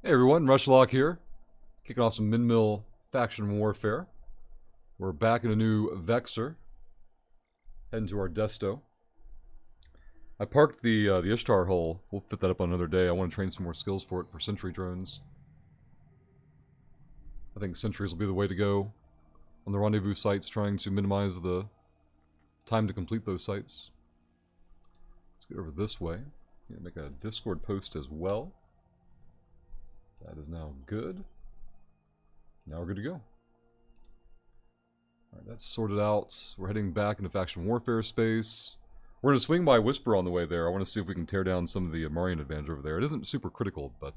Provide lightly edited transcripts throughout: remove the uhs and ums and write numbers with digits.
Hey everyone, Rushlock here. Kicking off some Min-Mill faction warfare. We're back in a new Vexor. Heading to our Desto. I parked the Ishtar hull. We'll fit that up on another day. I want to train some more skills for it for sentry drones. I think sentries will be the way to go on the rendezvous sites, trying to minimize the time to complete those sites. Let's get over this way. Make a Discord post as well. That is now good. Now we're good to go. Alright, that's sorted out. We're heading back into faction warfare space. We're going to swing by Whisper on the way there. I want to see if we can tear down some of the Marian advantage over there. It isn't super critical, but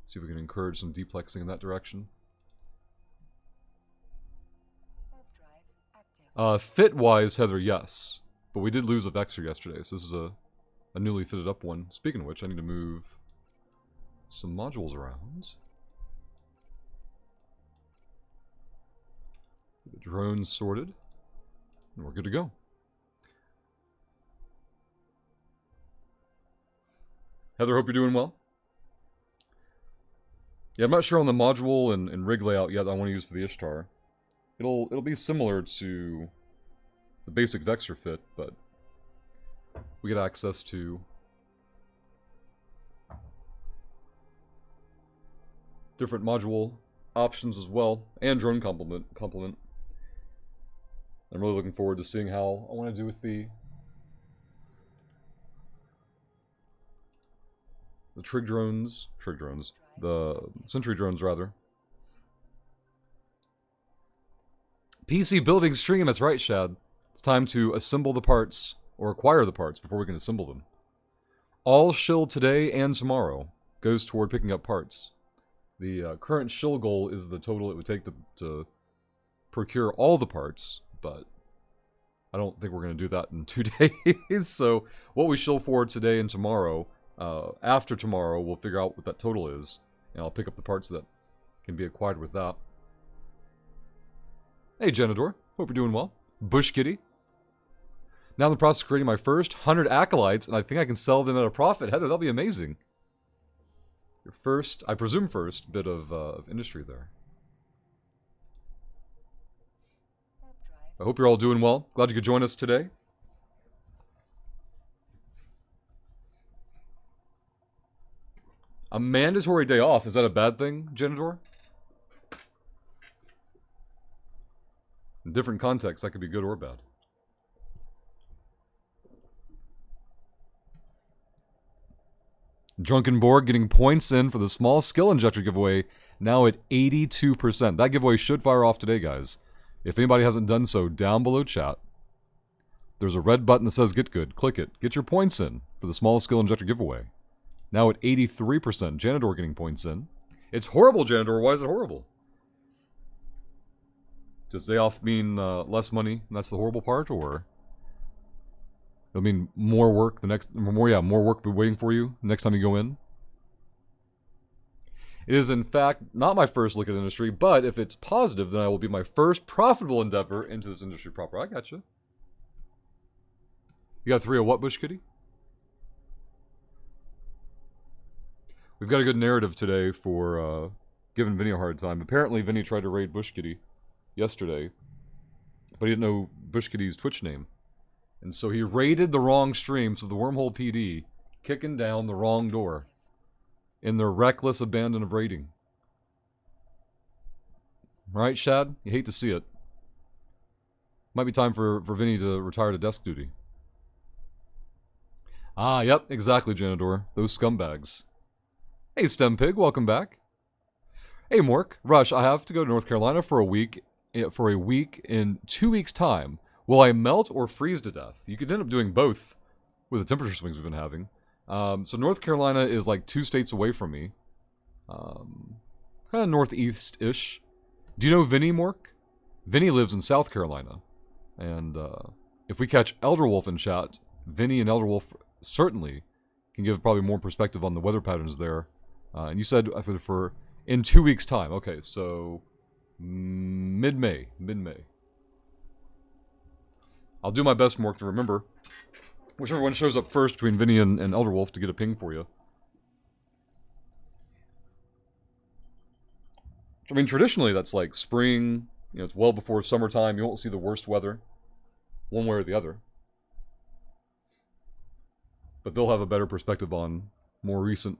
see if we can encourage some deplexing in that direction. Fit-wise, Heather, yes. But we did lose a Vexor yesterday, so this is a newly fitted up one. Speaking of which, I need to move some modules around. Get the drones sorted. And we're good to go. Heather, hope you're doing well. Yeah, I'm not sure on the module and rig layout yet that I want to use for the Ishtar. It'll be similar to the basic Vexor fit, but we get access to different module options as well, and drone complement. I'm really looking forward to seeing how I want to do with the the sentry drones rather. PC building stream, that's right, Shad. It's time to assemble the parts, or acquire the parts before we can assemble them. All shill today and tomorrow goes toward picking up parts. The current shill goal is the total it would take to procure all the parts, but I don't think we're going to do that in 2 days. So what we shill for today and tomorrow, after tomorrow, we'll figure out what that total is, and I'll pick up the parts that can be acquired with that. Hey, Genador. Hope you're doing well. Bush Kitty. Now I'm in the process of creating my first 100 acolytes, and I think I can sell them at a profit. Heather, that'll be amazing. Your first, I presume first, bit of industry there. I hope you're all doing well. Glad you could join us today. A mandatory day off, is that a bad thing, Genador? In different contexts, that could be good or bad. Drunkenborg getting points in for the small skill injector giveaway, now at 82%. That giveaway should fire off today, guys. If anybody hasn't done so, down below chat, there's a red button that says Get Good. Click it. Get your points in for the small skill injector giveaway. Now at 83%. Janador getting points in. It's horrible, Janador. Why is it horrible? Does day off mean less money, and that's the horrible part, or it'll mean more work more work will be waiting for you next time you go in? It is, in fact, not my first look at industry, but if it's positive, then I will be my first profitable endeavor into this industry proper. I gotcha. You got 3 of what, Bush Kitty? We've got a good narrative today for giving Vinny a hard time. Apparently, Vinny tried to raid Bush Kitty yesterday, but he didn't know Bush Kitty's Twitch name. And so he raided the wrong stream, so the Wormhole PD kicking down the wrong door in their reckless abandon of raiding. Right, Shad? You hate to see it. Might be time for Vinny to retire to desk duty. Ah, yep, exactly, Janador. Those scumbags. Hey, Stempig, welcome back. Hey, Mork. Rush, I have to go to North Carolina for a week in 2 weeks' time. Will I melt or freeze to death? You could end up doing both with the temperature swings we've been having. So North Carolina is like 2 states away from me. Kind of northeast-ish. Do you know Vinny, Mork? Vinny lives in South Carolina. And if we catch Elderwolf in chat, Vinny and Elderwolf certainly can give probably more perspective on the weather patterns there. And you said for in 2 weeks' time. Okay, so mid-May. I'll do my best, Mork, to remember whichever one shows up first between Vinny and Elderwolf to get a ping for you. I mean, traditionally that's like spring. You know, it's well before summertime. You won't see the worst weather, one way or the other. But they'll have a better perspective on more recent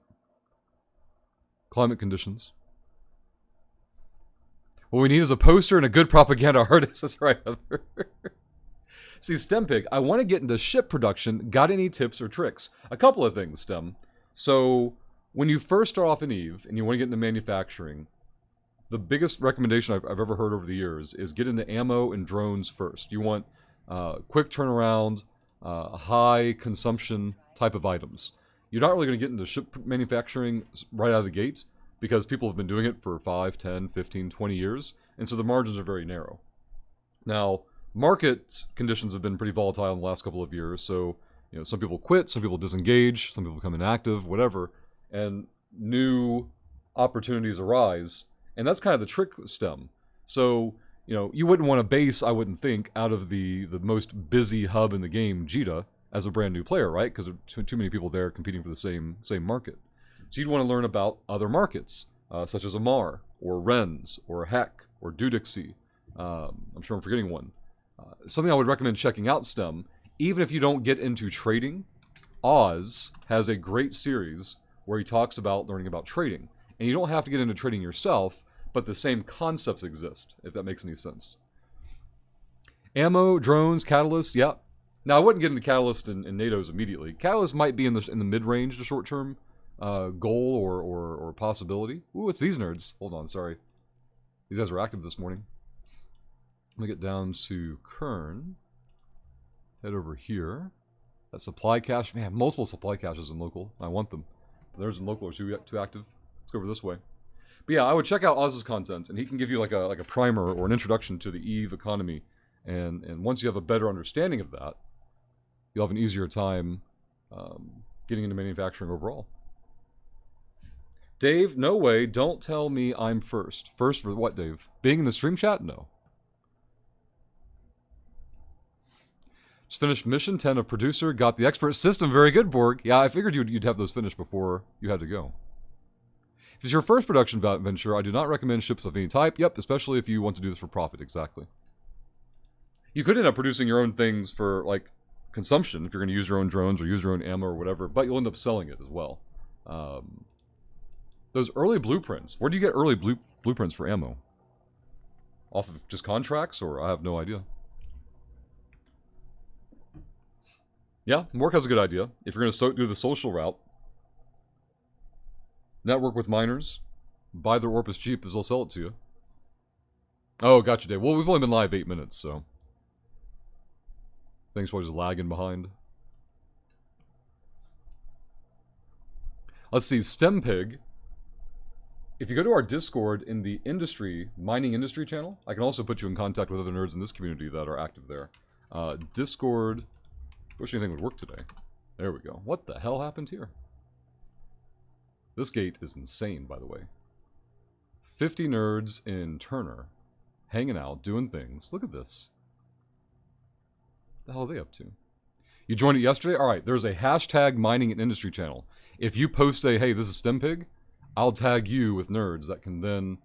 climate conditions. What we need is a poster and a good propaganda artist. That's right, Heather. See, StemPig, I want to get into ship production. Got any tips or tricks? A couple of things, Stem. So, when you first start off in EVE and you want to get into manufacturing, the biggest recommendation I've ever heard over the years is get into ammo and drones first. You want quick turnaround, high consumption type of items. You're not really going to get into ship manufacturing right out of the gate because people have been doing it for 5, 10, 15, 20 years, and so the margins are very narrow. Now, market conditions have been pretty volatile in the last couple of years, so you know, some people quit, some people disengage, some people become inactive, whatever, and new opportunities arise, and that's kind of the trick with STEM. So, you know, you wouldn't want to base, I wouldn't think, out of the most busy hub in the game, Jita, as a brand new player, right? Because there are too many people there competing for the same market. So you'd want to learn about other markets, such as Amar, or Renz, or Heck, or Dudixie. I'm sure I'm forgetting one. Something I would recommend checking out, STEM, even if you don't get into trading, Oz has a great series where he talks about learning about trading. And you don't have to get into trading yourself, but the same concepts exist, if that makes any sense. Ammo, drones, Catalyst, yeah. Now, I wouldn't get into Catalyst and NATO's immediately. Catalyst might be in the mid-range to short-term goal or possibility. Ooh, it's these nerds. Hold on, sorry. These guys are active this morning. Let me get down to Kern. Head over here. That supply cache. Man, multiple supply caches in local. I want them. But theirs in local are too active. Let's go over this way. But yeah, I would check out Oz's content, and he can give you like a primer or an introduction to the EVE economy. And once you have a better understanding of that, you'll have an easier time getting into manufacturing overall. Dave, no way. Don't tell me I'm first. First for what, Dave? Being in the stream chat? No. Just finished mission 10 of producer. Got the expert system. Very good, Borg. Yeah, I figured you'd have those finished before you had to go. If it's your first production venture, I do not recommend ships of any type. Yep, especially if you want to do this for profit. Exactly. You could end up producing your own things for, like, consumption if you're going to use your own drones or use your own ammo or whatever, but you'll end up selling it as well. Those early blueprints. Where do you get early blueprints for ammo? Off of just contracts, or I have no idea. Yeah, Mork has a good idea. If you're going to do the social route, network with miners, buy their Orpus cheap as they'll sell it to you. Oh, gotcha, Dave. Well, we've only been live 8 minutes, so things probably just lagging behind. Let's see, StemPig. If you go to our Discord in the mining industry channel, I can also put you in contact with other nerds in this community that are active there. Discord. Wish anything would work today. There we go. What the hell happened here? This gate is insane, by the way. 50 nerds in Turner, hanging out, doing things. Look at this. What the hell are they up to? You joined it yesterday? Alright, there's a hashtag mining and industry channel. If you post, say, hey, this is StemPig, I'll tag you with nerds that can then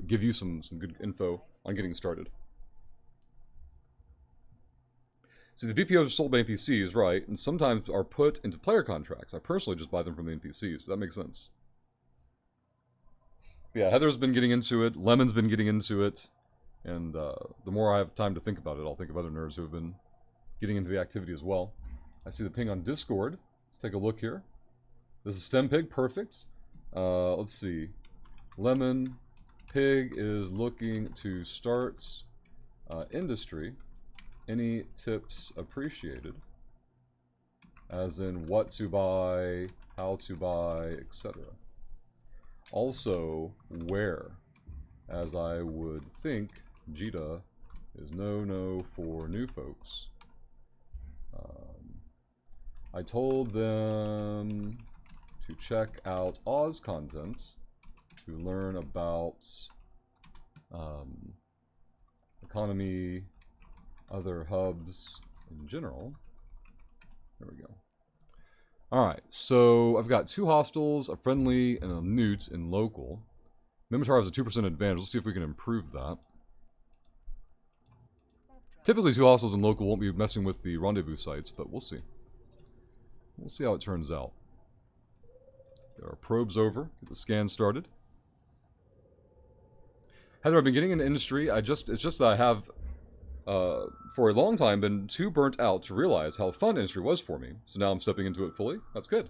give you some good info on getting started. See, the BPOs are sold by NPCs, right, and sometimes are put into player contracts. I personally just buy them from the NPCs. That makes sense. But yeah, Heather's been getting into it. Lemon's been getting into it. And the more I have time to think about it, I'll think of other nerds who have been getting into the activity as well. I see the ping on Discord. Let's take a look here. This is StemPig. Perfect. Let's see. Lemon Pig is looking to start industry. Any tips appreciated? As in what to buy, how to buy, etc. Also, where? As I would think Jita is no for new folks. I told them to check out Oz contents to learn about economy, other hubs in general. There we go. Alright, so I've got 2 hostiles, a friendly, and a newt in local. Mimitar has a 2% advantage. Let's see if we can improve that. Typically, 2 hostiles in local won't be messing with the rendezvous sites, but we'll see. We'll see how it turns out. Get our probes over. Get the scan started. Heather, I've been getting into industry. It's just that I have, for a long time, been too burnt out to realize how fun industry was for me. So now I'm stepping into it fully. That's good.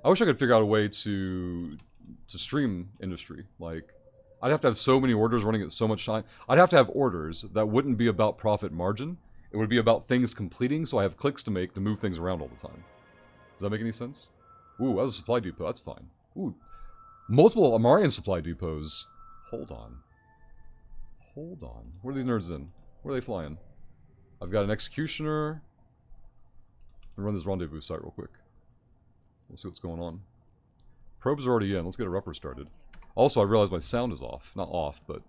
I wish I could figure out a way to stream industry. Like, I'd have to have so many orders running at so much time. I'd have to have orders that wouldn't be about profit margin. It would be about things completing, so I have clicks to make to move things around all the time. Does that make any sense? Ooh, that was a supply depot. That's fine. Ooh, multiple Amarian supply depots. Hold on. Hold on. Where are these nerds in? Where are they flying? I've got an executioner. Let me run this rendezvous site real quick. Let's see what's going on. Probes are already in. Let's get a repper started. Also, I realized my sound is off. Not off, but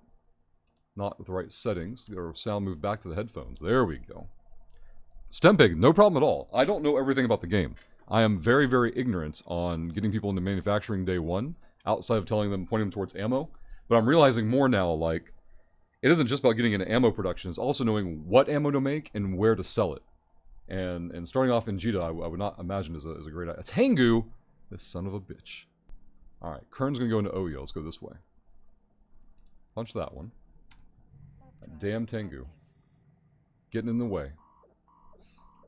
not with the right settings. Get our sound moved back to the headphones. There we go. Stempig, no problem at all. I don't know everything about the game. I am very, very ignorant on getting people into manufacturing day one, outside of telling them, pointing them towards ammo. But I'm realizing more now, like, it isn't just about getting into ammo production, it's also knowing what ammo to make and where to sell it. And starting off in Jita, I would not imagine is a great idea. Tengu! This son of a bitch. Alright, Kern's gonna go into Oyo. Let's go this way. Punch that one. That damn Tengu. Getting in the way.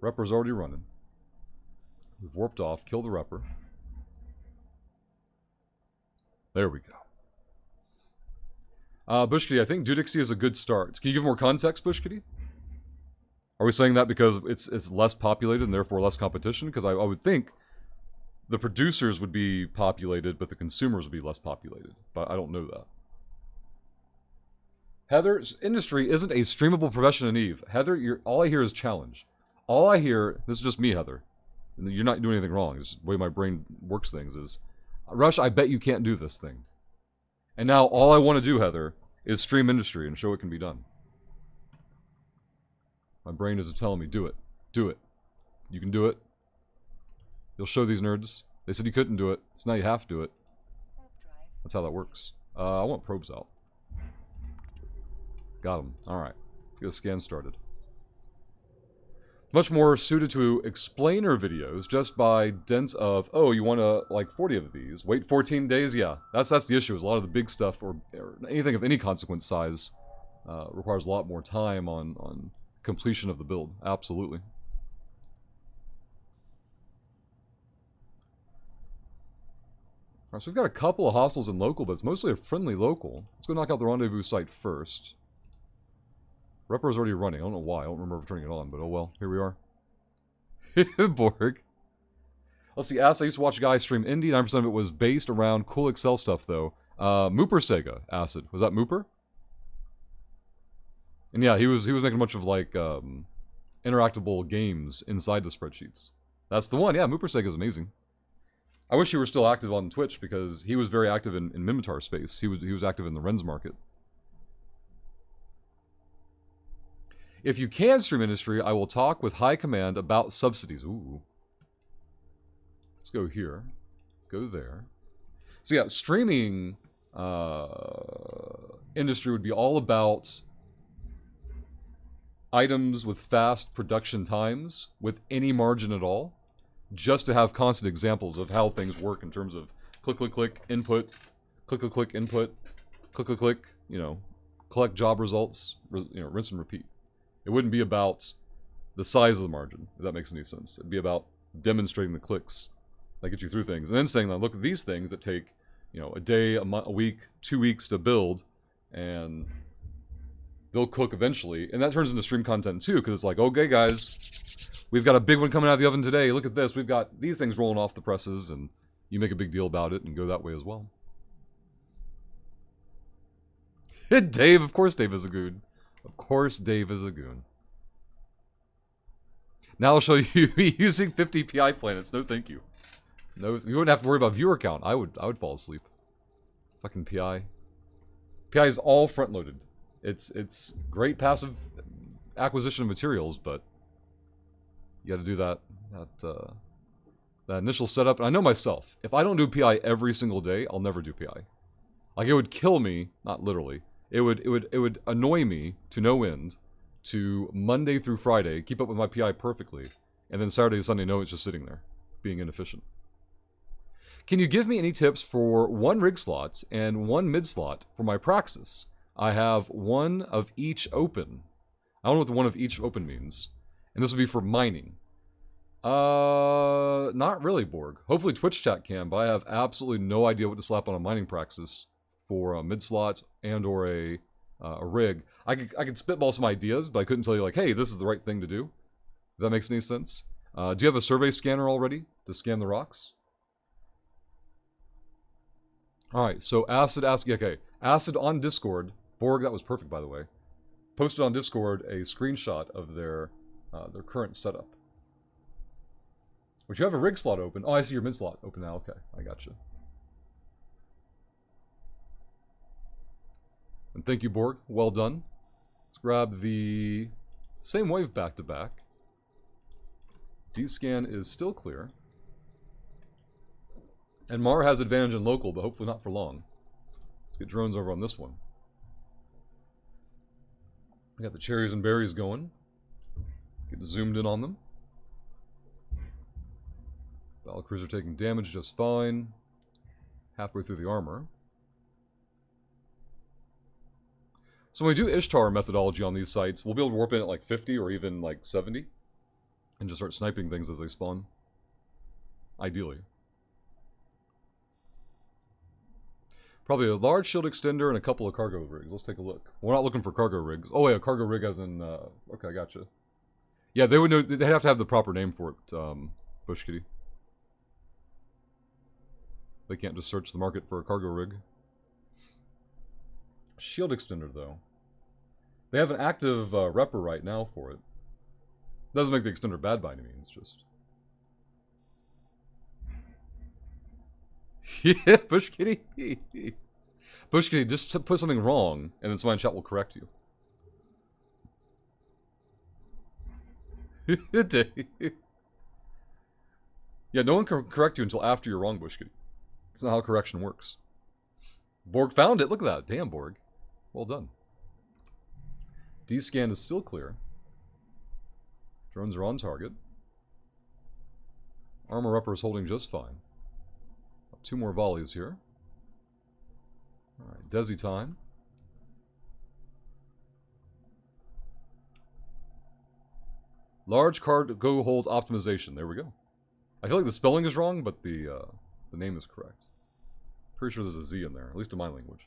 Repper's already running. We've warped off, killed the Repper. There we go. Bushkitty, I think Dudixie is a good start. Can you give more context, Bushkitty? Are we saying that because it's less populated and therefore less competition? Because I would think the producers would be populated, but the consumers would be less populated. But I don't know that. Heather's industry isn't a streamable profession in Eve. Heather, all I hear is challenge. All I hear, this is just me, Heather. You're not doing anything wrong. It's the way my brain works things is, Rush, I bet you can't do this thing. And now all I want to do, Heather, is stream industry and show it can be done. My brain is telling me, do it. Do it. You can do it. You'll show these nerds. They said you couldn't do it, so now you have to do it. That's how that works. I want probes out. Got them. Alright. Get the scan started. Much more suited to explainer videos just by dint of, oh, you want to, like, 40 of these. Wait 14 days? Yeah. That's the issue, is a lot of the big stuff, or anything of any consequence size, requires a lot more time on completion of the build. Absolutely. Alright, so we've got a couple of hostiles in local, but it's mostly a friendly local. Let's go knock out the rendezvous site first. Repper's already running. I don't know why. I don't remember turning it on, but oh well. Here we are. Borg. Let's see. Ass, I used to watch a guy stream indie. 9% of it was based around cool Excel stuff, though. Mooper Sega, Acid. Was that Mooper? And yeah, he was making a bunch of, like, interactable games inside the spreadsheets. That's the one. Yeah, Mooper Sega is amazing. I wish he were still active on Twitch, because he was very active in Mimitar space. He was active in the Rens market. If you can stream industry, I will talk with high command about subsidies. Ooh. Let's go here. Go there. So yeah, streaming industry would be all about items with fast production times with any margin at all, just to have constant examples of how things work in terms of click, click, click, input, click, click, click, input, click, click, click, you know, collect job results, rinse and repeat. It wouldn't be about the size of the margin, if that makes any sense. It'd be about demonstrating the clicks that get you through things. And then saying, now look at these things that take, you know, a day, a week, 2 weeks to build, and they'll cook eventually. And that turns into stream content too, because it's like, okay guys, we've got a big one coming out of the oven today. Look at this. We've got these things rolling off the presses, and you make a big deal about it and go that way as well. Dave, of course Dave is a goon. Of course Dave is a goon. Now I'll show you using 50 PI planets. No thank you. No, you wouldn't have to worry about viewer count. I would fall asleep. Fucking PI. PI is all front loaded. It's great passive acquisition of materials, but you gotta do that initial setup. And I know myself, if I don't do PI every single day, I'll never do PI. Like, it would kill me, not literally. It would annoy me to no end to Monday through Friday keep up with my PI perfectly, and then Saturday and Sunday, no, it's just sitting there, being inefficient. Can you give me any tips for 1 rig slot and 1 mid slot for my Praxis? I have 1 of each open. I don't know what the 1 of each open means. And this would be for mining. Not really, Borg. Hopefully Twitch chat can, but I have absolutely no idea what to slap on a mining Praxis for a mid slot and or a rig. I could spitball some ideas, but I couldn't tell you like, hey, this is the right thing to do. If that makes any sense. Do you have a survey scanner already to scan the rocks? Alright, so Acid asking, okay, Acid on Discord, Borg, that was perfect by the way, posted on Discord a screenshot of their current setup. Would you have a rig slot open? Oh, I see your mid slot open now, okay, I gotcha. And thank you, Borg, well done. Let's grab the same wave back to back. D-scan is still clear. And Mar has advantage in local, but hopefully not for long. Let's get drones over on this one. We got the cherries and berries going. Get zoomed in on them. Battlecruiser taking damage just fine. Halfway through the armor. So when we do Ishtar methodology on these sites, we'll be able to warp in at like 50 or even like 70. And just start sniping things as they spawn. Ideally. Probably a large shield extender and a couple of cargo rigs. Let's take a look. We're not looking for cargo rigs. Oh, wait, a cargo rig as in... okay, gotcha. Yeah, they would know... They'd have to have the proper name for it, Bush Kitty. They can't just search the market for a cargo rig. Shield extender, though. They have an active repper right now for it. Doesn't make the extender bad by any means, just... Yeah, Bush Kitty. Bush Kitty, just put something wrong, and then someone in chat will correct you. Yeah, no one can correct you until after you're wrong, Bush Kitty. That's not how correction works. Borg found it. Look at that. Damn, Borg. Well done. D-scan is still clear. Drones are on target. Armor upper is holding just fine. 2 more volleys here. Alright, Desi time. Large cargo hold optimization. There we go. I feel like the spelling is wrong, but the name is correct. Pretty sure there's a Z in there, at least in my language.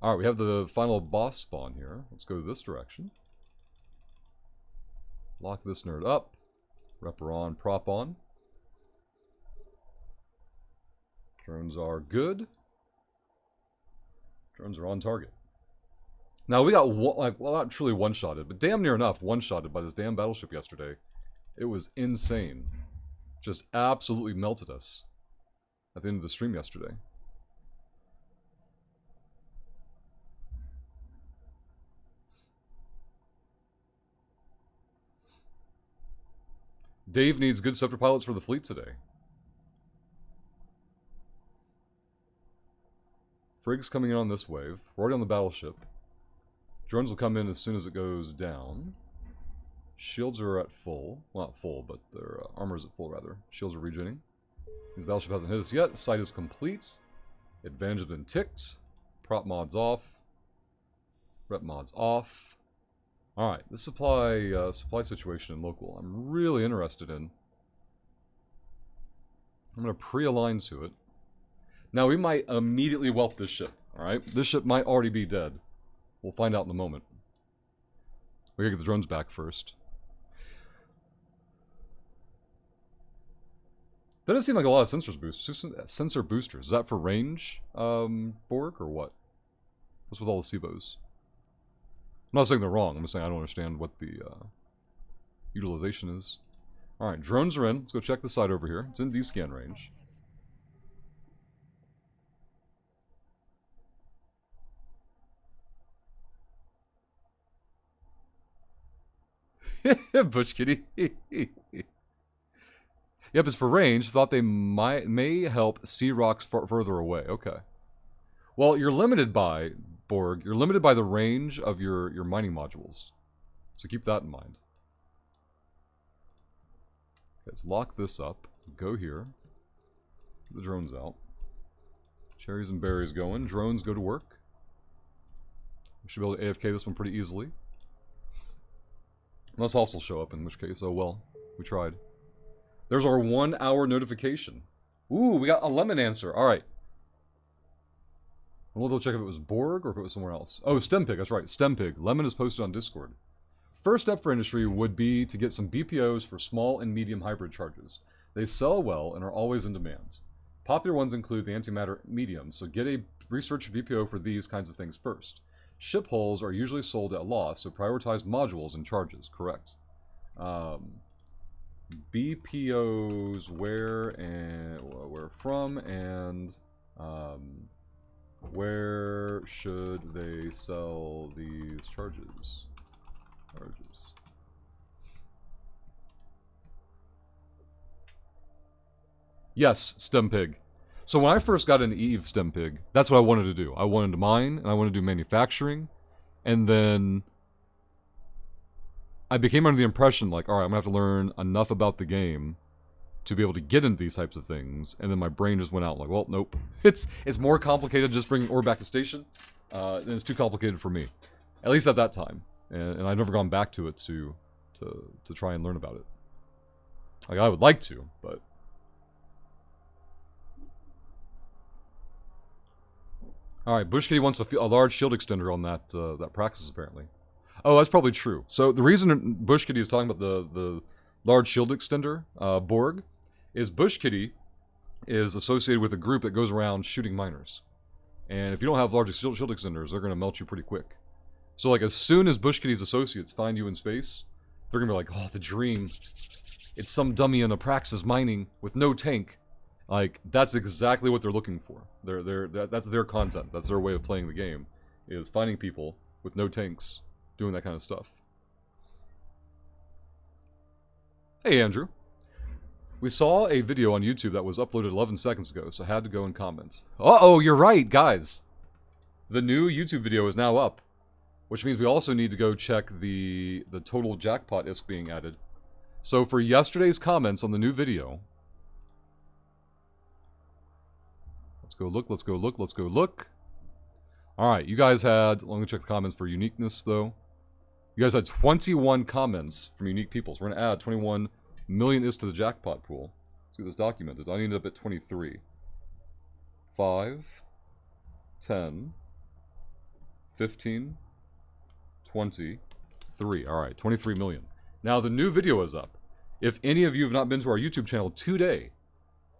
Alright, we have the final boss spawn here. Let's go this direction. Lock this nerd up. Repper on, prop on. Drones are good. Drones are on target. Now we got, well, not truly one-shotted, but damn near enough one-shotted by this damn battleship yesterday. It was insane. Just absolutely melted us at the end of the stream yesterday. Dave needs good scepter pilots for the fleet today. Frig's coming in on this wave. We're already on the battleship. Drones will come in as soon as it goes down. Shields are at full. Well, not full, but their armor is at full, rather. Shields are regenerating. This battleship hasn't hit us yet. Sight is complete. Advantage has been ticked. Prop mods off. Rep mods off. Alright, this supply situation in local I'm really interested in. I'm going to pre-align to it. Now, we might immediately whelp this ship, alright? This ship might already be dead. We'll find out in a moment. We gotta get the drones back first. That doesn't seem like a lot of sensor boosters. Is that for range, Borg, or what? What's with all the SIBOs? I'm not saying they're wrong, I'm just saying I don't understand what the utilization is. Alright, drones are in. Let's go check the site over here. It's in D-scan range. Bush Kitty. Yep, it's for range. Thought they may help see rocks further away. Okay. Well, you're limited by, Borg, you're limited by the range of your mining modules. So keep that in mind. Okay, let's lock this up. Go here. Get the drones out. Cherries and berries going. Drones go to work. We should be able to AFK this one pretty easily. Unless hostiles show up, in which case, oh well. We tried. There's our 1 hour notification. Ooh, we got a lemon answer. Alright. We'll double check if it was Borg or if it was somewhere else. Oh, Stempig, that's right. Stempig. Lemon is posted on Discord. First step for industry would be to get some BPOs for small and medium hybrid charges. They sell well and are always in demand. Popular ones include the antimatter medium, so get a research BPO for these kinds of things first. Ship hulls are usually sold at a loss, so prioritize modules and charges. Correct. BPOs where from and where should they sell these charges? Yes, Stempig. So when I first got into Eve Stempig, that's what I wanted to do. I wanted to mine, and I wanted to do manufacturing, and then I became under the impression, like, alright, I'm gonna have to learn enough about the game to be able to get into these types of things, and then my brain just went out, like, well, nope. It's more complicated just bringing ore back to station, and it's too complicated for me. At least at that time. And I've never gone back to it to try and learn about it. Like, I would like to, but... Alright, Bush Kitty wants a large shield extender on that Praxis, apparently. Oh, that's probably true. So, the reason Bush Kitty is talking about the large shield extender, Borg, is Bush Kitty is associated with a group that goes around shooting miners. And if you don't have large shield extenders, they're going to melt you pretty quick. So, like, as soon as Bush Kitty's associates find you in space, they're going to be like, oh, the dream. It's some dummy in a Praxis mining with no tank. Like, that's exactly what they're looking for. That's their content. That's their way of playing the game, is finding people with no tanks doing that kind of stuff. Hey, Andrew. We saw a video on YouTube that was uploaded 11 seconds ago, so I had to go and comment. Uh-oh, you're right, guys. The new YouTube video is now up, which means we also need to go check the total jackpot ISK being added. So for yesterday's comments on the new video... Let's go look. Alright, you guys had... Let me check the comments for uniqueness, though. You guys had 21 comments from unique people, so we're going to add 21 million ISK to the jackpot pool. Let's get this documented. I ended up at 23. 5, 10, 15, 23. Alright, 23 million. Now, the new video is up. If any of you have not been to our YouTube channel today,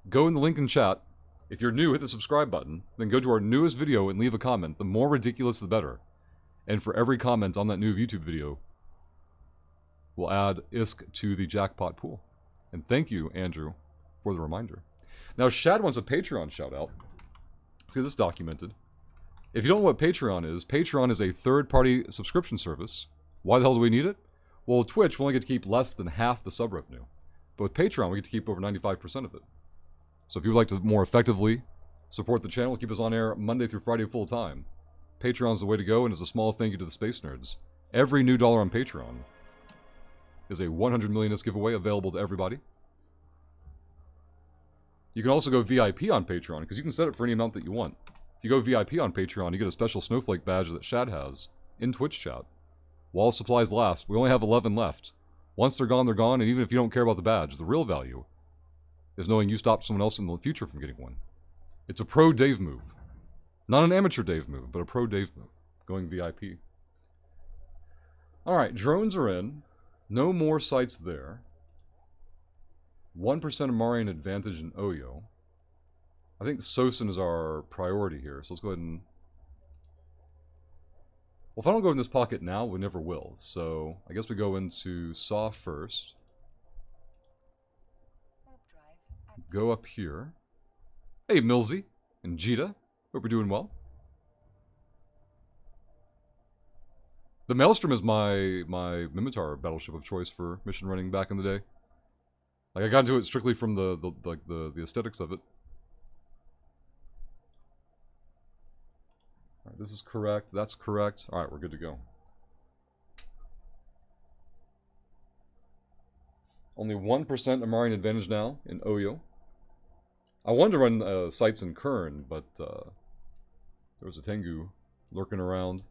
go in the link in chat. If you're new, hit the subscribe button. Then go to our newest video and leave a comment. The more ridiculous, the better. And for every comment on that new YouTube video, we'll add ISK to the jackpot pool. And thank you, Andrew, for the reminder. Now, Shad wants a Patreon shout-out. Let's get this documented. If you don't know what Patreon is a third-party subscription service. Why the hell do we need it? Well, with Twitch, we only get to keep less than half the sub revenue. But with Patreon, we get to keep over 95% of it. So if you would like to more effectively support the channel, keep us on air Monday through Friday full-time, Patreon's the way to go, and as a small thank you to the Space Nerds, every new dollar on Patreon is a 100 million ISK giveaway available to everybody. You can also go VIP on Patreon, because you can set it for any amount that you want. If you go VIP on Patreon, you get a special snowflake badge that Shad has in Twitch chat. While supplies last, we only have 11 left. Once they're gone, and even if you don't care about the badge, the real value is knowing you stopped someone else in the future from getting one. It's a pro Dave move. Not an amateur Dave move, but a pro Dave move. Going VIP. Alright, drones are in. No more sites there. 1% of Marian advantage in Oyo. I think Sosin is our priority here, so let's go ahead and... Well, if I don't go in this pocket now, we never will. So, I guess we go into Saw first. Go up here. Hey, Milsey and Jita. Hope you're doing well. The Maelstrom is my Mimitar battleship of choice for mission running back in the day. Like, I got into it strictly from the aesthetics of it. Alright, this is correct. That's correct. Alright, we're good to go. Only 1% Amarian advantage now in Oyo. I wanted to run sites in Kern, but there was a Tengu lurking around,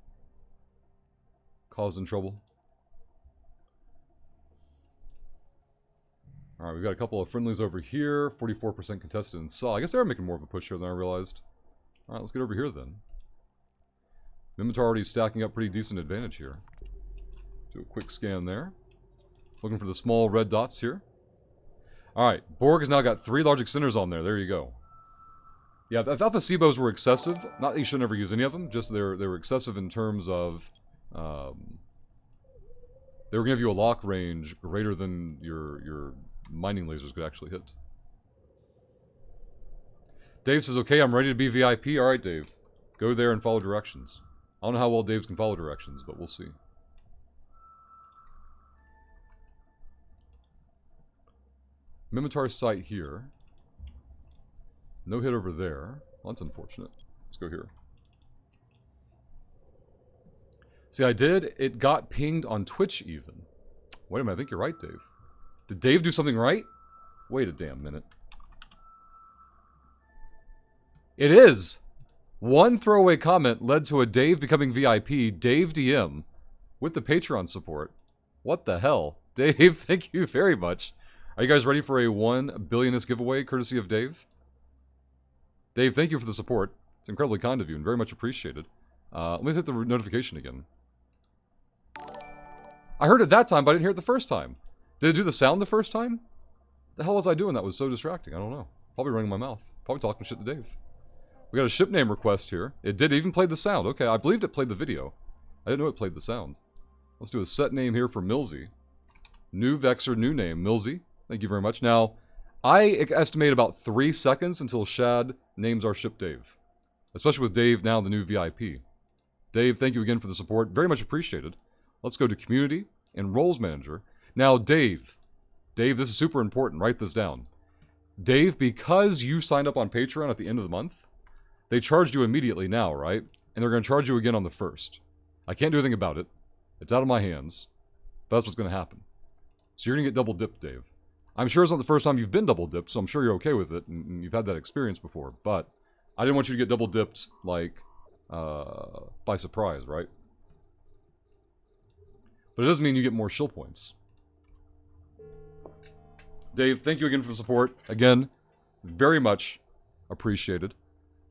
causing trouble. Alright, we've got a couple of friendlies over here. 44% contested in Saw. I guess they are making more of a push here than I realized. Alright, let's get over here then. Mimitar already stacking up pretty decent advantage here. Do a quick scan there. Looking for the small red dots here. Alright, Borg has now got 3 large extenders on there. There you go. Yeah, I thought the Seabos were excessive. Not that you should never use any of them, just they were excessive in terms of... they were going to give you a lock range greater than your mining lasers could actually hit. Dave says, okay, I'm ready to be VIP. Alright, Dave. Go there and follow directions. I don't know how well Dave's can follow directions, but we'll see. Mimitar site here. No hit over there. Well, that's unfortunate. Let's go here. See, I did. It got pinged on Twitch even. Wait a minute, I think you're right, Dave. Did Dave do something right? Wait a damn minute. It is! One throwaway comment led to a Dave becoming VIP, Dave DM, with the Patreon support. What the hell? Dave, thank you very much. Are you guys ready for a 1 billionist giveaway courtesy of Dave? Dave, thank you for the support. It's incredibly kind of you and very much appreciated. Let me hit the notification again. I heard it that time, but I didn't hear it the first time. Did it do the sound the first time? The hell was I doing? That was so distracting. I don't know. Probably running my mouth. Probably talking shit to Dave. We got a ship name request here. It did even play the sound. Okay, I believed it played the video. I didn't know it played the sound. Let's do a set name here for Millsy. New Vexer, new name, Millsy. Thank you very much. Now, I estimate about 3 seconds until Shad names our ship Dave. Especially with Dave now the new VIP. Dave, thank you again for the support. Very much appreciated. Let's go to Community and Roles Manager. Now, Dave, this is super important. Write this down. Dave, because you signed up on Patreon at the end of the month, they charged you immediately now, right? And they're going to charge you again on the 1st. I can't do anything about it. It's out of my hands. But that's what's going to happen. So you're going to get double dipped, Dave. I'm sure it's not the first time you've been double dipped, so I'm sure you're okay with it, and you've had that experience before. But I didn't want you to get double dipped, like, by surprise, right? But it doesn't mean you get more shill points. Dave, thank you again for the support. Again, very much appreciated.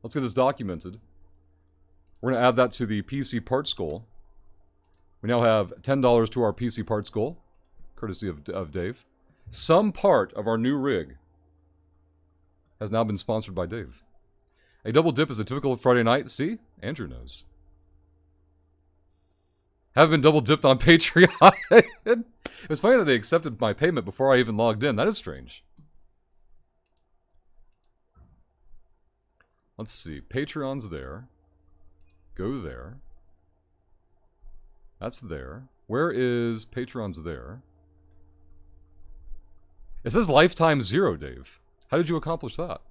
Let's get this documented. We're going to add that to the PC parts goal. We now have $10 to our PC parts goal, courtesy of Dave. Some part of our new rig has now been sponsored by Dave. A double dip is a typical Friday night. See? Andrew knows. Haven't been double dipped on Patreon. It was funny that they accepted my payment before I even logged in. That is strange. Let's see. Patreon's there. Go there. That's there. Where is Patreon's there? It says lifetime 0, Dave. How did you accomplish that?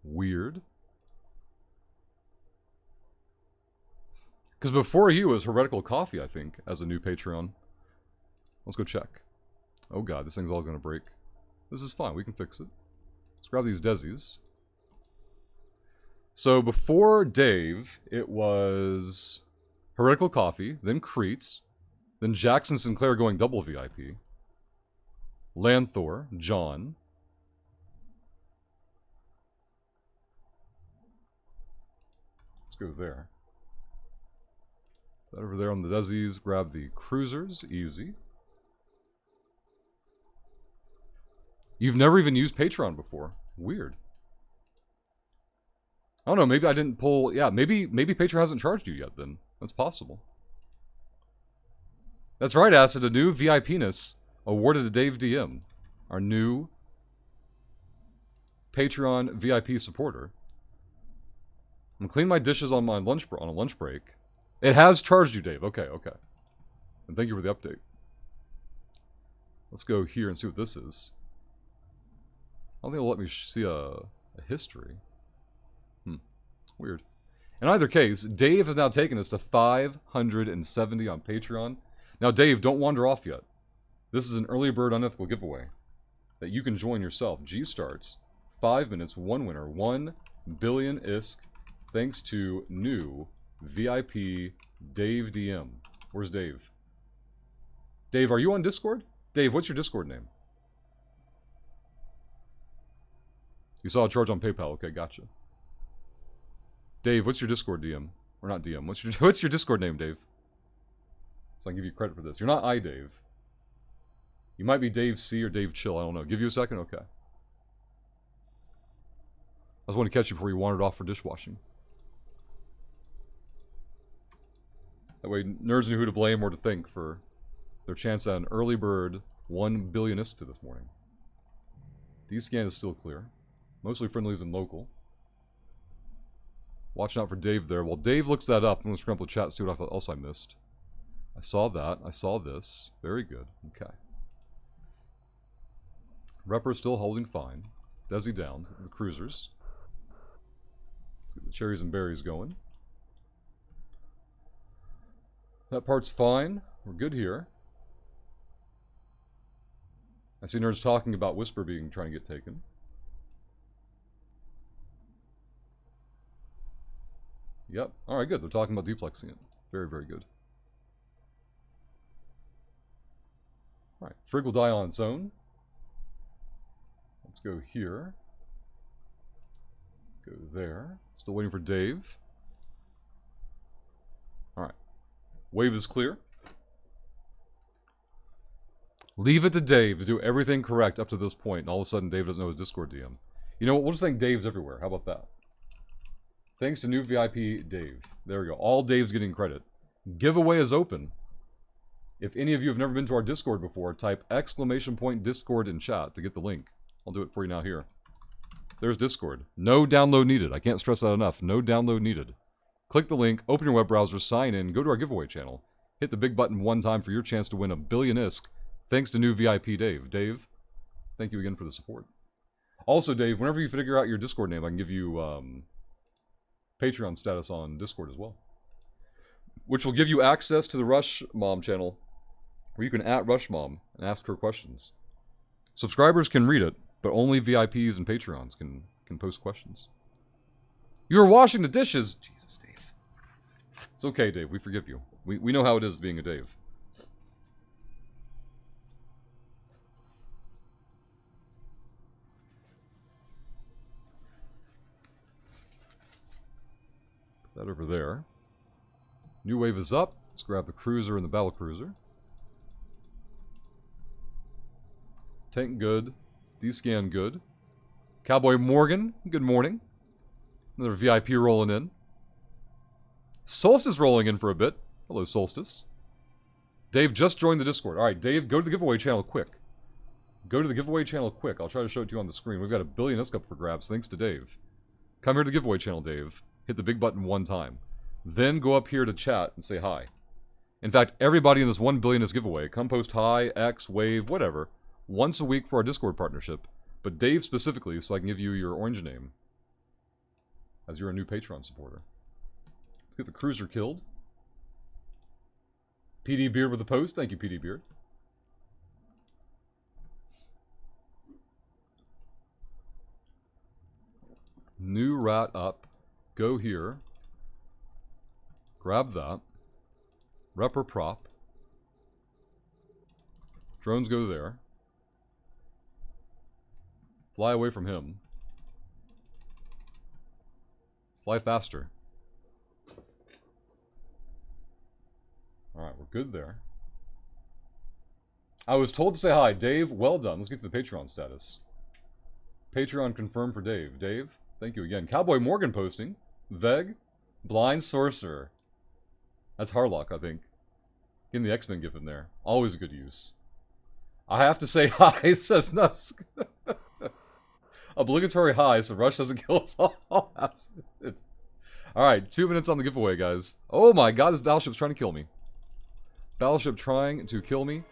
Weird. Because before you was Heretical Coffee, I think, as a new Patreon. Let's go check. Oh god, this thing's all going to break. This is fine, we can fix it. Let's grab these Desi's. So before Dave, it was Heretical Coffee, then Creets, then Jackson Sinclair going double VIP, Lanthor, John, let's go there. That over there on the Desi's, grab the Cruisers, easy. You've never even used Patreon before. Weird. I don't know, maybe I didn't pull... Yeah, maybe Patreon hasn't charged you yet, then. That's possible. That's right, Acid. A new VIPness awarded to Dave DM. Our new Patreon VIP supporter. I'm cleaning my dishes on my lunch on a lunch break. It has charged you, Dave. Okay, okay. And thank you for the update. Let's go here and see what this is. don't think it'll let me see a history. Weird. In either case, Dave has now taken us to 570 on Patreon. Now, Dave, don't wander off yet. This is an early bird unethical giveaway that you can join yourself. G starts. 5 minutes, one winner, 1 billion ISK, thanks to new VIP Dave DM. Where's Dave? Dave, are you on Discord? Dave, what's your Discord name? You saw a charge on PayPal. Okay, gotcha. Dave, what's your Discord DM? Or not DM. What's your Discord name, Dave? So I can give you credit for this. You're not iDave. You might be Dave C or Dave Chill. I don't know. Give you a second? Okay. I just want to catch you before you wandered off for dishwashing. That way nerds knew who to blame or to thank for their chance at an early bird 1 billion ISK to this morning. D-scan is still clear. Mostly friendlies and local. Watching out for Dave there. While Dave looks that up, I'm going to scramble the chat and see what else I missed. I saw that. I saw this. Very good. Okay. Repper's still holding fine. Desi down. The cruisers. Let's get the cherries and berries going. That part's fine. We're good here. I see nerds talking about Whisper trying to get taken. Yep. Alright, good. They're talking about duplexing it. Very, very good. Alright. Frigg will die on its own. Let's go here. Go there. Still waiting for Dave. Alright. Wave is clear. Leave it to Dave to do everything correct up to this point, and all of a sudden Dave doesn't know his Discord DM. You know what? We'll just thank Dave's everywhere. How about that? Thanks to new VIP Dave. There we go. All Dave's getting credit. Giveaway is open. If any of you have never been to our Discord before, type !Discord in chat to get the link. I'll do it for you now here. There's Discord. No download needed. I can't stress that enough. No download needed. Click the link, open your web browser, sign in, go to our giveaway channel. Hit the big button one time for your chance to win 1 billion ISK. Thanks to new VIP Dave. Dave, thank you again for the support. Also, Dave, whenever you figure out your Discord name, I can give you Patreon status on Discord as well. Which will give you access to the Rush Mom channel, where you can @Rush Mom and ask her questions. Subscribers can read it, but only VIPs and Patreons can post questions. You were washing the dishes! Jesus, Dave. It's okay, Dave. We forgive you. We know how it is being a Dave. That over there. New wave is up. Let's grab the cruiser and the battle cruiser. Tank good. D-scan good. Cowboy Morgan, good morning. Another VIP rolling in. Solstice rolling in for a bit. Hello, Solstice. Dave just joined the Discord. Alright, Dave, go to the giveaway channel quick. Go to the giveaway channel quick. I'll try to show it to you on the screen. We've got 1 billion ISK up for grabs, thanks to Dave. Come here to the giveaway channel, Dave. Hit the big button one time. Then go up here to chat and say hi. In fact, everybody in this 1 billion ISK giveaway, come post hi, X, wave, whatever, once a week for our Discord partnership. But Dave specifically, so I can give you your orange name. As you're a new Patreon supporter. Let's get the cruiser killed. PD Beard with the post. Thank you, PD Beard. New rat up. Go here. Grab that. Repper prop. Drones go there. Fly away from him. Fly faster. Alright, we're good there. I was told to say hi. Dave, well done. Let's get to the Patreon status. Patreon confirmed for Dave. Dave, thank you again. Cowboy Morgan posting. Veg, Blind Sorcerer. That's Harlock, I think. Getting the X-Men gift in there. Always a good use. I have to say hi, says Nusk. Obligatory hi, so Rush doesn't kill us all. That's it. Alright, 2 minutes on the giveaway, guys. Oh my god, this battleship's trying to kill me. Battleship trying to kill me.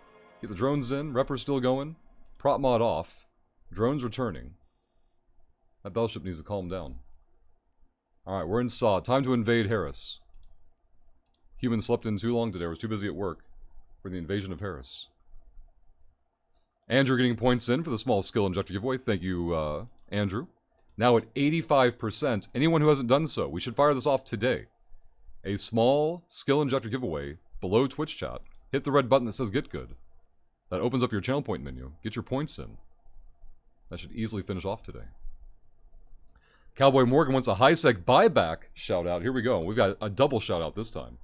Get the drones in. Repper's still going. Prop mod off. Drones returning. That battleship needs to calm down. Alright, we're in Saw. Time to invade Harris. Humans slept in too long today. I was too busy at work for the invasion of Harris. Andrew getting points in for the small skill injector giveaway. Thank you, Andrew. Now at 85%. Anyone who hasn't done so, we should fire this off today. A small skill injector giveaway below Twitch chat. Hit the red button that says Get Good. That opens up your channel point menu. Get your points in. That should easily finish off today. Cowboy Morgan wants a high-sec buyback shout-out. Here we go. We've got a double shout-out this time.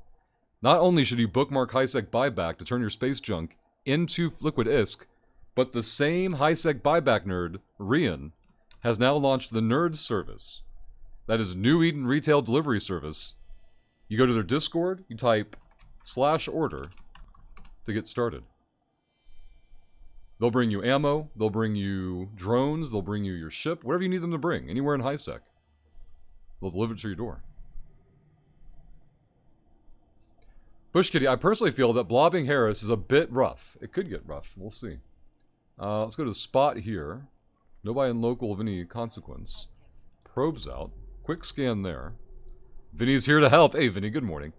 Not only should you bookmark high-sec buyback to turn your space junk into liquid ISK, but the same high-sec buyback nerd, Rian, has now launched the Nerds service. That is New Eden Retail Delivery Service. You go to their Discord, you type /order to get started. They'll bring you ammo, they'll bring you drones, they'll bring you your ship, whatever you need them to bring, anywhere in high-sec. They'll deliver it to your door. Bush Kitty, I personally feel that blobbing Harris is a bit rough. It could get rough, we'll see. Let's go to the spot here. Nobody in local of any consequence. Probes out. Quick scan there. Vinny's here to help. Hey, Vinny, good morning.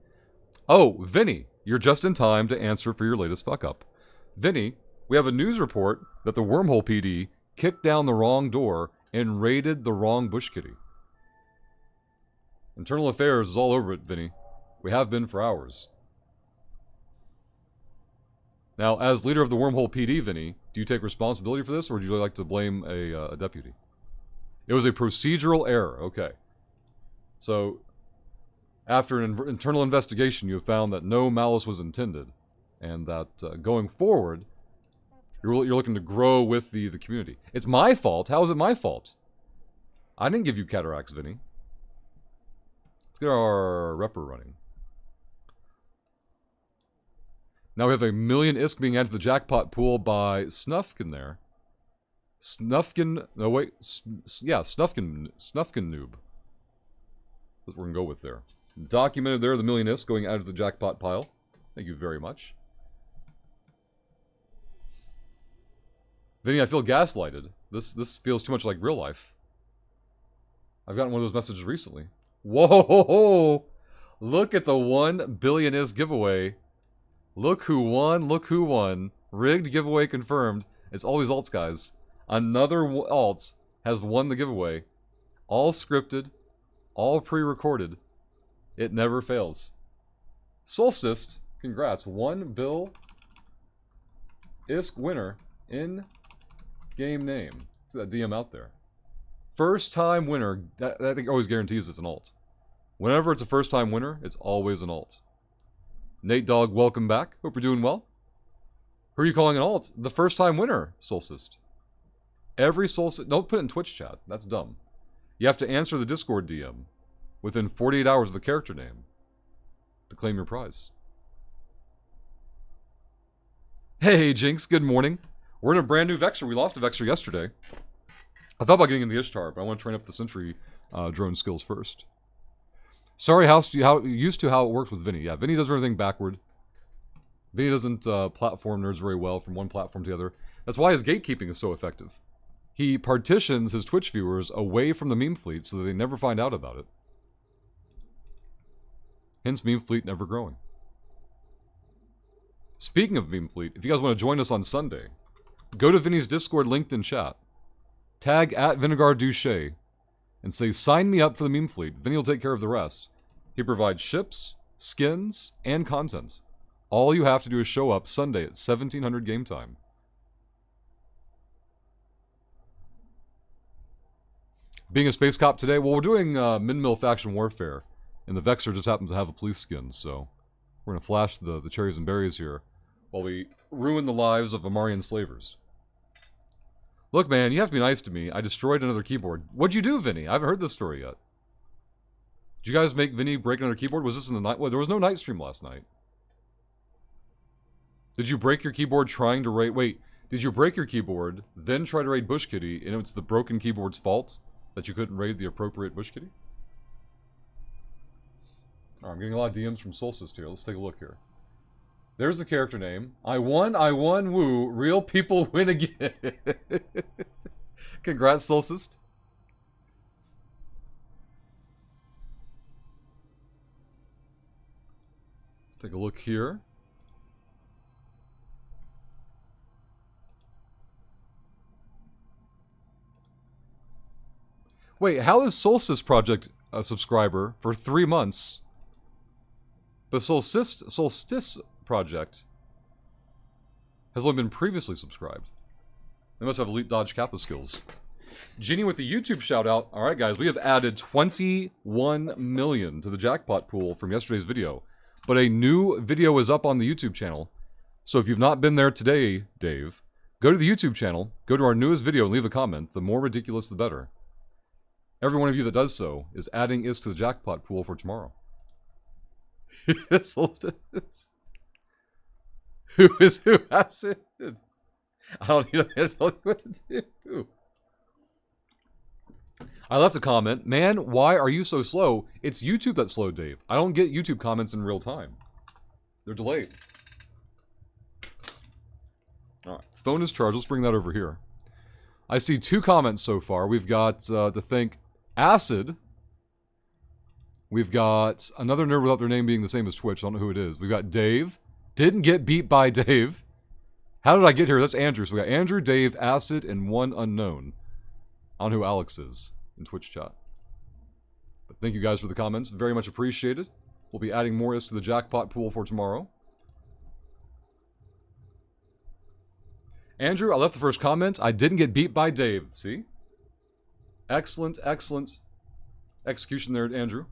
Oh, Vinny, you're just in time to answer for your latest fuck-up. Vinny, we have a news report that the Wormhole PD kicked down the wrong door and raided the wrong Bush Kitty. Internal Affairs is all over it, Vinny. We have been for hours. Now, as leader of the Wormhole PD, Vinny, do you take responsibility for this, or would you like to blame a deputy? It was a procedural error. Okay. So, after an internal investigation, you have found that no malice was intended, and that going forward, you're looking to grow with the community. It's my fault. How is it my fault? I didn't give you cataracts, Vinny. Let's get our repper running. Now we have 1 million ISK being added to the jackpot pool by Snufkin there. Snufkin... No, wait. Snufkin Noob. That's what we're going to go with there. Documented there, the 1 million ISK going out of the jackpot pile. Thank you very much. Vinny, I feel gaslighted. This feels too much like real life. I've gotten one of those messages recently. Whoa! Look at the 1 billion ISK giveaway. Look who won, look who won. Rigged giveaway confirmed. It's always alts, guys. Another alt has won the giveaway. All scripted, all pre-recorded. It never fails. Solstice, congrats. 1 bill ISK winner in game name. See that DM out there. First time winner. That I think always guarantees it's an alt. Whenever it's a first time winner, it's always an alt. Nate Dog, welcome back. Hope you're doing well. Who are you calling an alt? The first time winner, Solstice. Every Solstice... Don't put it in Twitch chat. That's dumb. You have to answer the Discord DM within 48 hours of the character name to claim your prize. Hey, Jinx. Good morning. We're in a brand new Vexor. We lost a Vexor yesterday. I thought about getting in the Ishtar, but I want to train up the Sentry drone skills first. Sorry, how used to how it works with Vinny. Yeah, Vinny does everything backward. Vinny doesn't platform nerds very well from one platform to the other. That's why his gatekeeping is so effective. He partitions his Twitch viewers away from the meme fleet so that they never find out about it. Hence, meme fleet never growing. Speaking of meme fleet, if you guys want to join us on Sunday, go to Vinny's Discord linked in chat. Tag @VinegarDouche and say, sign me up for the meme fleet. Vinny will take care of the rest. He provides ships, skins, and content. All you have to do is show up Sunday at 1700 game time. Being a space cop today, well, we're doing Min-Mill faction warfare, and the Vexor just happens to have a police skin, so we're going to flash the cherries and berries here while we ruin the lives of Amarian slavers. Look, man, you have to be nice to me. I destroyed another keyboard. What'd you do, Vinny? I haven't heard this story yet. Did you guys make Vinny break another keyboard? Was this in the night? Well, there was no night stream last night. Did you break your keyboard trying to raid... Wait, did you break your keyboard, then try to raid Bush Kitty, and it's the broken keyboard's fault that you couldn't raid the appropriate Bush Kitty? Alright, I'm getting a lot of DMs from Solstice here. Let's take a look here. There's the character name. I won, woo. Real people win again. Congrats, Solstice. Take a look here. Wait, how is Solstice Project a subscriber for 3 months? But Solstice Project has only been previously subscribed. They must have elite dodge kappa skills. Genie with the YouTube shout out. Alright guys, we have added 21 million to the jackpot pool from yesterday's video. But a new video is up on the YouTube channel. So if you've not been there today, Dave, go to the YouTube channel, go to our newest video and leave a comment. The more ridiculous, the better. Every one of you that does so is adding ISK to the jackpot pool for tomorrow. Solstice. Who has it? I don't need to tell you what to do. I left a comment. Man, why are you so slow? It's YouTube that's slow, Dave. I don't get YouTube comments in real time. They're delayed. Alright, phone is charged. Let's bring that over here. I see 2 comments so far. We've got, to thank Acid. We've got another nerd without their name being the same as Twitch. I don't know who it is. We've got Dave. Didn't get beat by Dave. How did I get here? That's Andrew. So we got Andrew, Dave, Acid, and one unknown. I don't know who Alex is in Twitch chat. But thank you guys for the comments. Very much appreciated. We'll be adding more to the jackpot pool for tomorrow. Andrew, I left the first comment. I didn't get beat by Dave. See? Excellent, excellent execution there, Andrew.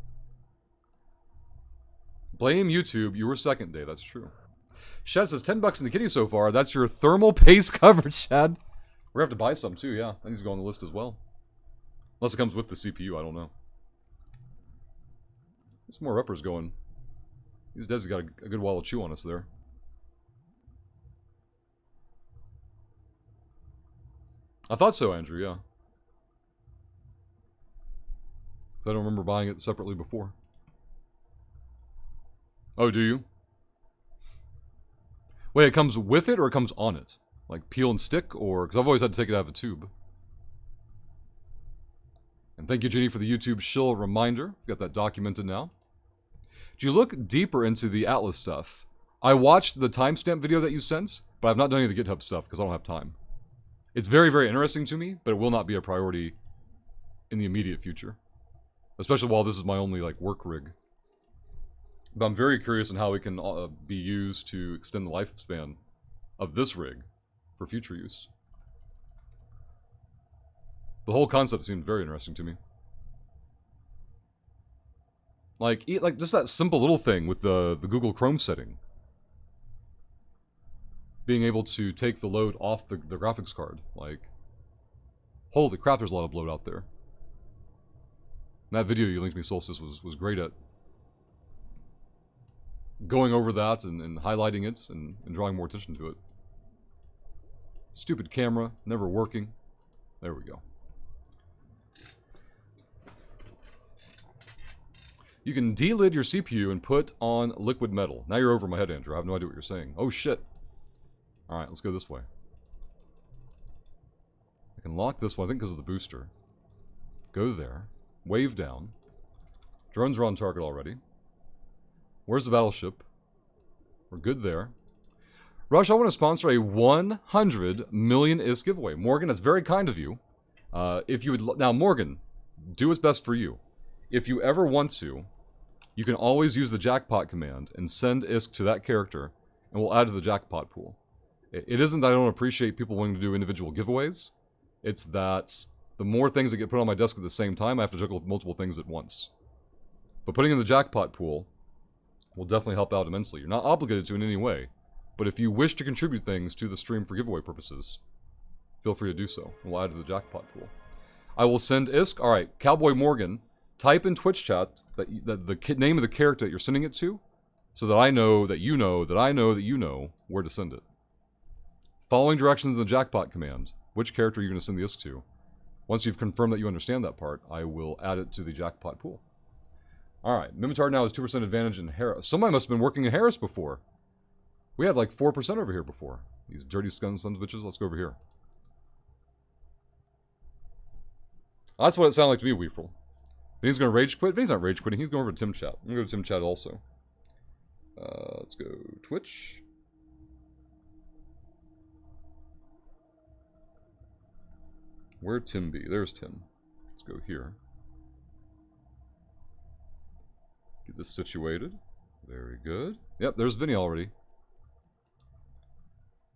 Blame YouTube. You were second, Dave. That's true. Shad says, $10 in the kitty so far. That's your thermal paste coverage, Shad. We're going to have to buy some too, yeah. That needs to go on the list as well. Unless it comes with the CPU, I don't know. There's more uppers going. These devs got a good while to chew on us there. I thought so, Andrew, yeah. Because I don't remember buying it separately before. Oh, do you? Wait, it comes with it or it comes on it? Like peel and stick, or... Because I've always had to take it out of a tube. And thank you, Ginny, for the YouTube shill reminder. Got that documented now. Did you look deeper into the Atlas stuff? I watched the timestamp video that you sent, but I've not done any of the GitHub stuff because I don't have time. It's very, very interesting to me, but it will not be a priority in the immediate future. Especially while this is my only, like, work rig. But I'm very curious on how it can be used to extend the lifespan of this rig for future use. The whole concept seemed very interesting to me. Like just that simple little thing with the Google Chrome setting. Being able to take the load off the graphics card. Like, holy crap, there's a lot of bloat out there. And that video you linked me, Solstice, was great at going over that and highlighting it and drawing more attention to it. Stupid camera, never working. There we go. You can delid your CPU and put on liquid metal. Now you're over my head, Andrew. I have no idea what you're saying. Oh, shit. Alright, let's go this way. I can lock this one, I think because of the booster. Go there. Wave down. Drones are on target already. Where's the battleship? We're good there. Rush, I want to sponsor a 100 million ISK giveaway. Morgan, that's very kind of you. If you would... Now, Morgan, do what's best for you. If you ever want to, you can always use the jackpot command and send ISK to that character, and we'll add to the jackpot pool. It isn't that I don't appreciate people wanting to do individual giveaways. It's that the more things that get put on my desk at the same time, I have to juggle multiple things at once. But putting in the jackpot pool will definitely help out immensely. You're not obligated to in any way, but if you wish to contribute things to the stream for giveaway purposes, feel free to do so, and we'll add to the jackpot pool. I will send ISK. Alright, Cowboy Morgan, type in Twitch chat that the name of the character that you're sending it to, so that I know that you know that I know that you know where to send it. Following directions in the jackpot command, which character are you going to send the ISK to? Once you've confirmed that you understand that part, I will add it to the jackpot pool. Alright, Mimitar now has 2% advantage in Harris. Somebody must have been working in Harris before. We had like 4% over here before. These dirty sons of bitches. Let's go over here. That's what it sounded like to me, Weefrel. Vinny's going to rage quit? Vinny's not rage quitting. He's going over to Tim Chat. I'm going to go to Tim Chat also. Let's go Twitch. Where'd Tim be? There's Tim. Let's go here. Get this situated. Very good. Yep, there's Vinny already.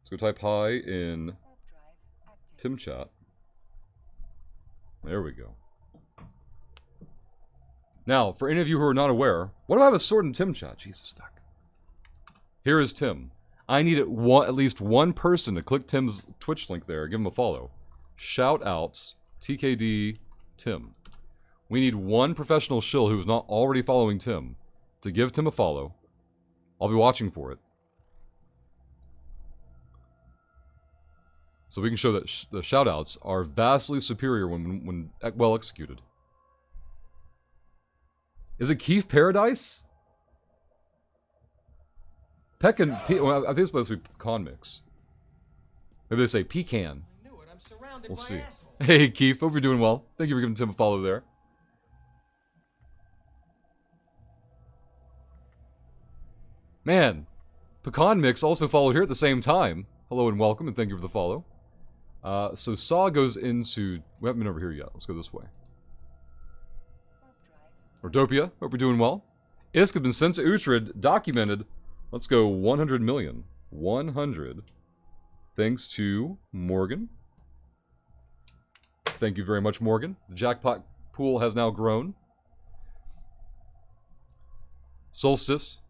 Let's go type hi in Tim chat. There we go. Now, for any of you who are not aware, what do I have a sword in Tim chat? Jesus fuck. Here is Tim. I need at least one person to click Tim's Twitch link there, give him a follow. Shout outs, TKD Tim. We need one professional shill who is not already following Tim to give Tim a follow. I'll be watching for it. So we can show that the shoutouts are vastly superior when well executed. Is it Keith Paradise? Well, I think it's supposed to be Pecan Mix. Maybe they say pecan. We'll see. Hey Keith, hope you're doing well. Thank you for giving Tim a follow there. Man, Pecan Mix also followed here at the same time. Hello and welcome, and thank you for the follow. So Saw goes into... We haven't been over here yet. Let's go this way. Ordopia, hope you're doing well. ISK has been sent to Uhtred, documented. Let's go 100 million. 100. Thanks to Morgan. Thank you very much, Morgan. The jackpot pool has now grown. Solstice.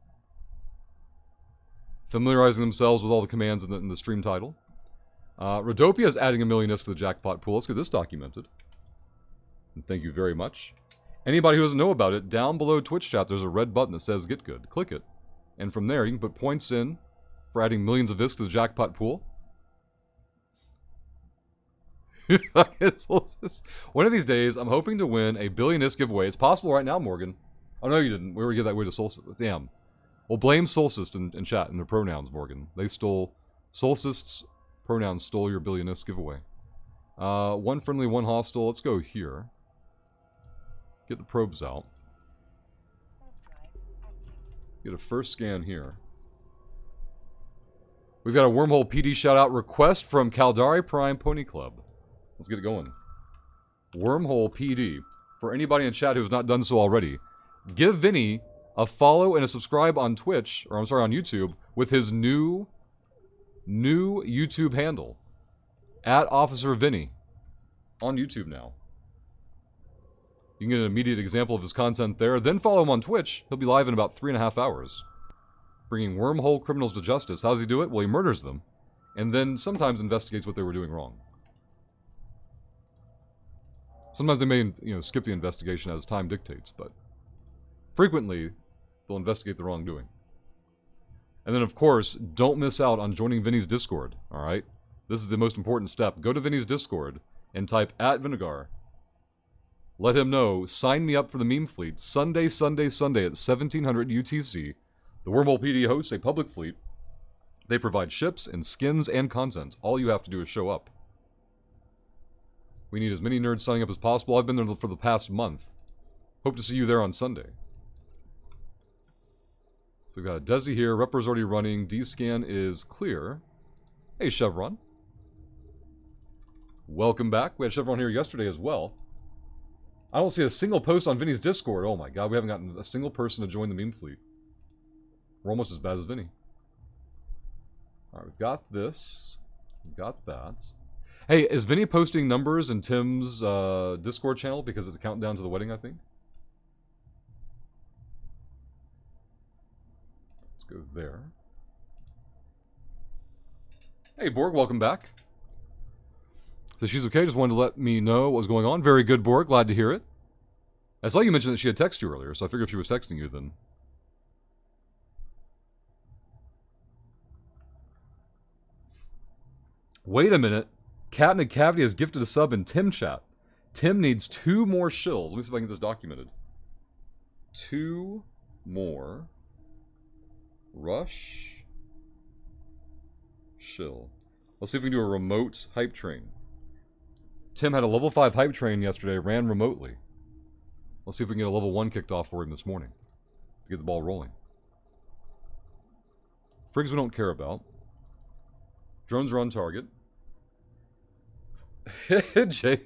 Familiarizing themselves with all the commands in the stream title. Rodopia is adding 1 million ISK to the jackpot pool. Let's get this documented. And thank you very much. Anybody who doesn't know about it, down below Twitch chat, there's a red button that says Get Good. Click it. And from there, you can put points in for adding millions of ISK to the jackpot pool. One of these days, I'm hoping to win a 1 billion ISK giveaway. It's possible right now, Morgan. Oh, no, you didn't. We were give that way to Solstice. Damn. Well, blame Solstice in chat and their pronouns, Morgan. They stole... Solstice's pronouns stole your 1 billion ISK giveaway. One friendly, one hostile. Let's go here. Get the probes out. Get a first scan here. We've got a Wormhole PD shoutout request from Caldari Prime Pony Club. Let's get it going. Wormhole PD. For anybody in chat who has not done so already, give Vinny a follow and a subscribe on Twitch, or I'm sorry, on YouTube, with his new YouTube handle. @OfficerVinny. On YouTube now. You can get an immediate example of his content there. Then follow him on Twitch. He'll be live in about 3.5 hours. Bringing wormhole criminals to justice. How does he do it? Well, he murders them. And then sometimes investigates what they were doing wrong. Sometimes they may, skip the investigation as time dictates, but frequently, they'll investigate the wrongdoing. And then, of course, don't miss out on joining Vinny's Discord, alright? This is the most important step. Go to Vinny's Discord and type @Vinegar. Let him know, sign me up for the meme fleet, Sunday at 1700 UTC. The Wormhole PD hosts a public fleet. They provide ships and skins and content. All you have to do is show up. We need as many nerds signing up as possible. I've been there for the past month. Hope to see you there on Sunday. So we've got a Desi here. Repper's already running. D-scan is clear. Hey, Chevron. Welcome back. We had Chevron here yesterday as well. I don't see a single post on Vinny's Discord. Oh my god, we haven't gotten a single person to join the meme fleet. We're almost as bad as Vinny. Alright, we've got this. We've got that. Hey, is Vinny posting numbers in Tim's Discord channel because it's a countdown to the wedding, I think? Let's go there. Hey, Borg, welcome back. So she's okay, just wanted to let me know what was going on. Very good, Borg, glad to hear it. I saw you mention that she had texted you earlier, so I figured if she was texting you, then... Wait a minute. Cat McCavity has gifted a sub in Tim chat. Tim needs 2 more shills. Let me see if I can get this documented. 2 more rush shill. Let's see if we can do a remote hype train. Tim had a level 5 hype train yesterday, ran remotely. Let's see if we can get a level 1 kicked off for him this morning to get the ball rolling. Frigs we don't care about. Drones are on target. Jay.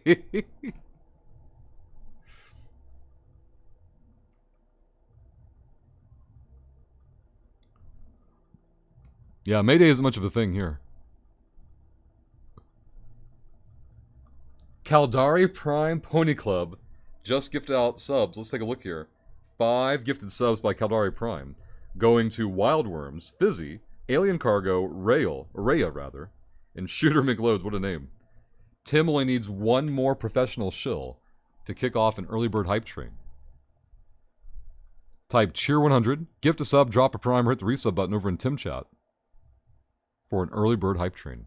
Yeah, Mayday isn't much of a thing here. Caldari Prime Pony Club just gifted out subs. Let's take a look here. 5 gifted subs by Caldari Prime. Going to Wildworms, Fizzy, Alien Cargo, Raya rather, and Shooter McLoads. What a name. Tim only needs one more professional shill to kick off an early bird hype train. Type cheer 100, gift a sub, drop a prime, or hit the resub button over in Tim chat for an early bird hype train.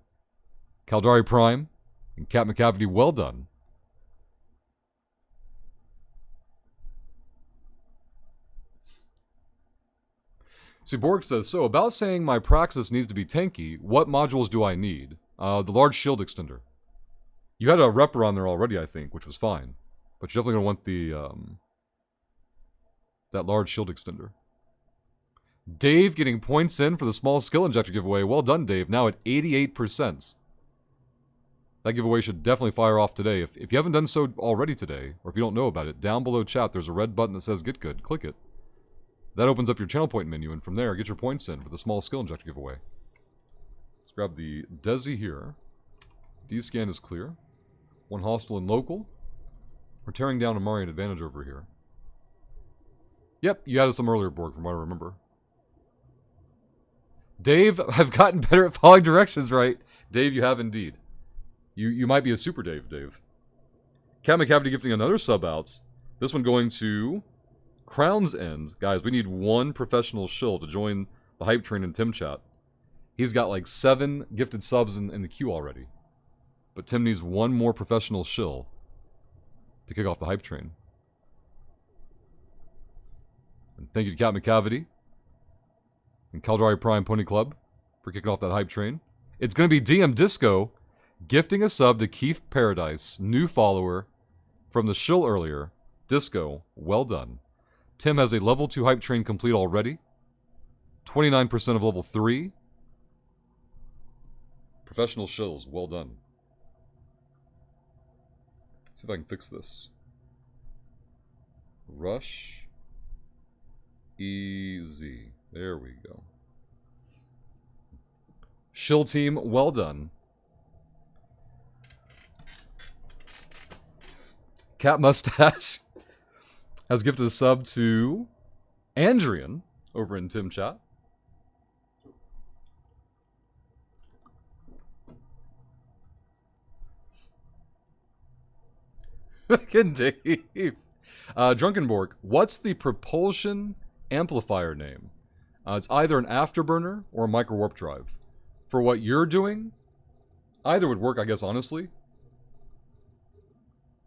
Caldari Prime and Cat McCavity, well done. See, Borg says, so about saying my Praxis needs to be tanky, what modules do I need? The large shield extender. You had a repper on there already, I think, which was fine. But you're definitely going to want the, that large shield extender. Dave getting points in for the small skill injector giveaway. Well done, Dave. Now at 88%. That giveaway should definitely fire off today. If you haven't done so already today, or if you don't know about it, down below chat there's a red button that says Get Good. Click it. That opens up your channel point menu, and from there, get your points in for the small skill injector giveaway. Let's grab the Desi here. D-scan is clear. One hostile and local. We're tearing down a Marian advantage over here. Yep, you added some earlier, Borg, from what I remember. Dave, I've gotten better at following directions, right? Dave, you have indeed. You might be a super Dave, Dave. Cat McCavity gifting another sub out. This one going to Crown's End. Guys, we need one professional shill to join the hype train in Tim chat. He's got like 7 gifted subs in the queue already. But Tim needs one more professional shill to kick off the hype train. And thank you to Cat McCavity and Caldari Prime Pony Club for kicking off that hype train. It's going to be DM Disco gifting a sub to Keith Paradise, new follower from the shill earlier. Disco, well done. Tim has a level 2 hype train complete already. 29% of level 3. Professional shills, well done. Let's see if I can fix this. Rush. Easy. There we go. Shill team, well done. Cat Mustache has gifted a sub to Andrian over in Tim chat. Fucking Dave. Drunkenborg, what's the propulsion amplifier name? It's either an afterburner or a micro warp drive. For what you're doing, either would work, I guess, honestly.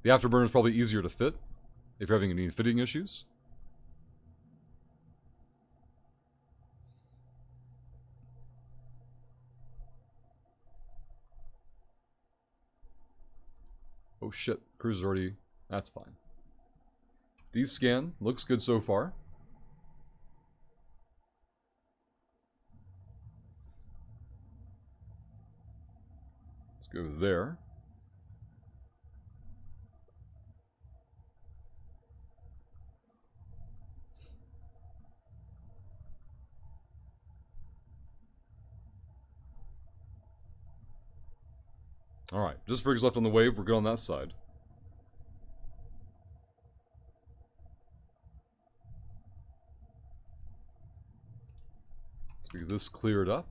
The afterburner is probably easier to fit if you're having any fitting issues. Oh shit, cruise already. That's fine. D-scan looks good so far. Let's go there. Alright, just Friggs left on the wave, we're good on that side. Let's get this cleared up.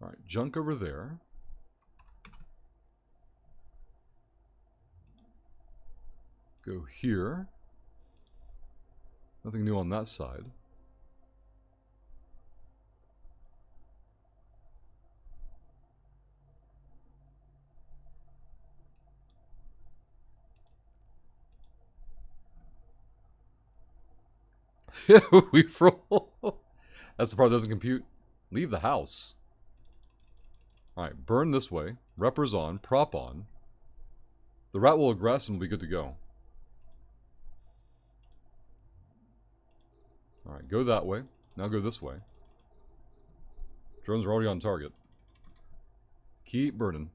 Alright, junk over there. Go here. Nothing new on that side. We roll. That's the part that doesn't compute. Leave the house. Alright, burn this way. Reppers on. Prop on. The rat will aggress and we'll be good to go. Alright, go that way. Now go this way. Drones are already on target. Keep burning.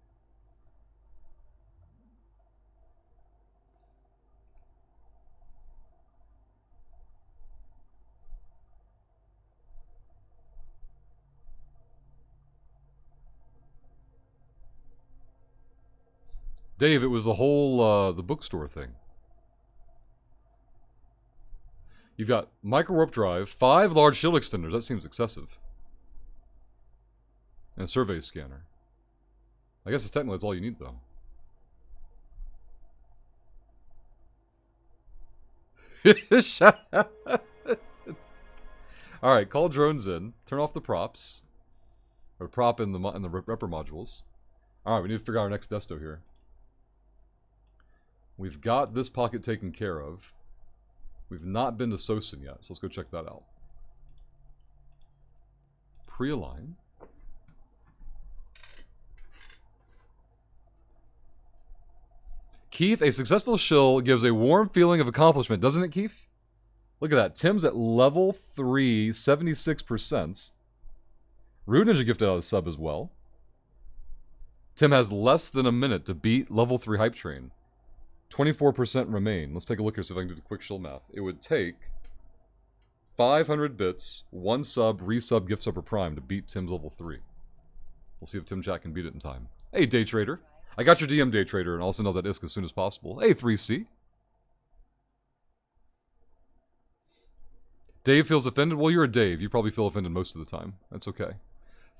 Dave, it was the whole, the bookstore thing. You've got micro warp drive, 5 large shield extenders. That seems excessive. And a survey scanner. I guess it's technically that's all you need, though. Shut up. Alright, call drones in. Turn off the props. Or prop in the repper modules. Alright, we need to figure out our next desto here. We've got this pocket taken care of. We've not been to Sosin yet, so let's go check that out. Pre-align. Keith, a successful shill gives a warm feeling of accomplishment, doesn't it, Keith? Look at that. Tim's at level 3, 76%. Rude Ninja gifted out a sub as well. Tim has less than a minute to beat level 3 hype train. 24% remain. Let's take a look here, see if I can do the quick shill math. It would take 500 bits, 1 sub, resub, gift sub, or prime to beat Tim's level 3. We'll see if Tim Chat can beat it in time. Hey, Day Trader. I got your DM, Day Trader, and I'll send out that ISK as soon as possible. Hey, 3C. Dave feels offended? Well, you're a Dave. You probably feel offended most of the time. That's okay.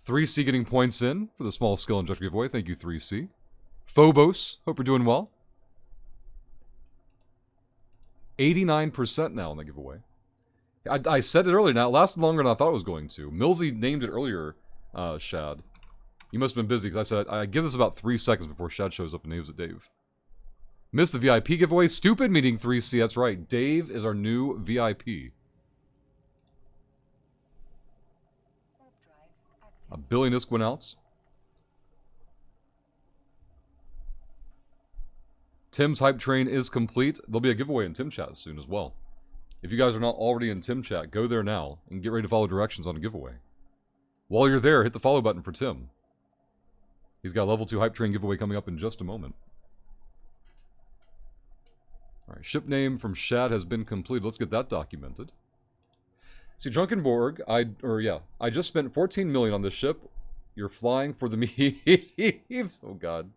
3C getting points in for the small skill injector giveaway. Thank you, 3C. Phobos, hope you're doing well. 89% now on the giveaway. I said it earlier now. It lasted longer than I thought it was going to. Millsy named it earlier, Shad. You must have been busy, because I said I give this about 3 seconds before Shad shows up and names it Dave. Missed the VIP giveaway. Stupid meeting 3C. That's right. Dave is our new VIP. A billion ISK went out. Tim's hype train is complete. There'll be a giveaway in Tim Chat soon as well. If you guys are not already in Tim Chat, go there now and get ready to follow directions on a giveaway. While you're there, hit the follow button for Tim. He's got a level 2 hype train giveaway coming up in just a moment. Alright, ship name from Shad has been completed. Let's get that documented. See, Drunkenborg, I just spent 14 million on this ship. You're flying for the memes. Oh god.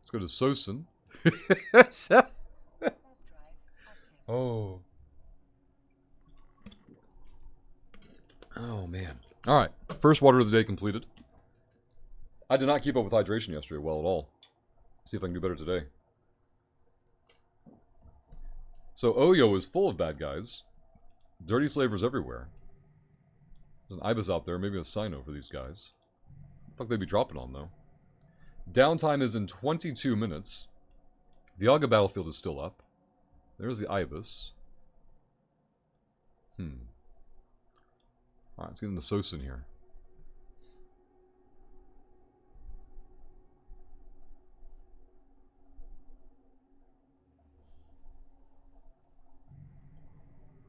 Let's go to Sosin. Oh. Oh, man. Alright. First water of the day completed. I did not keep up with hydration yesterday well at all. See if I can do better today. So Oyo is full of bad guys. Dirty slavers everywhere. There's an Ibis out there, maybe a Sino for these guys. What the fuck they'd be dropping on, though? Downtime is in 22 minutes. The Aga battlefield is still up. There's the Ibis. Alright, let's get into Sosin here.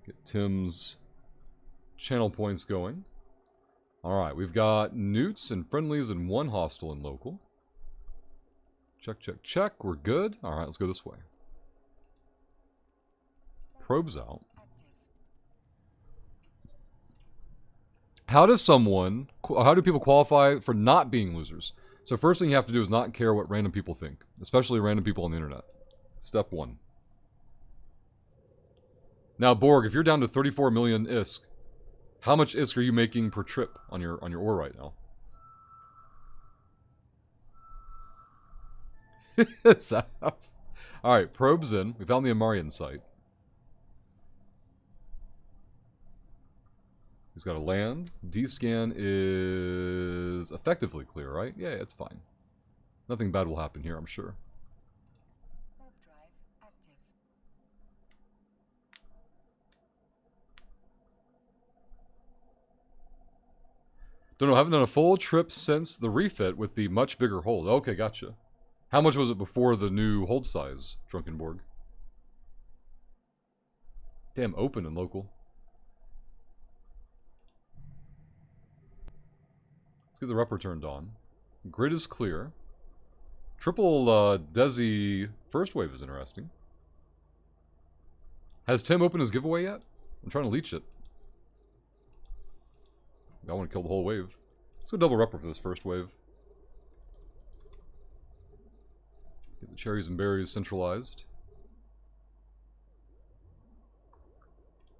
Get Tim's channel points going. Alright, we've got newts and friendlies and 1 hostile and local. Check, check, check. We're good. Alright, let's go this way. Probes out. How do people qualify for not being losers? So first thing you have to do is not care what random people think. Especially random people on the internet. Step 1. Now, Borg, if you're down to 34 million ISK, how much ISK are you making per trip on your ore right now? Alright, probes in. We found the Amarian site. He's got a land. D-scan is effectively clear, right? Yeah, it's fine. Nothing bad will happen here, I'm sure. Don't know, haven't done a full trip since the refit with the much bigger hold. Okay, gotcha. How much was it before the new hold size, Drunkenborg? Damn, open and local. Let's get the repper turned on. Grid is clear. Triple Desi first wave is interesting. Has Tim opened his giveaway yet? I'm trying to leech it. I want to kill the whole wave. Let's go double repper for this first wave. Get the cherries and berries centralized.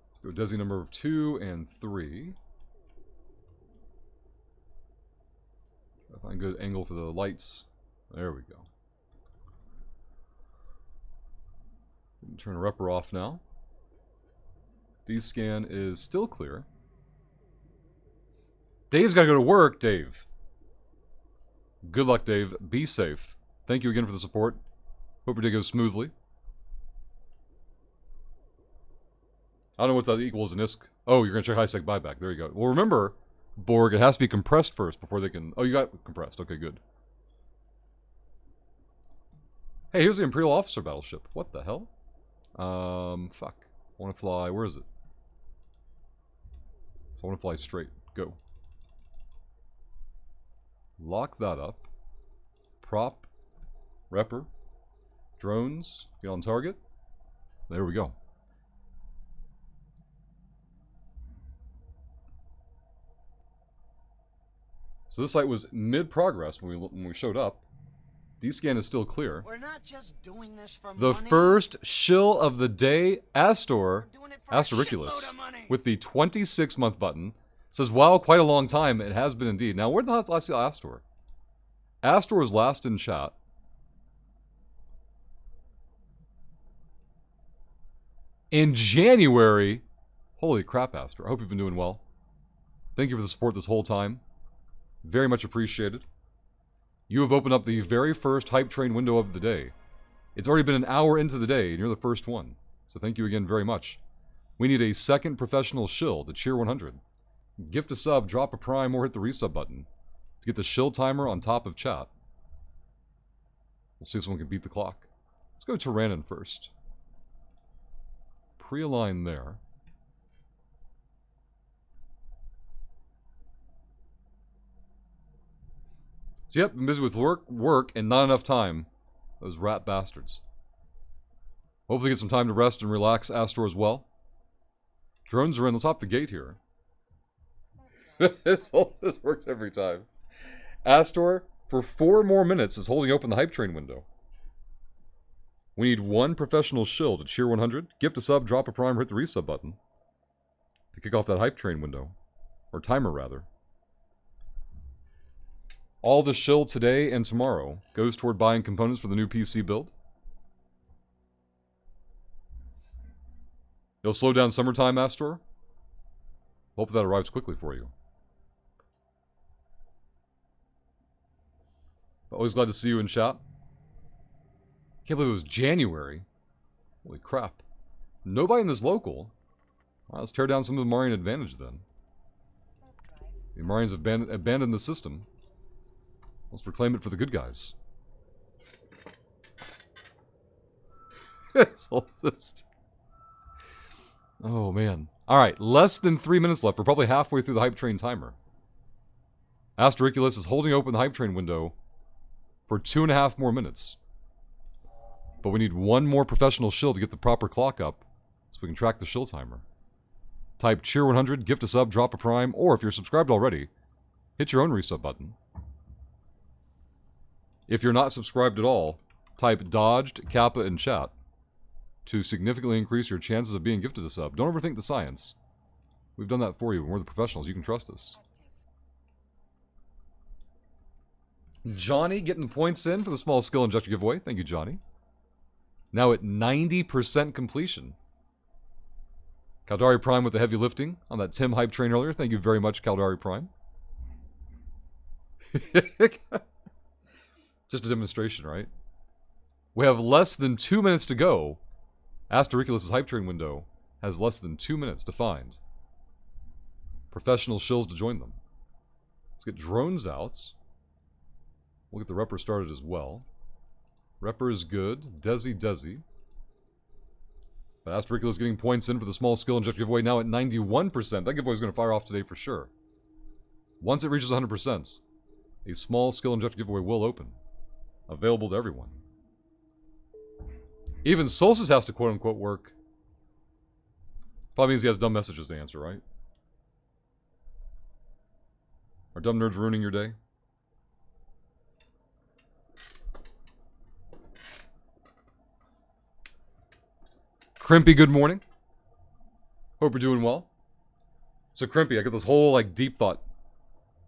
Let's go Desi number 2 and 3. Try to find a good angle for the lights. There we go. Turn a repper off now. D-scan is still clear. Dave's got to go to work, Dave. Good luck, Dave. Be safe. Thank you again for the support. Hope your day goes smoothly. I don't know what that equals in ISK. Oh, you're going to check high-sec buyback. There you go. Well, remember, Borg, it has to be compressed first before they can... Oh, you got compressed. Okay, good. Hey, here's the Imperial Officer battleship. What the hell? Fuck. I want to fly... Where is it? So I want to fly straight. Go. Lock that up. Prop. Repper. Drones. Get on target. There we go. So this site was mid-progress when we showed up. D-scan is still clear. We're not just doing this for the money. First shill of the day, Astoriculus, with the 26-month button, says, wow, quite a long time. It has been indeed. Now, where did I see Astor? Astor was last in chat. In January. Holy crap, Astor. I hope you've been doing well. Thank you for the support this whole time. Very much appreciated. You have opened up the very first hype train window of the day. It's already been an hour into the day, and you're the first one. So thank you again very much. We need a second professional shill to cheer 100. Gift a sub, drop a prime, or hit the resub button to get the shill timer on top of chat. We'll see if someone can beat the clock. Let's go Tyrannon first. Pre-align there. So yep, been busy with work, and not enough time. Those rat bastards. Hopefully get some time to rest and relax, Astor, as well. Drones are in. Let's hop the gate here. this works every time. Astor, for 4 more minutes, is holding open the hype train window. We need 1 professional shill to cheer 100. Gift a sub, drop a prime, or hit the resub button to kick off that hype train window. Or timer, rather. All the shill today and tomorrow goes toward buying components for the new PC build. It'll slow down summertime, Astor. Hope that arrives quickly for you. Always glad to see you in chat. Can't believe it was January. Holy crap. Nobody in this local. Well, let's tear down some of the Marian advantage then. The Marians have abandoned the system. Let's reclaim it for the good guys. Oh, man. Alright, less than 3 minutes left. We're probably halfway through the hype train timer. Astoriculus is holding open the hype train window for 2.5 more minutes. But we need 1 more professional shill to get the proper clock up so we can track the shill timer. Type cheer 100, gift a sub, drop a prime, or if you're subscribed already, hit your own resub button. If you're not subscribed at all, type dodged Kappa in chat to significantly increase your chances of being gifted a sub. Don't overthink the science. We've done that for you, and we're the professionals. You can trust us. Johnny getting points in for the small skill injector giveaway. Thank you, Johnny. Now at 90% completion. Caldari Prime with the heavy lifting on that Tim hype train earlier. Thank you very much, Caldari Prime. Just a demonstration, right? We have less than 2 minutes to go. Astoriculus' hype train window has less than 2 minutes to find professional shills to join them. Let's get drones out. We'll get the repper started as well. Repper is good. Desi. But Astericula's getting points in for the small skill inject giveaway now at 91%. That giveaway is going to fire off today for sure. Once it reaches 100%, a small skill inject giveaway will open. Available to everyone. Even Solstice has to quote-unquote work. Probably means he has dumb messages to answer, right? Are dumb nerds ruining your day? Crimpy, good morning. Hope you're doing well. So Crimpy, I got this whole like deep thought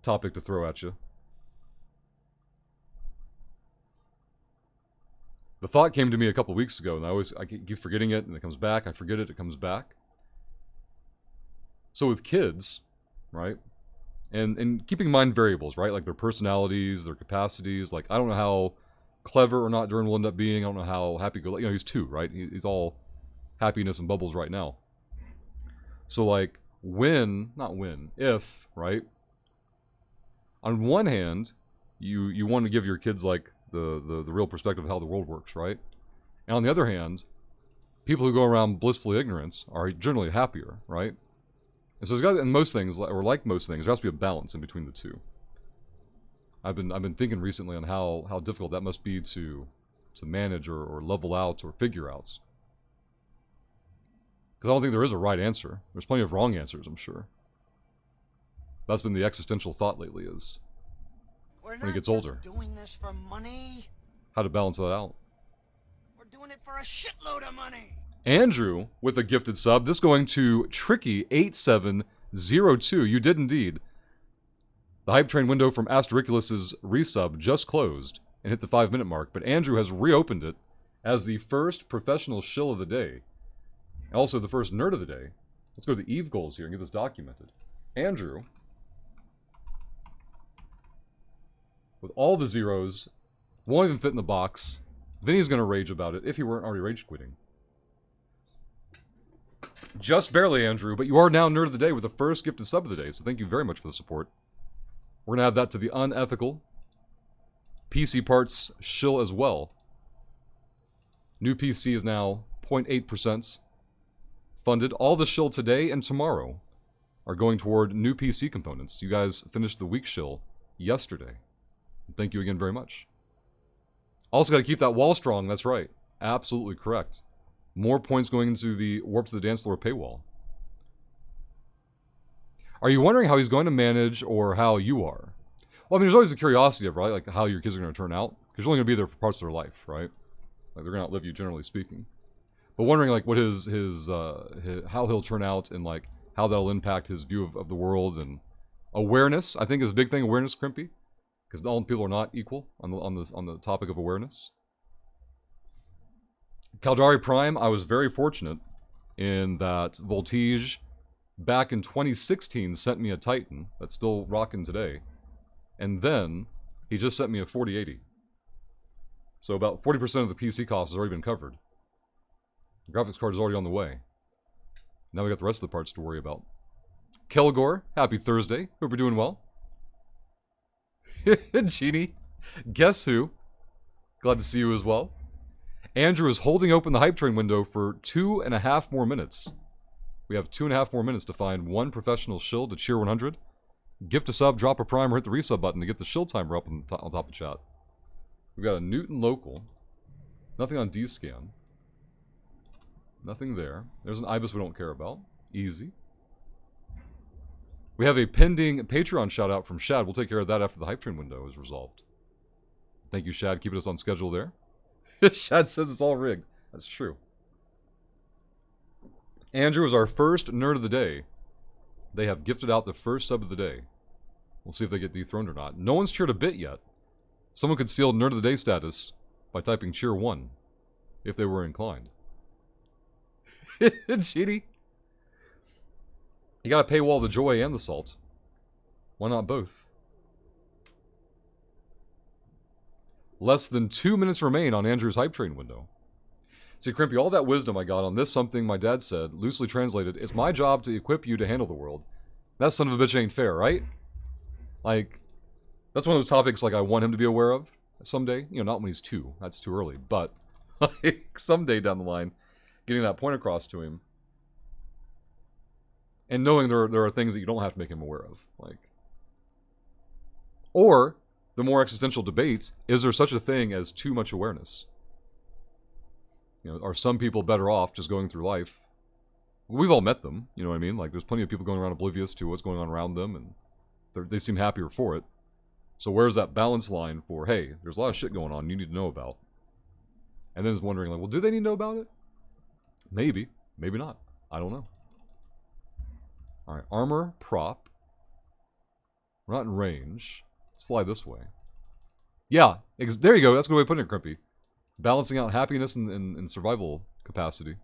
topic to throw at you. The thought came to me a couple weeks ago, and I keep forgetting it, and it comes back. I forget it, it comes back. So with kids, right, and keeping in mind variables, right, like their personalities, their capacities. Like I don't know how clever or not Duran will end up being. I don't know how happy-go-lucky. You know, he's 2, right? He's all happiness and bubbles right now. So like if, right? On one hand, you want to give your kids like the real perspective of how the world works, right? And on the other hand, people who go around blissfully ignorant are generally happier, right? And so there's got, in most things, or like most things, there has to be a balance in between the two. I've been thinking recently on how difficult that must be to manage or level out or figure out. Because I don't think there is a right answer. There's plenty of wrong answers, I'm sure. That's been the existential thought lately, is We're when he gets older, doing this for money. how to balance that out. We're doing it for a shitload of money. Andrew with a gifted sub. This going to Tricky8702. You did indeed. The hype train window from Astericulus's resub just closed and hit the 5-minute mark, but Andrew has reopened it as the first professional shill of the day. And also the first nerd of the day. Let's go to the Eve goals here and get this documented. Andrew, with all the zeros, won't even fit in the box. Then he's going to rage about it if he weren't already rage quitting. Just barely, Andrew, but you are now nerd of the day with the first gifted sub of the day, so thank you very much for the support. We're going to add that to the unethical PC parts shill as well. New PC is now 0.8% funded. All the shill today and tomorrow are going toward new PC components. You guys finished the week shill yesterday. Thank you again very much. Also got to keep that wall strong, that's right. Absolutely correct. More points going into the Warp to the Dance Floor paywall. Are you wondering how he's going to manage or how you are? Well, I mean, there's always the curiosity of, right, like how your kids are going to turn out. Because you're only going to be there for parts of their life, right? Like, they're going to outlive you, generally speaking. But wondering, like, what his how he'll turn out and, like, how that'll impact his view of the world and awareness, I think is a big thing, awareness, Crimpy. Because all people are not equal on the topic of awareness. Caldari Prime, I was very fortunate in that Voltige back in 2016 sent me a Titan that's still rocking today. And then he just sent me a 4080. So about 40% of the PC cost has already been covered. The graphics card is already on the way. Now we got the rest of the parts to worry about. Kelgore, happy Thursday. Hope you're doing well. Genie, guess who? Glad to see you as well. Andrew is holding open the hype train window for 2.5 more minutes. We have 2.5 more minutes to find one professional shield to cheer 100. Gift a sub, drop a prime, or hit the resub button to get the shield timer up on top of chat. We've got a Newton local. Nothing on D-scan. Nothing there. There's an Ibis we don't care about. Easy. We have a pending Patreon shout out from Shad. We'll take care of that after the hype train window is resolved. Thank you, Shad, keeping us on schedule there. Shad says it's all rigged. That's true. Andrew is our first nerd of the day. They have gifted out the first sub of the day. We'll see if they get dethroned or not. No one's cheered a bit yet. Someone could steal nerd of the day status by typing cheer 1 if they were inclined. Cheaty. You gotta paywall the joy and the salt. Why not both? Less than 2 minutes remain on Andrew's hype train window. See, Crimpy, all that wisdom I got on this something my dad said, loosely translated, it's my job to equip you to handle the world. That son of a bitch ain't fair, right? Like, that's one of those topics like I want him to be aware of, someday. You know, not when he's 2. That's too early. But like someday down the line, getting that point across to him. And knowing there are things that you don't have to make him aware of. Like, or the more existential debate, is there such a thing as too much awareness? You know, are some people better off just going through life? We've all met them, you know what I mean? Like, there's plenty of people going around oblivious to what's going on around them, and they seem happier for it. So where's that balance line for, hey, there's a lot of shit going on you need to know about? And then is wondering, like, well, do they need to know about it? Maybe. Maybe not. I don't know. Alright, armor, prop. We're not in range. Let's fly this way. Yeah, there you go. That's a good way of putting it, Crimpy. Balancing out happiness and survival capacity.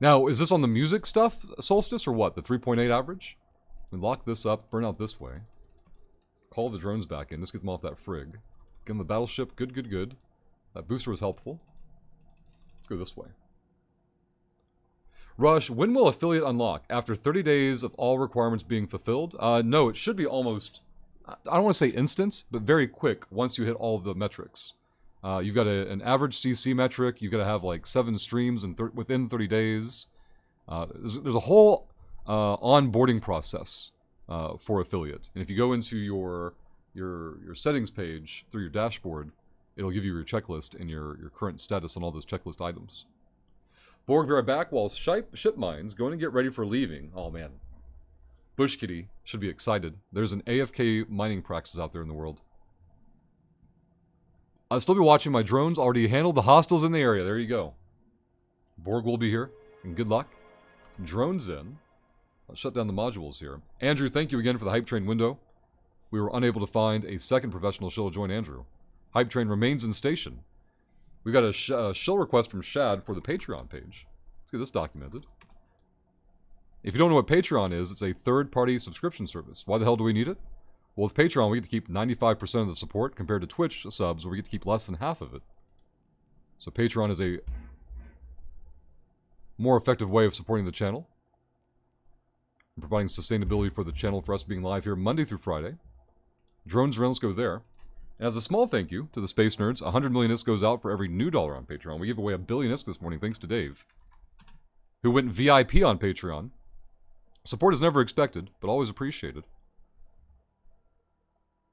Now, is this on the music stuff, Solstice, or what? The 3.8 average? We lock this up, burn out this way. Call the drones back in. Just get them off that frig. Get them the battleship. Good, good, good. That booster was helpful. Let's go this way. Rush, when will affiliate unlock? After 30 days of all requirements being fulfilled? No, it should be almost, I don't want to say instant, but very quick once you hit all of the metrics. You've got an average CC metric. You've got to have like 7 streams within 30 days. There's a whole onboarding process for affiliate. And if you go into your settings page through your dashboard, it'll give you your checklist and your current status on all those checklist items. Borg, be right back while ship mines going to get ready for leaving. Oh man. Bush Kitty should be excited. There's an AFK mining practice out there in the world. I'll still be watching. My drones already handled the hostiles in the area. There you go. Borg will be here. And good luck. Drones in. I'll shut down the modules here. Andrew, thank you again for the Hype Train window. We were unable to find a second professional shill to join Andrew. Hype Train remains in station. We got a shill request from Shad for the Patreon page. Let's get this documented. If you don't know what Patreon is, it's a third-party subscription service. Why the hell do we need it? Well, with Patreon, we get to keep 95% of the support compared to Twitch subs, where we get to keep less than half of it. So Patreon is a more effective way of supporting the channel and providing sustainability for the channel for us being live here Monday through Friday. Drones rentals go there. And as a small thank you to the Space Nerds, 100 million ISK goes out for every new dollar on Patreon. We gave away 1 billion ISK this morning thanks to Dave, who went VIP on Patreon. Support is never expected, but always appreciated.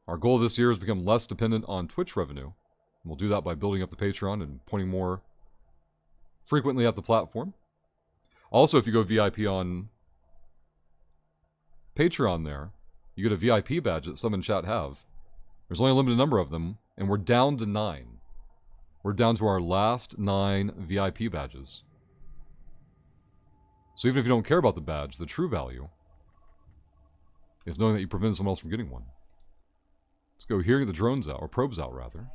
Our goal this year is to become less dependent on Twitch revenue. And we'll do that by building up the Patreon and pointing more frequently at the platform. Also, if you go VIP on Patreon there, you get a VIP badge that some in chat have. There's only a limited number of them, and we're down to 9. We're down to our last 9 VIP badges. So even if you don't care about the badge, the true value is knowing that you prevent someone else from getting one. Let's go here and get the drones out, or probes out, rather.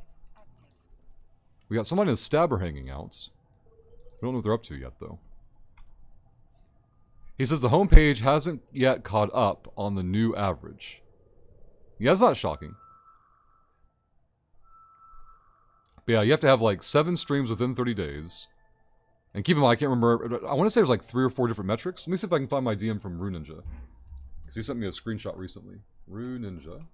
We got someone in a stabber hanging out. We don't know what they're up to yet, though. He says the homepage hasn't yet caught up on the new average. Yeah, that's not shocking. But yeah, you have to have like 7 streams within 30 days. And keep in mind, I can't remember, I want to say there's like 3 or 4 different metrics. Let me see if I can find my DM from Rue Ninja. Because he sent me a screenshot recently. Rue Ninja.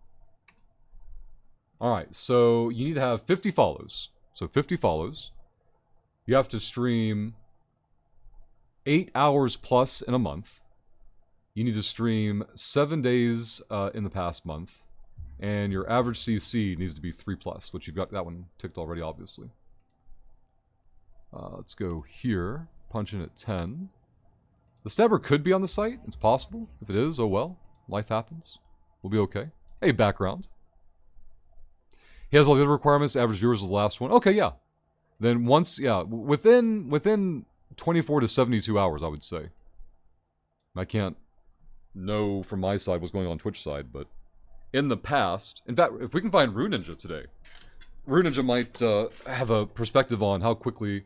Alright, so you need to have 50 follows. So 50 follows. You have to stream 8 hours plus in a month. You need to stream 7 days in the past month. And your average CC needs to be 3+, which you've got that one ticked already, obviously. Let's go here. Punch in at 10. The stabber could be on the site. It's possible. If it is, oh well. Life happens. We'll be okay. Hey, background. He has all the other requirements. Average viewers is the last one. Okay, yeah. Then once, yeah, within 24 to 72 hours, I would say. I can't know from my side what's going on Twitch side, but in the past, in fact, if we can find Rue Ninja today, Rue Ninja might have a perspective on how quickly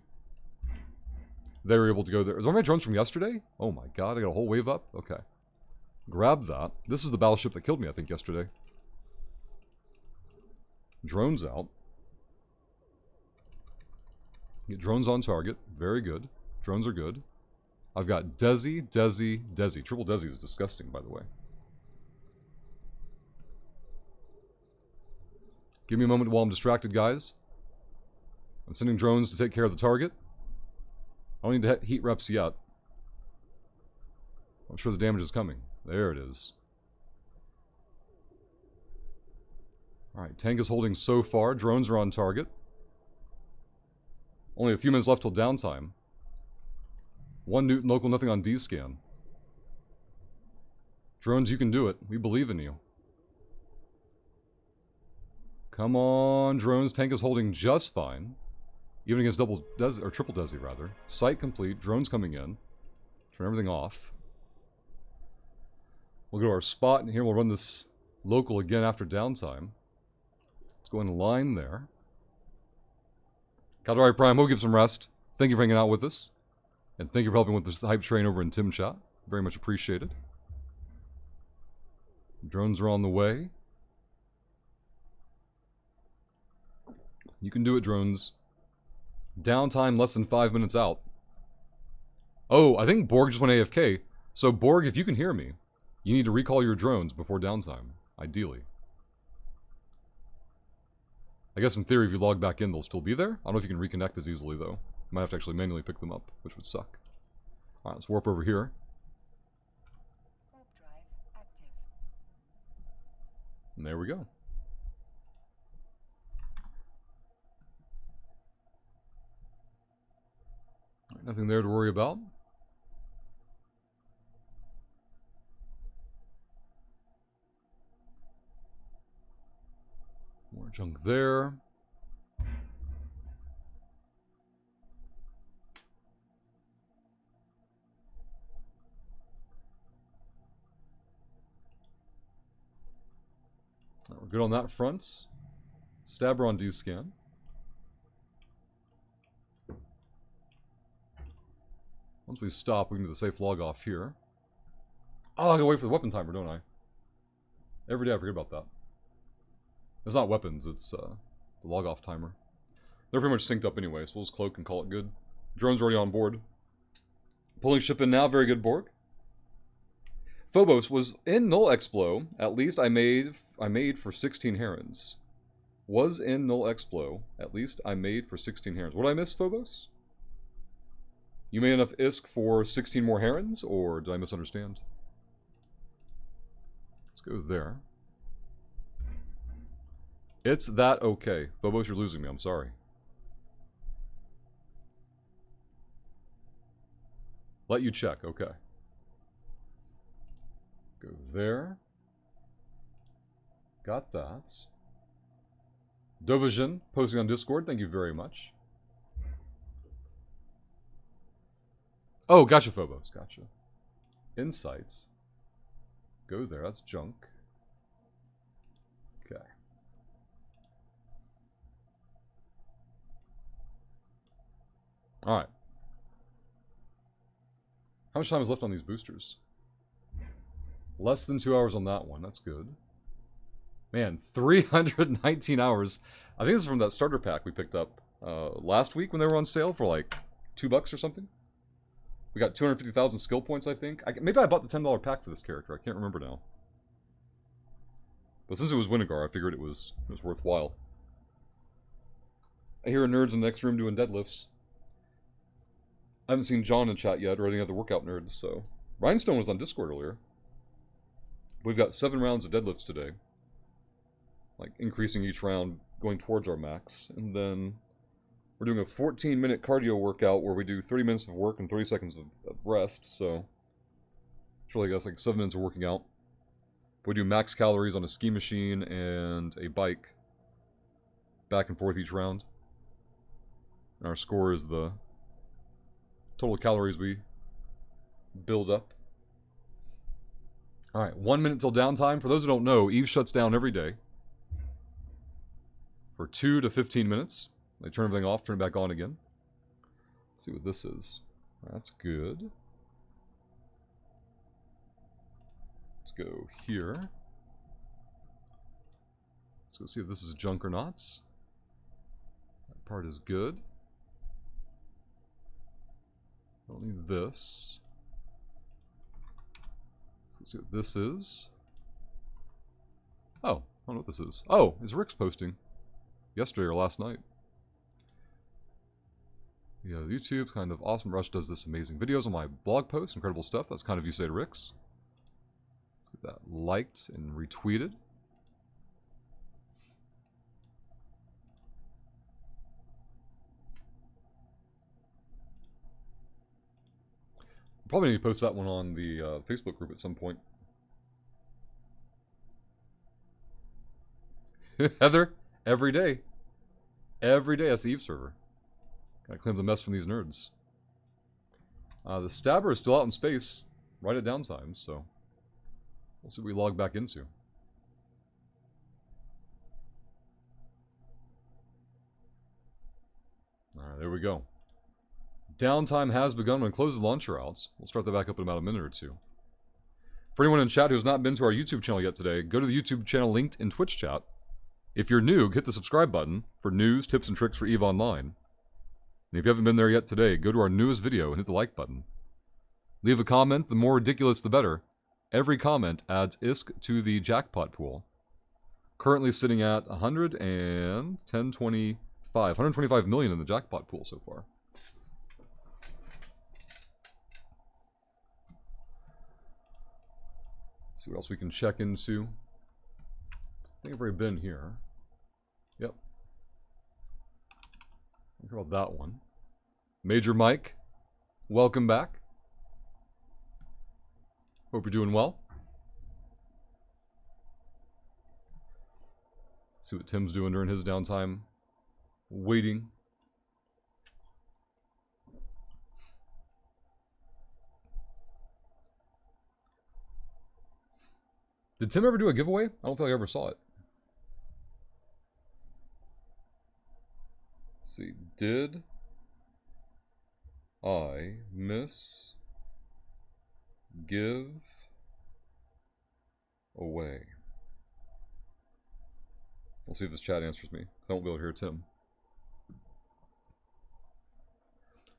they were able to go there. Is one of my drones from yesterday? Oh my god, I got a whole wave up? Okay. Grab that. This is the battleship that killed me, I think, yesterday. Drones out. Get drones on target. Very good. Drones are good. I've got Desi. Triple Desi is disgusting, by the way. Give me a moment while I'm distracted, guys. I'm sending drones to take care of the target. I don't need to heat reps yet. I'm sure the damage is coming. There it is. Alright, tank is holding so far. Drones are on target. Only a few minutes left till downtime. 1 Newton local, nothing on D-scan. Drones, you can do it. We believe in you. Come on, drones. Tank is holding just fine. Even against triple Desi, rather. Site complete. Drones coming in. Turn everything off. We'll go to our spot, and here we'll run this local again after downtime. Let's go in line there. Caldari Prime, we'll give some rest. Thank you for hanging out with us. And thank you for helping with this hype train over in Tim Chat. Very much appreciated. Drones are on the way. You can do it, drones. Downtime less than 5 minutes out. Oh, I think Borg just went AFK. So Borg, if you can hear me, you need to recall your drones before downtime, ideally. I guess in theory, if you log back in, they'll still be there. I don't know if you can reconnect as easily, though. You might have to actually manually pick them up, which would suck. Alright, let's warp over here. Warp drive active. And there we go. Alright, nothing there to worry about. More junk there. Right, we're good on that front. Stabber on D-scan. Once we stop, we can do the safe log off here. Oh, I gotta wait for the weapon timer, don't I? Every day I forget about that. It's not weapons, it's the log off timer. They're pretty much synced up anyway, so we'll just cloak and call it good. Drone's already on board. Pulling ship in now, very good, Borg. Phobos was in Null Explo. At least I made for 16 herons. Was in Null Explo. At least I made for 16 herons. What did I miss, Phobos? You made enough ISK for 16 more herons, or did I misunderstand? Let's go there. It's that okay. Phobos, you're losing me. I'm sorry. Let you check. Okay. Go there. Got that. Dovajan, posting on Discord. Thank you very much. Oh, gotcha, Phobos. Gotcha. Insights. Go there. That's junk. Okay. Alright. How much time is left on these boosters? Less than 2 hours on that one. That's good. Man, 319 hours. I think this is from that starter pack we picked up last week when they were on sale for like $2 or something. We got 250,000 skill points, I think. Maybe I bought the $10 pack for this character. I can't remember now. But since it was Winnegar, I figured it was worthwhile. I hear nerds in the next room doing deadlifts. I haven't seen John in chat yet or any other workout nerds, so... Rhinestone was on Discord earlier. We've got 7 rounds of deadlifts today. Like, increasing each round, going towards our max. And then we're doing a 14-minute cardio workout where we do 30 minutes of work and 30 seconds of rest, so... It's really, I guess, like 7 minutes of working out. But we do max calories on a ski machine and a bike. Back and forth each round. And our score is the total calories we build up. Alright, 1 minute till downtime. For those who don't know, Eve shuts down every day. For 2 to 15 minutes. They turn everything off, turn it back on again. Let's see what this is. That's good. Let's go here. Let's go see if this is junk or not. That part is good. Don't need this. Let's see what this is. Oh, I don't know what this is. Oh, is Rick's posting. yesterday or last night. Yeah, YouTube, kind of awesome. Rush does this amazing videos on my blog post. Incredible stuff. That's kind of you say to Ricks. Let's get that liked and retweeted. Probably need to post that one on the Facebook group at some point. Heather, every day. Every day, that's the Eve server. Gotta clean up the mess from these nerds. The Stabber is still out in space, right at downtime, so we'll see what we log back into. Alright, there we go. Downtime has begun when close the launcher out. We'll start that back up in about a minute or two. For anyone in chat who has not been to our YouTube channel yet today, go to the YouTube channel linked in Twitch chat. If you're new, hit the subscribe button for news, tips, and tricks for EVE Online. And if you haven't been there yet today, go to our newest video and hit the like button. Leave a comment, the more ridiculous the better. Every comment adds ISK to the jackpot pool. Currently sitting at 125 million in the jackpot pool so far. See what else we can check into. I think I've already been here. Yep. Think about that one. Major Mike, welcome back. Hope you're doing well. See what Tim's doing during his downtime. Waiting. Did Tim ever do a giveaway? I don't feel like I ever saw it. Let's see. Did I miss give away? We'll see if this chat answers me. I won't be able to hear Tim.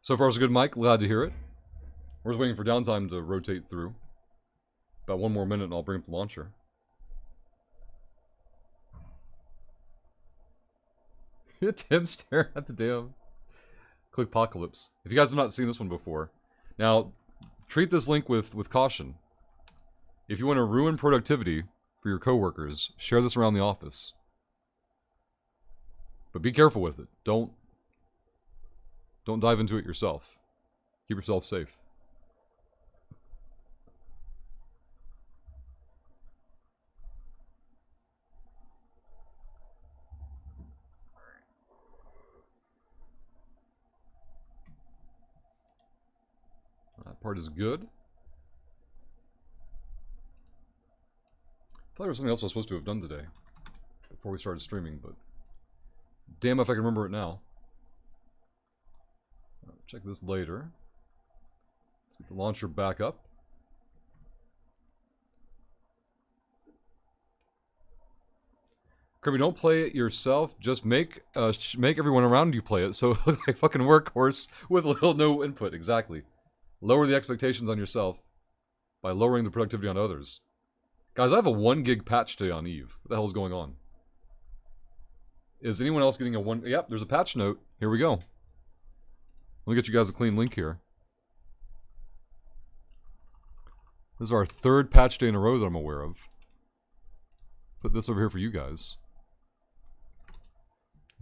So far, so good, Mike. Glad to hear it. We're just waiting for downtime to rotate through. About one more minute and I'll bring up the launcher. Tim staring at the damn Clickpocalypse. If you guys have not seen this one before. Now, treat this link with caution. If you want to ruin productivity for your coworkers, share this around the office. But be careful with it. Don't dive into it yourself. Keep yourself safe. That part is good. I thought there was something else I was supposed to have done today before we started streaming, but damn if I can remember it now. Check this later. Let's get the launcher back up. Kirby, don't play it yourself. Just make everyone around you play it, so it looks like a fucking workhorse with little no input. Exactly. Lower the expectations on yourself by lowering the productivity on others. Guys, I have a 1 gig patch today on Eve. What the hell is going on? Is anyone else getting a 1... Yep, there's a patch note. Here we go. Let me get you guys a clean link here. This is our 3rd patch day in a row that I'm aware of. Put this over here for you guys.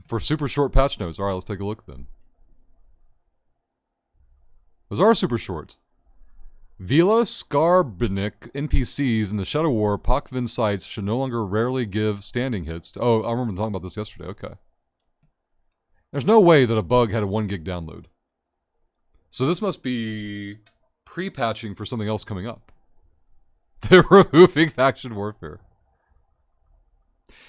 For super short patch notes. Alright, let's take a look then. Those are super short. Vila Skarbenik NPCs in the Shadow War Pakvin sites should no longer rarely give standing hits to... Oh, I remember talking about this yesterday. Okay. There's no way that a bug had a 1 gig download. So this must be pre-patching for something else coming up. They're removing faction warfare.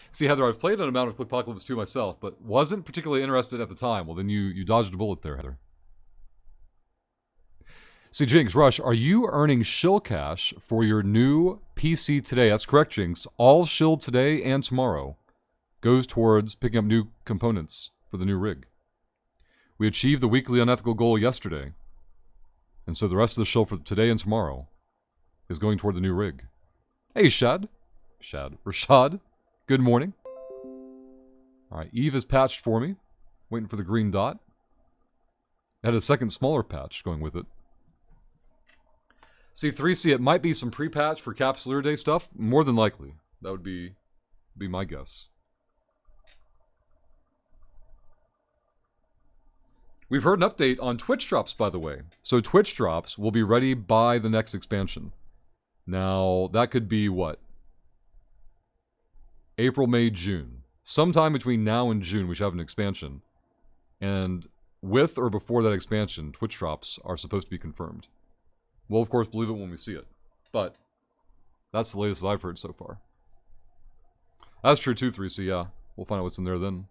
See, Heather, I've played an amount of Clickpocalypse 2 myself, but wasn't particularly interested at the time. Well, then you dodged a bullet there, Heather. See, Jinx, Rush, are you earning shill cash for your new PC today? That's correct, Jinx. All shill today and tomorrow goes towards picking up new components for the new rig. We achieved the weekly unethical goal yesterday, and so the rest of the shill for today and tomorrow is going toward the new rig. Hey, Rashad, good morning. Alright, Eve is patched for me. Waiting for the green dot. Had a second smaller patch going with it. See, 3C, it might be some pre-patch for Capsuleer Day stuff. More than likely. That would be my guess. We've heard an update on Twitch drops, by the way. So Twitch drops will be ready by the next expansion. Now, that could be what? April, May, June. Sometime between now and June, we should have an expansion. And with or before that expansion, Twitch drops are supposed to be confirmed. We'll, of course, believe it when we see it. But that's the latest I've heard so far. That's true too, 3C, yeah. We'll find out what's in there then.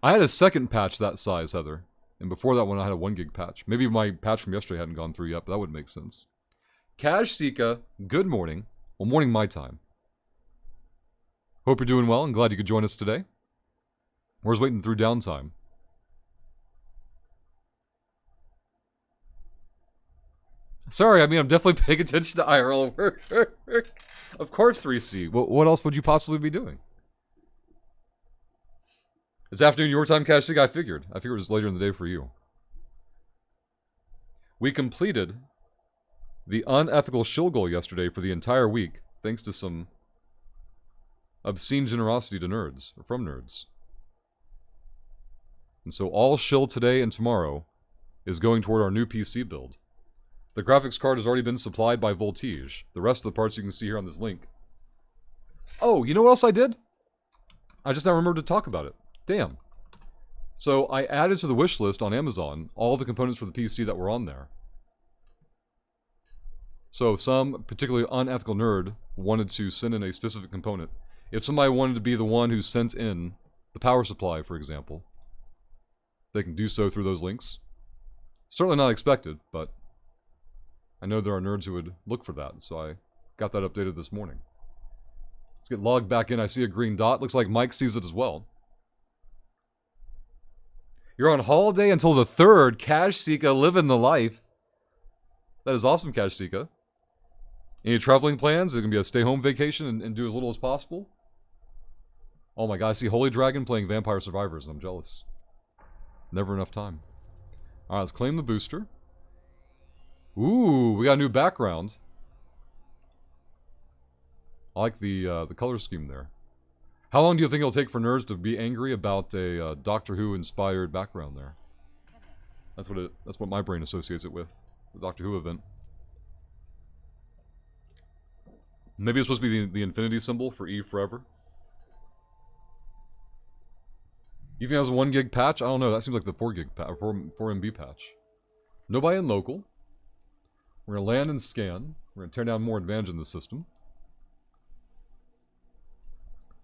I had a second patch that size, Heather. And before that one, I had a 1 gig patch. Maybe my patch from yesterday hadn't gone through yet, but that would make sense. Cash Sika, good morning. Well, morning my time. Hope you're doing well and glad you could join us today. We're just waiting through downtime. Sorry, I mean, I'm definitely paying attention to IRL work. Of course, 3C. What else would you possibly be doing? It's afternoon your time, Cash Sika. I figured it was later in the day for you. We completed the unethical shill goal yesterday for the entire week, thanks to some obscene generosity to nerds, or from nerds. And so all shill today and tomorrow is going toward our new PC build. The graphics card has already been supplied by Voltige. The rest of the parts you can see here on this link. Oh, you know what else I did? I just now remembered to talk about it. Damn. So I added to the wish list on Amazon all the components for the PC that were on there. So if some particularly unethical nerd wanted to send in a specific component, if somebody wanted to be the one who sent in the power supply, for example, they can do so through those links. Certainly not expected, but I know there are nerds who would look for that, so I got that updated this morning. Let's get logged back in. I see a green dot. Looks like Mike sees it as well. You're on holiday until the 3rd. Cash Sika, living the life. That is awesome, Cash Sika. Any traveling plans? Is it going to be a stay-home vacation and do as little as possible? Oh my god, I see Holy Dragon playing Vampire Survivors, and I'm jealous. Never enough time. Alright, let's claim the booster. Ooh, we got a new background. I like the color scheme there. How long do you think it'll take for nerds to be angry about a Doctor Who inspired background there? That's what my brain associates it with. The Doctor Who event. Maybe it's supposed to be the infinity symbol for Eve Forever. You think that was a 1 gig patch? I don't know. That seems like the 4 gig patch, 4 MB patch. Nobody in local. We're gonna land and scan. We're gonna tear down more advantage in the system.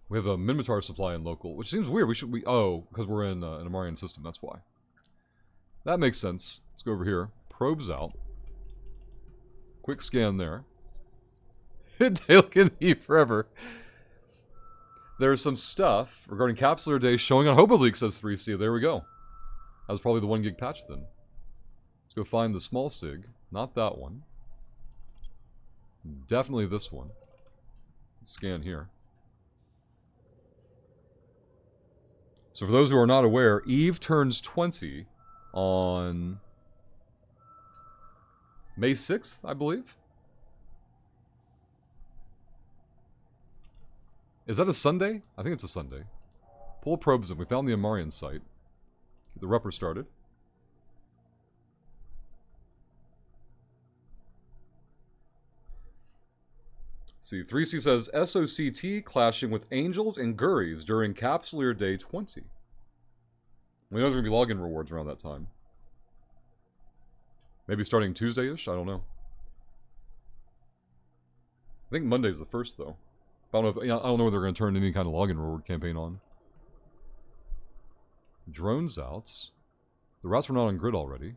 We have a Minmatar supply in local, which seems weird. Oh, because we're in an Amarian system. That's why. That makes sense. Let's go over here. Probes out. Quick scan there. Dale can eat forever. There's some stuff regarding Capsuleer Day showing on HoboLeak, says 3C. There we go. That was probably the 1 gig patch then. Let's go find the small sig. Not that one. Definitely this one. Scan here. So for those who are not aware, Eve turns 20 on May 6th, I believe. Is that a Sunday? I think it's a Sunday. Pull probes in. We found the Amarian site. Get the repper started. See, 3C says SOCT clashing with Angels and Gurries during Capsuleer Day 20. We know there's going to be login rewards around that time. Maybe starting Tuesday-ish? I don't know. I think Monday's the 1st, though. I don't know if they're going to turn any kind of login reward campaign on. Drones outs. The routes were not on grid already.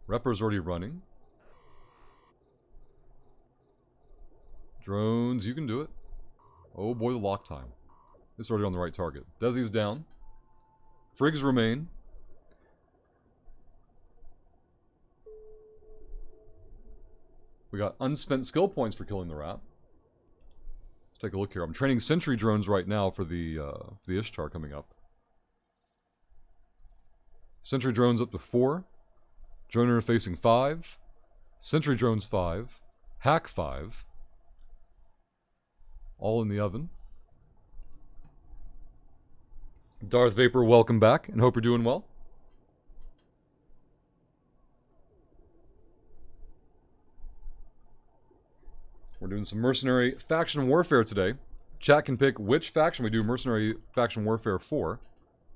Repper's already running. Drones, you can do it. Oh boy, the lock time. It's already on the right target. Desi's down. Frigs remain. We got unspent skill points for killing the rat. Let's take a look here. I'm training sentry drones right now for the Ishtar coming up. Sentry drones up to 4. Drone interfacing 5. Sentry drones 5. Hack 5. All in the oven. Darth Vapor, welcome back, and hope you're doing well. We're doing some Mercenary Faction Warfare today. Chat can pick which faction we do Mercenary Faction Warfare for.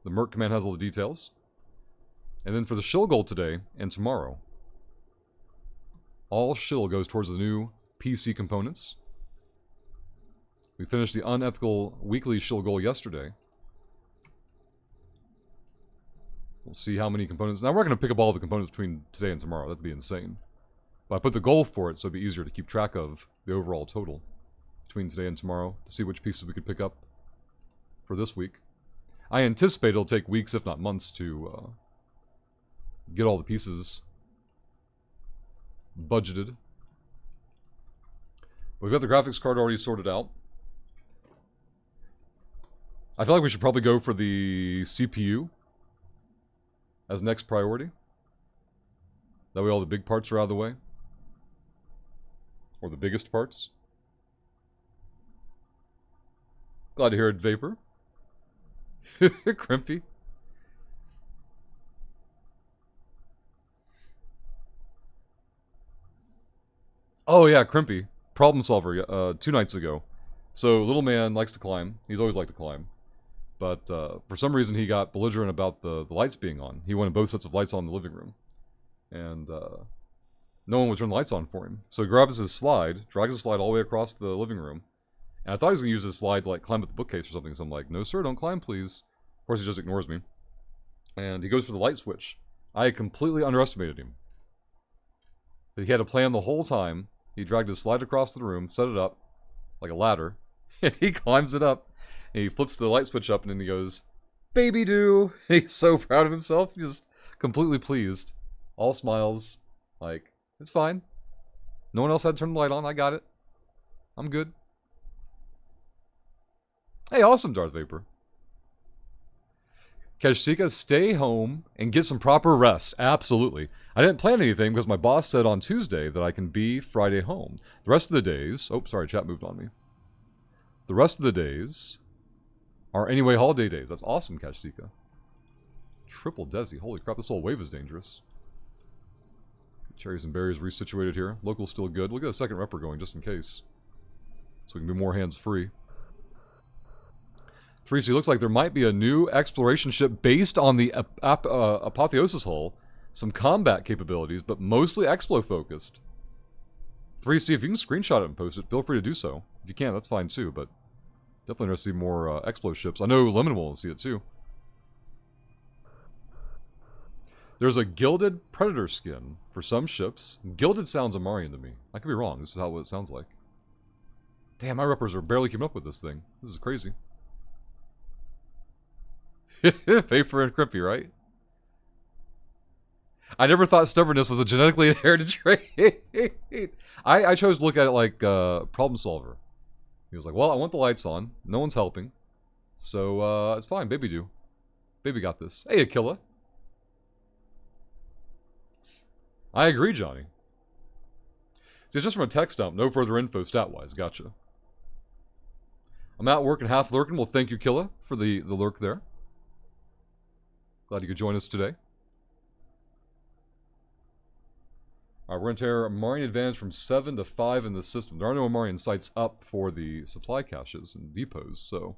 The Merc command has all the details. And then for the shill goal today and tomorrow, all shill goes towards the new PC components. We finished the unethical weekly shill goal yesterday. We'll see how many components. Now, we're not going to pick up all the components between today and tomorrow. That'd be insane. But I put the goal for it so it'd be easier to keep track of the overall total between today and tomorrow to see which pieces we could pick up for this week. I anticipate it'll take weeks, if not months, to get all the pieces budgeted. We've got the graphics card already sorted out. I feel like we should probably go for the CPU as next priority. That way all the big parts are out of the way. Or the biggest parts. Glad to hear it, Vapor. Crimpy. Oh yeah, Crimpy. Problem solver 2 nights ago. So, little man likes to climb. He's always liked to climb. But for some reason he got belligerent about the lights being on. He wanted both sets of lights on in the living room. And no one would turn the lights on for him. So he grabs his slide, drags the slide all the way across the living room. And I thought he was going to use this slide to like climb up the bookcase or something. So I'm like, no sir, don't climb please. Of course he just ignores me. And he goes for the light switch. I completely underestimated him. He had a plan the whole time. He dragged his slide across the room, set it up like a ladder. And he climbs it up. And he flips the light switch up and then he goes, baby do. He's so proud of himself. He's just completely pleased. All smiles. Like, it's fine. No one else had to turn the light on. I got it. I'm good. Hey, awesome, Darth Vapor. Kashika, stay home and get some proper rest. Absolutely. I didn't plan anything because my boss said on Tuesday that I can be Friday home. The rest of the days... Oh, sorry, chat moved on me. The rest of the days are anyway holiday days. That's awesome, Kashika. Triple Desi. Holy crap, this whole wave is dangerous. Cherries and berries resituated here. Local's still good. We'll get a second repper going just in case. So we can be more hands-free. 3C, looks like there might be a new exploration ship based on the Apotheosis hull. Some combat capabilities, but mostly Explo-focused. 3C, if you can screenshot it and post it, feel free to do so. If you can, that's fine too, but definitely want to see more Explo ships. I know Lemon will see it too. There's a gilded Predator skin for some ships. Gilded sounds Amarian to me. I could be wrong. This is how it sounds like. Damn, my reppers are barely keeping up with this thing. This is crazy. Vapor and Crimpy, right? I never thought stubbornness was a genetically inherited trait. I chose to look at it like problem solver. He was like, well, I want the lights on. No one's helping. So, it's fine. Baby do. Baby got this. Hey, Aquila. I agree, Johnny. See, it's just from a text dump. No further info stat-wise. Gotcha. I'm out working, half lurking. Well, thank you, Killa, for the lurk there. Glad you could join us today. Alright, we're going to tear Amarian advantage from 7 to 5 in the system. There are no Amarian sites up for the supply caches and depots, so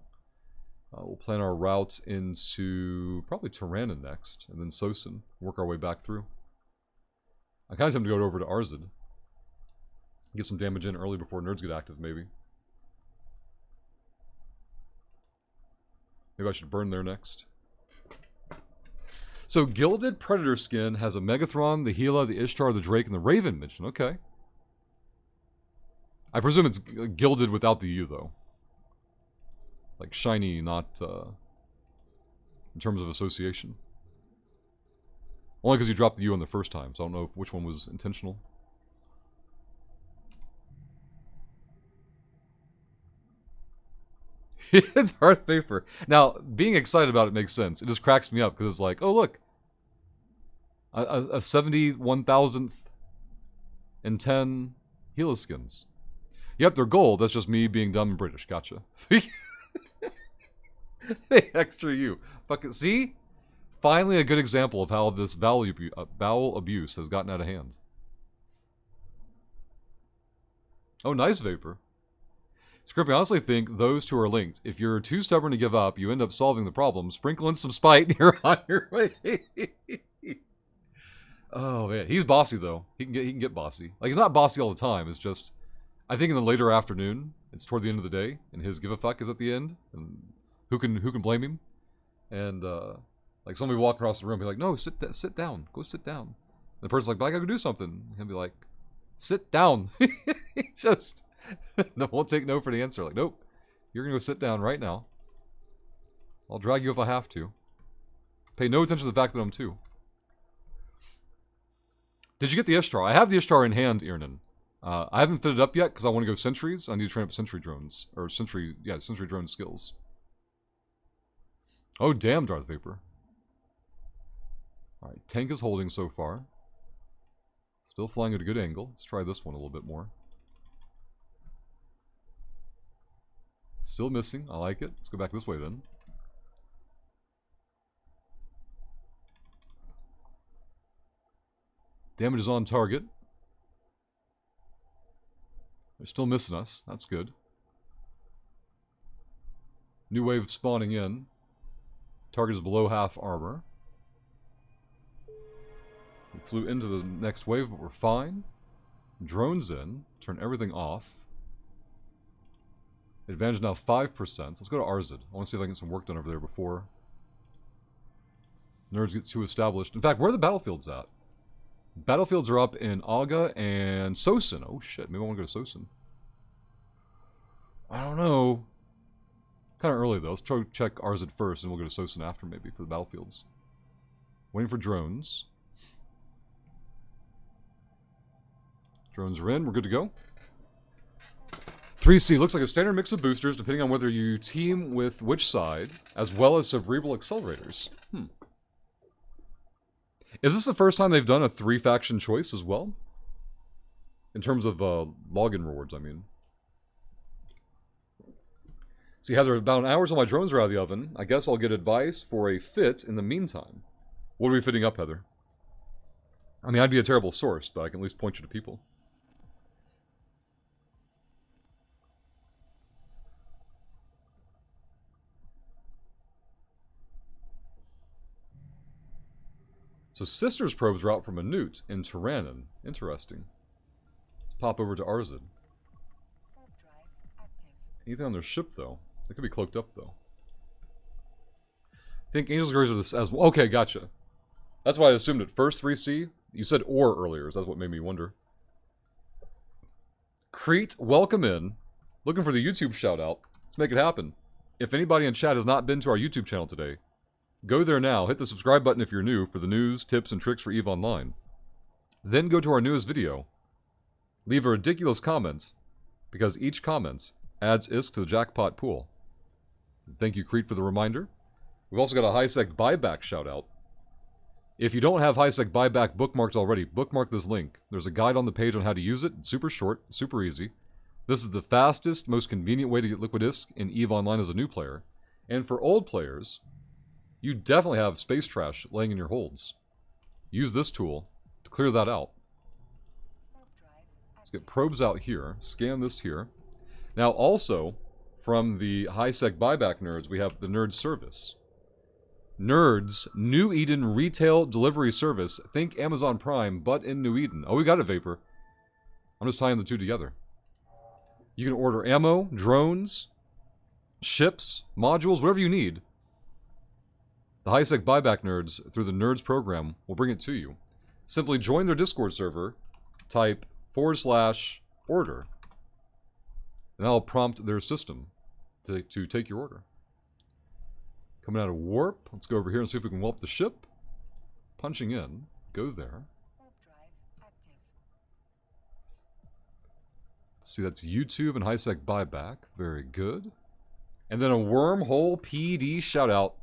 we'll plan our route into probably Tirana next, and then Sosin. Work our way back through. I kind of have to go over to Arzid. Get some damage in early before nerds get active, maybe. Maybe I should burn there next. So, Gilded Predator skin has a Megathron, the Gila, the Ishtar, the Drake, and the Raven mentioned. Okay. I presume it's gilded without the U, though. Like, shiny, not in terms of association. Only because you dropped the U on the first time, so I don't know which one was intentional. It's Darth Vapor. Now, being excited about it makes sense. It just cracks me up because it's like, oh look, a 71,000th and 10 Heliskins. Yep, they're gold. That's just me being dumb and British. Gotcha. Extra you. Fucking see? Finally, a good example of how this vowel abuse has gotten out of hand. Oh, nice Vapor. Scrippy, I honestly think those two are linked. If you're too stubborn to give up, you end up solving the problem. Sprinkle in some spite, and you're on your way. Oh man, he's bossy though. He can get bossy. Like he's not bossy all the time. It's just, I think in the later afternoon, it's toward the end of the day, and his give a fuck is at the end. And who can blame him? And like somebody walk across the room, be like, "No, sit down. Go sit down." And the person's like, "But I gotta go do something." And he'll be like, "Sit down." Just no, won't take no for the answer. Like, nope, you're gonna go sit down right now. I'll drag you if I have to. Pay no attention to the fact that I'm two. Did you get the Ishtar? I have the Ishtar in hand, Irnan. I haven't fitted up yet because I want to go sentries. I need to train up sentry drones. Or sentry drone skills. Oh, damn, Darth Vapor. Alright, tank is holding so far. Still flying at a good angle. Let's try this one a little bit more. Still missing. I like it. Let's go back this way then. Damage is on target. They're still missing us. That's good. New wave spawning in. Target is below half armor. We flew into the next wave, but we're fine. Drones in. Turn everything off. Advantage now 5%. Let's go to Arzid. I want to see if I can get some work done over there before nerds get too established. In fact, where are the battlefields at? Battlefields are up in Aga and Sosin. Oh shit, maybe I want to go to Sosin. I don't know. Kind of early though. Let's try to check Arzid first and we'll go to Sosin after maybe for the battlefields. Waiting for drones. Drones are in. We're good to go. 3C looks like a standard mix of boosters depending on whether you team with which side, as well as cerebral accelerators. Is this the first time they've done a 3-faction choice as well? In terms of login rewards, I mean. See, Heather, about an hour till my drones are out of the oven. I guess I'll get advice for a fit in the meantime. What are we fitting up, Heather? I mean, I'd be a terrible source, but I can at least point you to people. So Sisters probes are out from a Newt in Tyrannon. Interesting. Let's pop over to Arzid. Anything on their ship, though? They could be cloaked up, though. I think Angel's Glories are this as well. Okay, gotcha. That's why I assumed at first, 3C. You said or earlier, so that's what made me wonder. Crete, welcome in. Looking for the YouTube shout-out. Let's make it happen. If anybody in chat has not been to our YouTube channel today, go there now, hit the subscribe button if you're new for the news, tips, and tricks for EVE Online. Then go to our newest video. Leave a ridiculous comment, because each comment adds ISK to the jackpot pool. Thank you, Crete, for the reminder. We've also got a HiSec buyback shout-out. If you don't have HiSec buyback bookmarked already, bookmark this link. There's a guide on the page on how to use it. It's super short, super easy. This is the fastest, most convenient way to get Liquid ISK in EVE Online as a new player. And for old players, you definitely have space trash laying in your holds. Use this tool to clear that out. Let's get probes out here. Scan this here. Now also, from the HiSec buyback nerds, we have the Nerd Service. Nerds, New Eden Retail Delivery Service. Think Amazon Prime, but in New Eden. Oh, we got it, Vapor. I'm just tying the two together. You can order ammo, drones, ships, modules, whatever you need. The HiSec buyback nerds, through the Nerds program, will bring it to you. Simply join their Discord server, type /order, and that'll prompt their system to take your order. Coming out of warp, let's go over here and see if we can whelp the ship. Punching in, go there. Let's see, that's YouTube and HiSec buyback. Very good. And then a Wormhole PD shout out.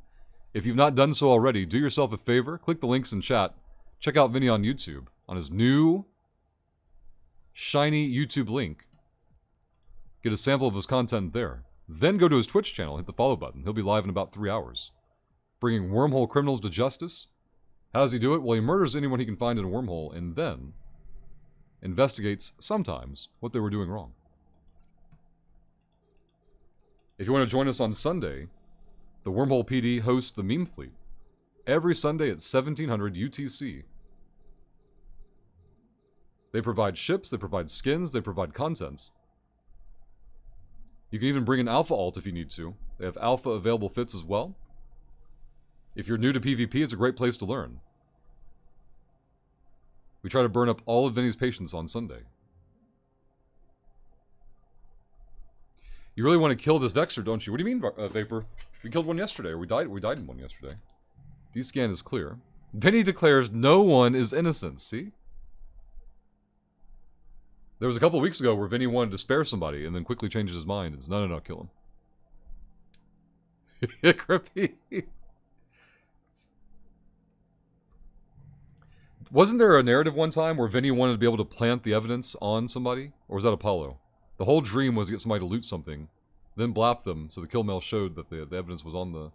If you've not done so already, do yourself a favor. Click the links in chat. Check out Vinny on YouTube on his new shiny YouTube link. Get a sample of his content there. Then go to his Twitch channel, hit the follow button. He'll be live in about 3 hours. Bringing wormhole criminals to justice. How does he do it? Well, he murders anyone he can find in a wormhole and then investigates, sometimes, what they were doing wrong. If you want to join us on Sunday, the Wormhole PD hosts the Meme Fleet. Every Sunday at 1700 UTC. They provide ships, they provide skins, they provide contents. You can even bring an alpha alt if you need to. They have alpha available fits as well. If you're new to PvP, it's a great place to learn. We try to burn up all of Vinny's patience on Sunday. You really want to kill this Vexer, don't you? What do you mean, Vapor? We killed one yesterday, or we died in one yesterday. D-scan is clear. Vinny declares no one is innocent, see? There was a couple weeks ago where Vinny wanted to spare somebody and then quickly changes his mind and says, no, kill him. Crippy. Wasn't there a narrative one time where Vinny wanted to be able to plant the evidence on somebody? Or was that Apollo? The whole dream was to get somebody to loot something, then blap them so the kill mail showed that the evidence was on the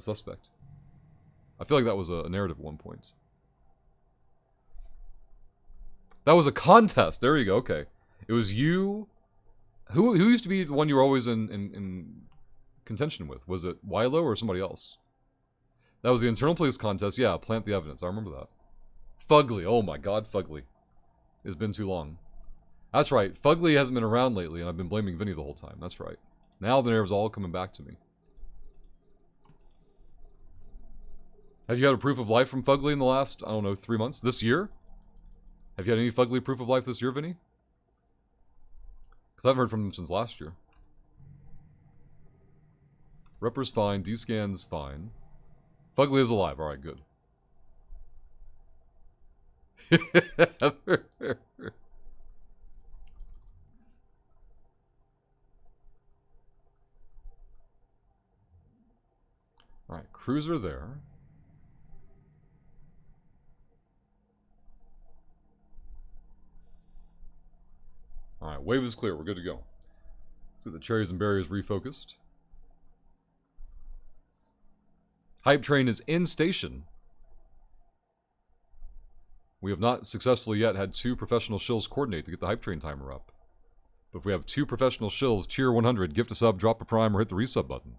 suspect. I feel like that was a narrative at one point. That was a contest. There you go. Okay. It was you. Who used to be the one you were always in contention with? Was it Wilo or somebody else? That was the internal police contest. Yeah, plant the evidence. I remember that. Fugly. Oh my god, Fugly. It's been too long. That's right. Fugly hasn't been around lately, and I've been blaming Vinny the whole time. That's right. Now the narrative's all coming back to me. Have you had a proof of life from Fugly in the last, I don't know, 3 months? This year? Have you had any Fugly proof of life this year, Vinny? Because I haven't heard from him since last year. Repper's fine. D-scan's fine. Fugly is alive. Alright, good. Alright, cruiser there. Alright, wave is clear. We're good to go. Let's get the cherries and berries refocused. Hype train is in station. We have not successfully yet had 2 professional shills coordinate to get the hype train timer up. But if we have 2 professional shills, tier 100, gift a sub, drop a prime, or hit the resub button.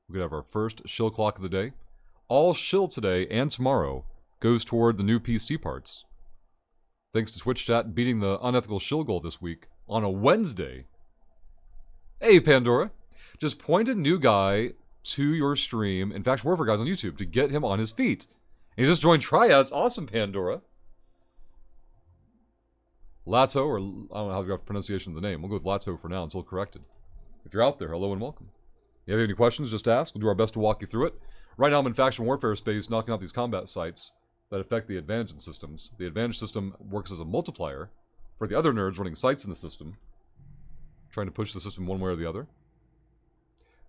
We could have our first shill clock of the day. All shill today and tomorrow goes toward the new PC parts. Thanks to Twitch chat beating the unethical shill goal this week on a Wednesday. Hey, Pandora. Just point a new guy to your stream, in fact, Warfare Guys on YouTube, to get him on his feet. And he just joined Triads. Awesome, Pandora. Lato, or I don't know how you have pronunciation of the name. We'll go with Lato for now until corrected. If you're out there, hello and welcome. If you have any questions, just ask. We'll do our best to walk you through it. Right now I'm in faction warfare space, knocking out these combat sites that affect the advantage systems. The advantage system works as a multiplier for the other nerds running sites in the system, trying to push the system one way or the other.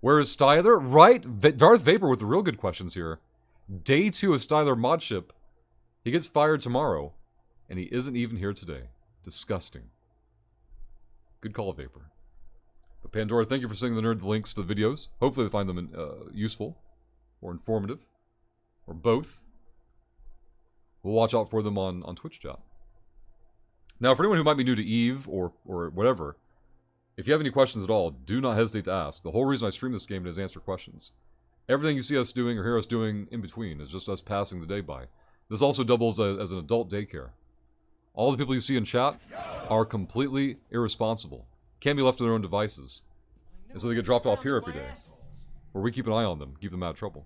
Where is Styler? Right, Darth Vapor with the real good questions here. Day 2 of Styler Modship. He gets fired tomorrow, and he isn't even here today. Disgusting. Good call, Vapor. But Pandora, thank you for sending the nerd the links to the videos. Hopefully they find them useful, or informative, or both. We'll watch out for them on Twitch chat. Now, for anyone who might be new to EVE or whatever, if you have any questions at all, do not hesitate to ask. The whole reason I stream this game is to answer questions. Everything you see us doing or hear us doing in between is just us passing the day by. This also doubles as an adult daycare. All the people you see in chat are completely irresponsible. Can't be left to their own devices. And so they get dropped off here every day. Where we keep an eye on them, keep them out of trouble.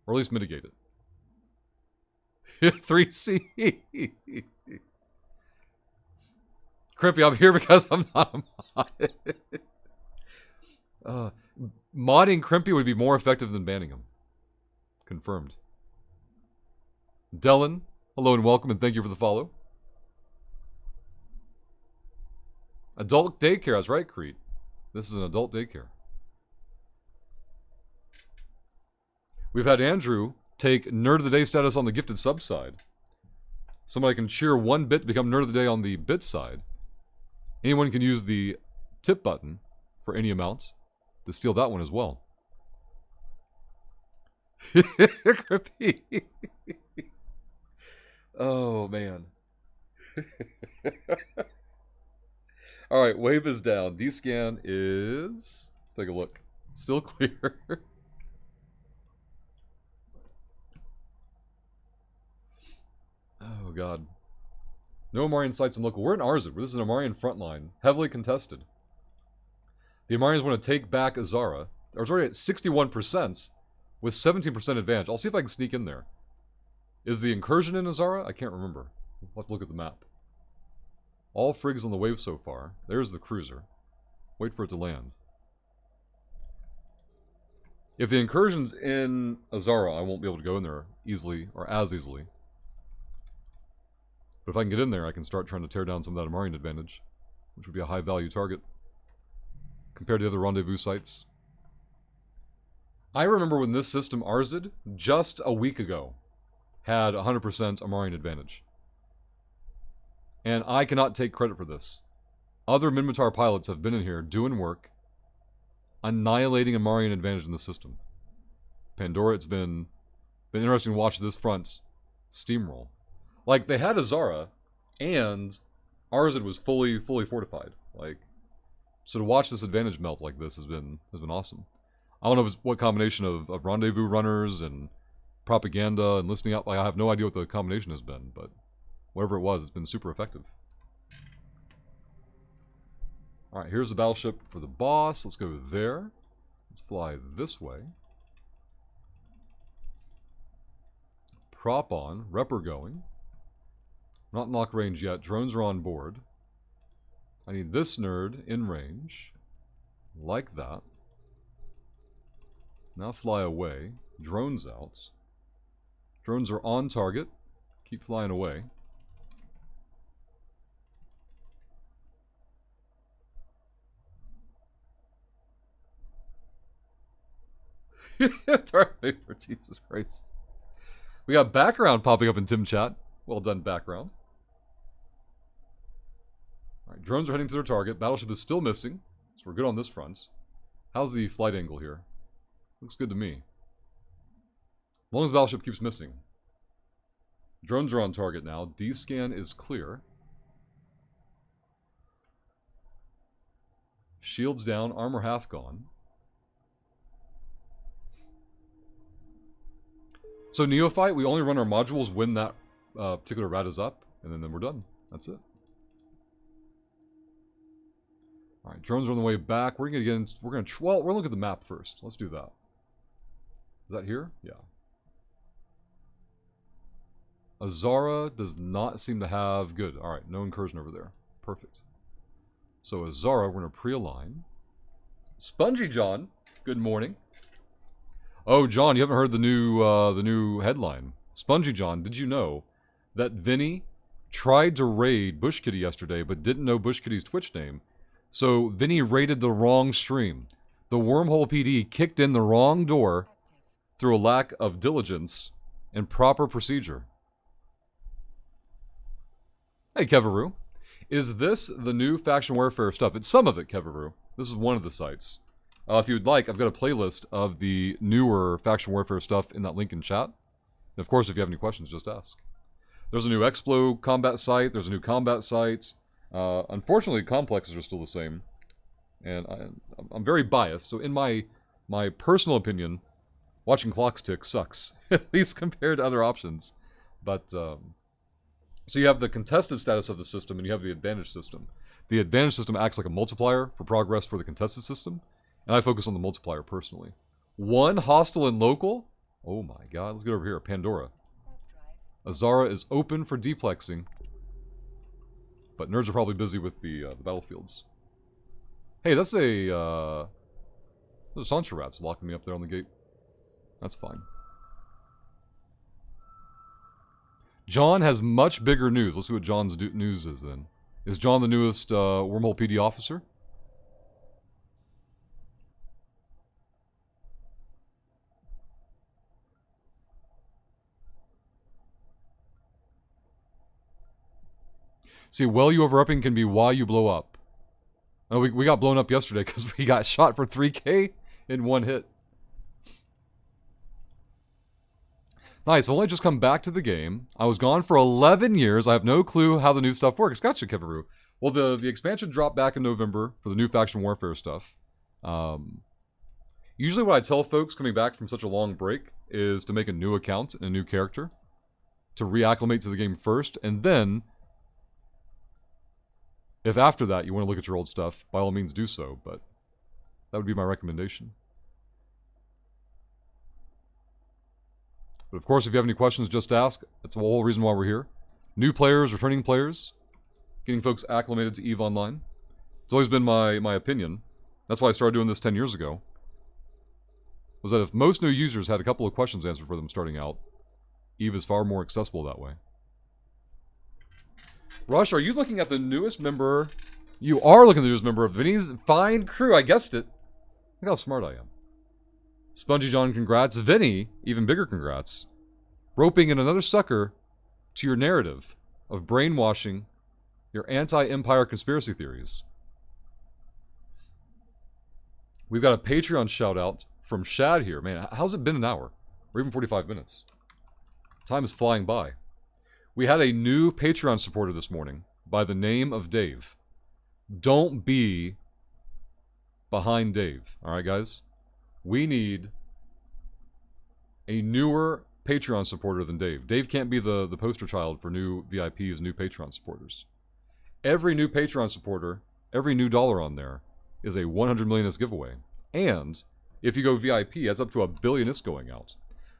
Or at least mitigate it. 3C. Crimpy, I'm here because I'm not a mod. Modding Crimpy would be more effective than banning him. Confirmed. Dellen, hello and welcome, and thank you for the follow. Adult daycare, that's right, Creed. This is an adult daycare. We've had Andrew take Nerd of the Day status on the gifted sub side. Somebody can cheer 1 bit to become Nerd of the Day on the bit side. Anyone can use the tip button for any amount to steal that one as well. Creepy. Oh, man. Alright, wave is down. D-scan is... Let's take a look. Still clear. Oh, God. No Amarian sites in local. We're in Arzid. This is an Amarian frontline. Heavily contested. The Amarians want to take back Azara. It's already at 61% with 17% advantage. I'll see if I can sneak in there. Is the incursion in Azara? I can't remember. I'll have to look at the map. All frigs on the wave so far. There's the cruiser. Wait for it to land. If the incursion's in Azara, I won't be able to go in there easily, or as easily. But if I can get in there, I can start trying to tear down some of that Amarian advantage, which would be a high-value target compared to other rendezvous sites. I remember when this system, Arzid, just a week ago, had 100% Amarian advantage. And I cannot take credit for this. Other Minmatar pilots have been in here doing work, annihilating Amarian advantage in the system. Pandora, it's been interesting to watch this front steamroll. Like, they had Azara, and Arzid was fully fortified. Like, so to watch this advantage melt like this has been awesome. I don't know if it's what combination of rendezvous runners and propaganda and listening out. Like, I have no idea what the combination has been, but whatever it was, it's been super effective. Alright, here's the battleship for the boss. Let's go there. Let's fly this way. Prop on. Repper going. Not in lock range yet. Drones are on board. I need this nerd in range. Like that. Now fly away. Drones out. Drones are on target. Keep flying away. Darth Vader, Jesus Christ. We got background popping up in Tim chat. Well done, background. Alright, drones are heading to their target. Battleship is still missing, so we're good on this front. How's the flight angle here? Looks good to me. As long as the battleship keeps missing. Drones are on target now. D-scan is clear. Shields down, armor half gone. So Neophyte, we only run our modules when that particular rat is up, and then we're done. That's it. Alright, drones are on the way back. We're gonna get in, we're gonna look at the map first. Let's do that. Is that here? Yeah. Azara does not seem to have... Good. Alright, no incursion over there. Perfect. So Azara, we're gonna pre-align. Spongy John, good morning. Oh, John, you haven't heard the new headline. Spongy John, did you know that Vinny tried to raid Bush Kitty yesterday, but didn't know Bush Kitty's Twitch name? So Vinny raided the wrong stream. The Wormhole PD kicked in the wrong door through a lack of diligence and proper procedure. Hey, Kevaru. Is this the new faction warfare stuff? It's some of it, Kevaru. This is one of the sites. If you'd like, I've got a playlist of the newer faction warfare stuff in that link in chat. And of course, if you have any questions, just ask. There's a new Explo combat site. There's a new combat site. Unfortunately, complexes are still the same. And I'm very biased. So in my personal opinion, watching clocks tick sucks. At least compared to other options. But, so you have the contested status of the system and you have the advantage system. The advantage system acts like a multiplier for progress for the contested system. And I focus on the multiplier personally. One hostile and local? Oh my god, let's get over here. Pandora. Azara is open for deplexing. But nerds are probably busy with the battlefields. Hey, that's a Sancha rat's locking me up there on the gate. That's fine. John has much bigger news. Let's see what John's news is then. Is John the newest Wormhole PD officer? See, well you over-upping can be why you blow up. Oh, we got blown up yesterday because we got shot for 3K in one hit. Nice, I've only just come back to the game. I was gone for 11 years. I have no clue how the new stuff works. Gotcha, Kevaroo. Well, the expansion dropped back in November for the new faction warfare stuff. Usually what I tell folks coming back from such a long break is to make a new account and a new character. To reacclimate to the game first, and then if after that you want to look at your old stuff, by all means do so, but that would be my recommendation. But of course, if you have any questions, just ask. That's the whole reason why we're here. New players, returning players, getting folks acclimated to EVE Online. It's always been my opinion. That's why I started doing this 10 years ago. Was that if most new users had a couple of questions answered for them starting out, EVE is far more accessible that way. Rush, are you looking at the newest member? You are looking at the newest member of Vinny's fine crew. I guessed it. Look how smart I am. Spongy John, congrats. Vinny, even bigger congrats. Roping in another sucker to your narrative of brainwashing your anti-empire conspiracy theories. We've got a Patreon shout-out from Shad here. Man, how's it been an hour? Or even 45 minutes? Time is flying by. We had a new Patreon supporter this morning by the name of Dave. Don't be behind Dave. Alright, guys? We need a newer Patreon supporter than Dave. Dave can't be the poster child for new VIPs, new Patreon supporters. Every new Patreon supporter, every new dollar on there is a 100 million ISK giveaway. And if you go VIP, that's up to $1 billion ISK going out.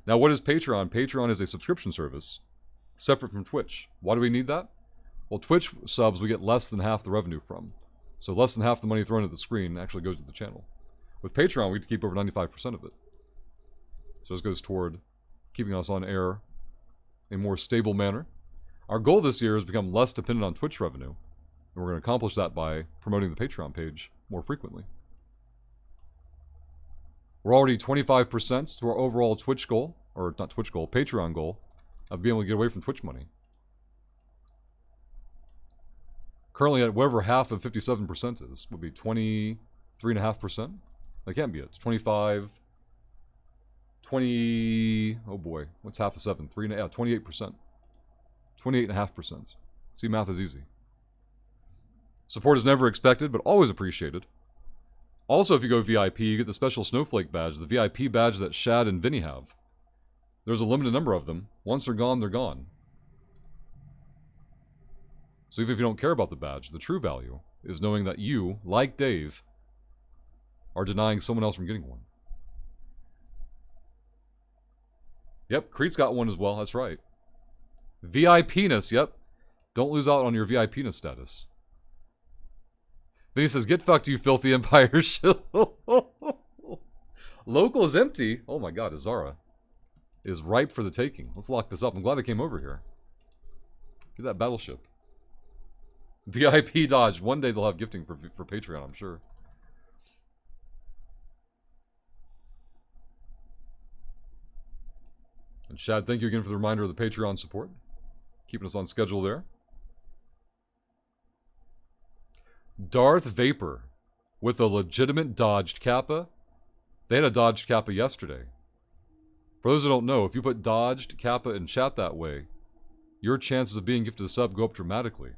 Now, what is Patreon? Patreon is a subscription service separate from Twitch. Why do we need that? Well, Twitch subs we get less than half the revenue from. So less than half the money thrown at the screen actually goes to the channel. With Patreon, we get to keep over 95% of it. So this goes toward keeping us on air in a more stable manner. Our goal this year is to become less dependent on Twitch revenue. And we're going to accomplish that by promoting the Patreon page more frequently. We're already 25% to our overall Twitch goal, or not Twitch goal, Patreon goal, of being able to get away from Twitch money. Currently at whatever half of 57% is, would be 23.5%. That can't be it. It's 25, 20, oh boy, what's half of 7? 28%. 28.5%. See, math is easy. Support is never expected, but always appreciated. Also, if you go VIP, you get the special Snowflake badge, the VIP badge that Shad and Vinny have. There's a limited number of them. Once they're gone, they're gone. So even if you don't care about the badge, the true value is knowing that you, like Dave, are denying someone else from getting one. Yep, Crete's got one as well, that's right. VIP-ness, yep. Don't lose out on your VIP-ness status. Vinny says, get fucked, you filthy Empire shill. Local is empty. Oh my god, Azara is ripe for the taking. Let's lock this up. I'm glad I came over here. Get that battleship. VIP dodge. One day they'll have gifting for Patreon, I'm sure. And Shad, thank you again for the reminder of the Patreon support. Keeping us on schedule there. Darth Vapor with a legitimate dodged Kappa. They had a dodged Kappa yesterday. For those who don't know, if you put dodged Kappa in chat that way, your chances of being gifted a sub go up dramatically.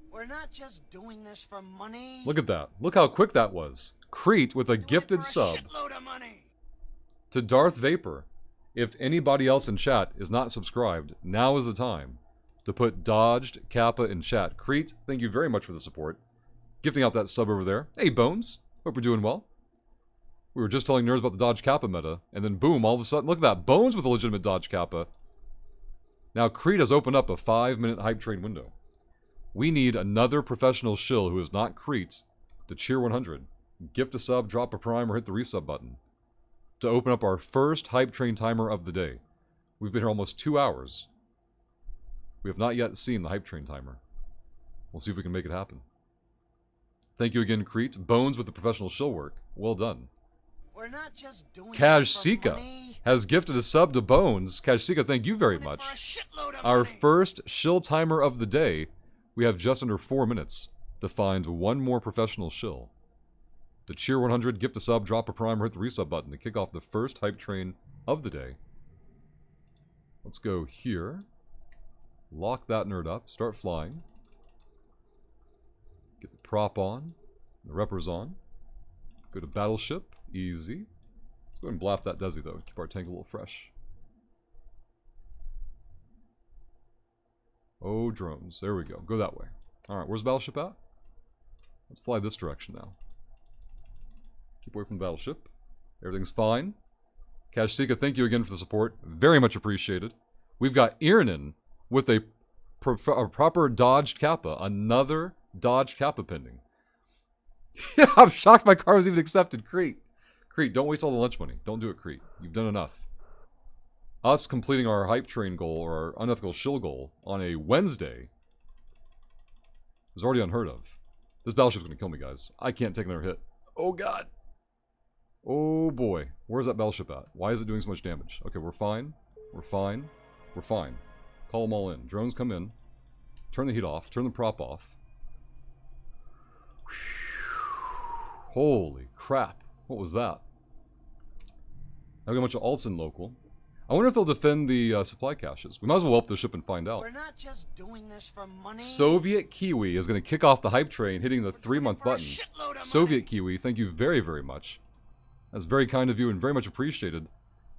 We're not just doing this for money. Look at that. Look how quick that was. Crete with a gifted sub Shitload of money. to Darth Vapor. If anybody else in chat is not subscribed, now is the time to put dodged Kappa in chat. Crete, thank you very much for the support. Gifting out that sub over there. Hey, Bones. Hope you're doing well. We were just telling nerds about the Dodge Kappa meta, and then boom, all of a sudden, look at that. Bones with a legitimate Dodge Kappa. Now, Crete has opened up a 5-minute hype train window. We need another professional shill who is not Crete to cheer 100. Gift a sub, drop a prime, or hit the resub button to open up our first hype train timer of the day. We've been here almost 2 hours. We have not yet seen the hype train timer. We'll see if we can make it happen. Thank you again, Crete. Bones with the professional shill work. Well done. We're not just doing Cash this for Sika money. has gifted a sub to Bones. Cash Sika, thank you very Doing it much. for a shitload of Our money. first shill timer of the day. We have just under 4 minutes to find one more professional shill. To cheer 100, gift a sub, drop a prime, or hit the resub button to kick off the first hype train of the day. Let's go here. Lock that nerd up. Start flying. Get the prop on. The repper's on. Go to battleship. Easy. Let's go ahead and blap that Desi, though. Keep our tank a little fresh. Oh, drones. There we go. Go that way. Alright, where's the battleship at? Let's fly this direction now. Keep away from the battleship. Everything's fine. Cash Sika, thank you again for the support. Very much appreciated. We've got Irnan with a proper dodged Kappa. Another dodged Kappa pending. Yeah, I'm shocked my car was even accepted. Crete. Crete, don't waste all the lunch money. Don't do it, Crete. You've done enough. Us completing our hype train goal, or our unethical shill goal, on a Wednesday is already unheard of. This battleship's going to kill me, guys. I can't take another hit. Oh, God. Oh, boy. Where's that battleship at? Why is it doing so much damage? Okay, we're fine. We're fine. We're fine. Call them all in. Drones come in. Turn the heat off. Turn the prop off. Holy crap. What was that? Now we got a bunch of alts in local. I wonder if they'll defend the supply caches. We might as well up the ship and find out. We're not just doing this for money. Soviet Kiwi is going to kick off the hype train, hitting the 3-month button. Soviet Kiwi, thank you very, very much. That's very kind of you and very much appreciated.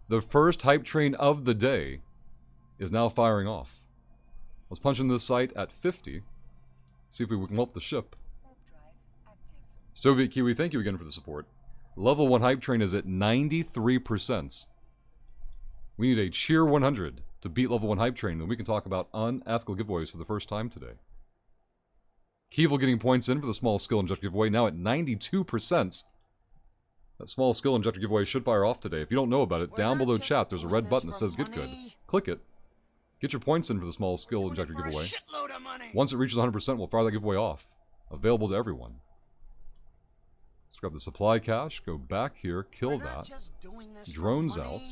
The first hype train of the day is now firing off. Let's punch into this site at 50. See if we can up the ship. Warp drive active. Soviet Kiwi, thank you again for the support. Level 1 hype train is at 93%. We need a cheer 100 to beat level 1 hype train, and we can talk about unethical giveaways for the first time today. Keevil getting points in for the small skill injector giveaway, now at 92%. That small skill injector giveaway should fire off today. If you don't know about it, down below chat, there's a red button that says Get Good. Click it. Get your points in for the small skill injector giveaway. Once it reaches 100%, we'll fire that giveaway off. Available to everyone. Let's grab the supply cache, go back here, kill that. Drones out.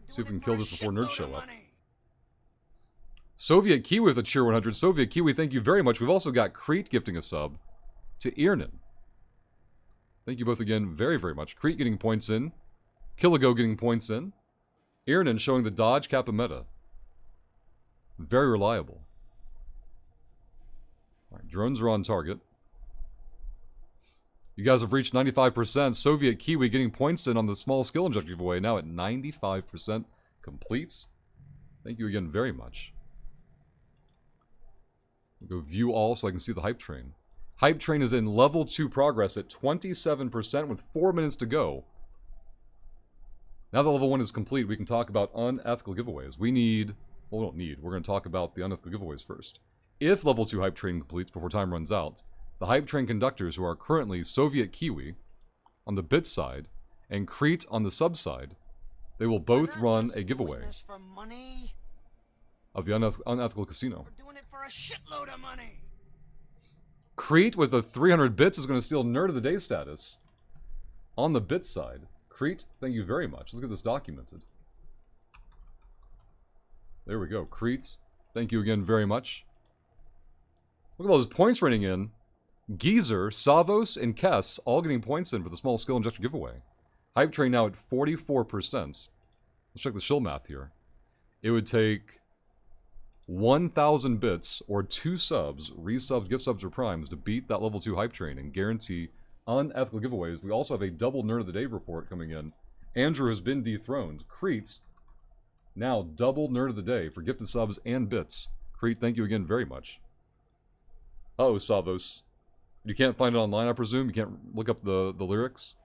See if we can kill this before nerds show up. Soviet Kiwi with a cheer 100. Soviet Kiwi, thank you very much. We've also got Crete gifting a sub to Irnan. Thank you both again very, very much. Crete getting points in. Killago getting points in. Irnan showing the dodge Kappa meta. Very reliable. Alright, drones are on target. You guys have reached 95%. Soviet Kiwi getting points in on the small skill injector giveaway, now at 95% complete. Thank you again very much. We'll go view all so I can see the hype train. Hype train is in level 2 progress at 27% with 4 minutes to go. Now that level 1 is complete, we can talk about unethical giveaways. We need... Well, we don't need. We're going to talk about the unethical giveaways first. If level 2 hype train completes before time runs out, the hype train conductors, who are currently Soviet Kiwi on the bit side and Crete on the sub side, they will both run a giveaway of the unethical casino. We're doing it for a shitload of money. Crete with the 300 bits is going to steal Nerd of the Day status on the bit side. Crete, thank you very much. Let's get this documented. There we go. Crete, thank you again very much. Look at all those points raining in. Geezer, Savos, and Kess all getting points in for the small skill injector giveaway. Hype train now at 44%. Let's check the shill math here. It would take 1,000 bits or 2 subs, resubs, gift subs, or primes to beat that level 2 hype train and guarantee unethical giveaways. We also have a double Nerd of the Day report coming in. Andrew has been dethroned. Crete, now double Nerd of the Day for gifted subs and bits. Crete, thank you again very much. Uh-oh, Savos. You can't find it online, I presume? You can't look up the lyrics?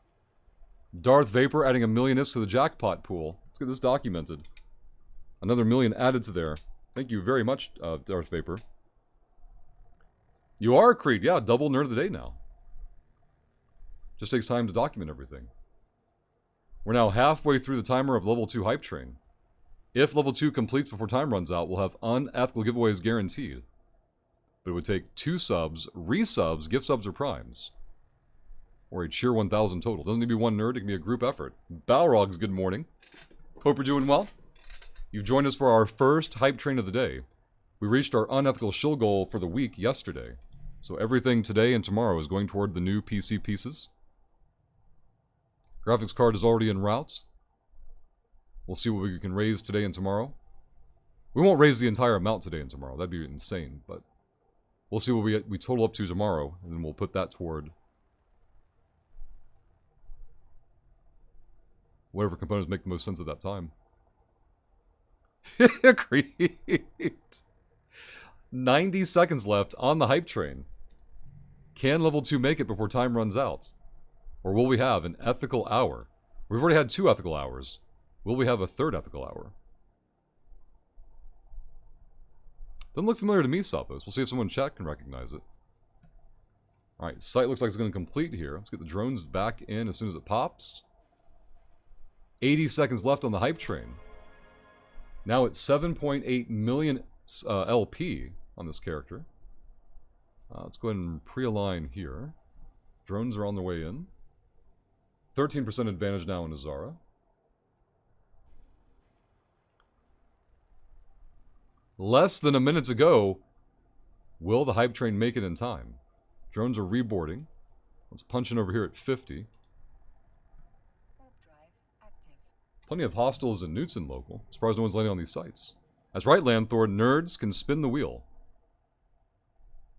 Darth Vapor adding $1 million to the jackpot pool. Let's get this documented. Another $1 million added to there. Thank you very much, Darth Vapor. You are, Creed. Yeah, double Nerd of the Day now. Just takes time to document everything. We're now halfway through the timer of level 2 hype train. If level 2 completes before time runs out, we'll have unethical giveaways guaranteed. But it would take 2 subs, resubs, gift subs, or primes or a cheer 1000 total. Doesn't need to be one nerd, it can be a group effort. Balrogs, good morning. Hope you're doing well. You've joined us for our first hype train of the day. We reached our unethical shill goal for the week yesterday. So everything today and tomorrow is going toward the new PC pieces. Graphics card is already en route. We'll see what we can raise today and tomorrow. We won't raise the entire amount today and tomorrow. That'd be insane, but we'll see what we total up to tomorrow, and then we'll put that toward whatever components make the most sense at that time. Great. 90 seconds left on the hype train. Can level 2 make it before time runs out? Or will we have an ethical hour? We've already had 2 ethical hours. Will we have a 3rd ethical hour? Doesn't look familiar to me, Sapos. We'll see if someone in chat can recognize it. Alright, site looks like it's going to complete here. Let's get the drones back in as soon as it pops. 80 seconds left on the hype train. Now it's 7.8 million LP on this character. Let's go ahead and pre-align here. Drones are on their way in. 13% advantage now in Azara. Less than a minute to go. Will the hype train make it in time? Drones are reboarding. Let's punch in over here at 50. Warp drive active. Plenty of hostiles and newts in local. Surprised no one's landing on these sites. That's right, Lanthor. Nerds can spin the wheel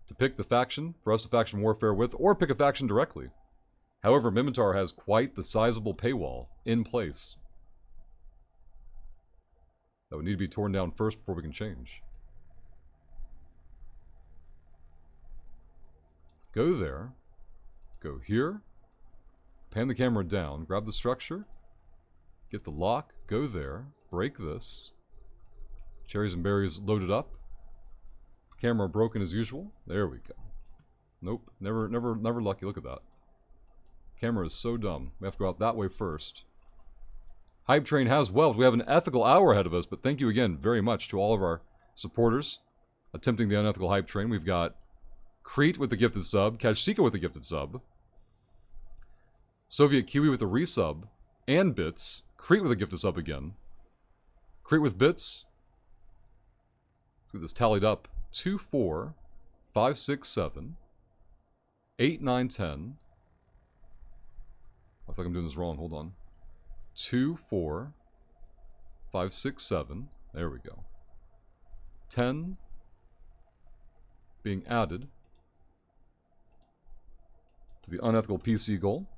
to pick the faction for us to faction warfare with, or pick a faction directly. However, Mimitar has quite the sizable paywall in place that would need to be torn down first before we can change. Go there. Go here. Pan the camera down. Grab the structure. Get the lock. Go there. Break this. Cherries and berries loaded up. Camera broken as usual. There we go. Nope. Never lucky. Look at that. Camera is so dumb. We have to go out that way first. Hype train has wealth. We have an ethical hour ahead of us, but thank you again very much to all of our supporters attempting the unethical hype train. We've got Crete with the gifted sub, Kashika with the gifted sub, Soviet Kiwi with a resub, and bits. Crete with a gifted sub again. Crete with bits. Let's get this tallied up. 2, 4, 5, 6, 7, 8, 9, 10. I feel like I'm doing this wrong. Hold on. 2, 4, 5, 6, 7. There we go. 10 being added to the unethical PC goal.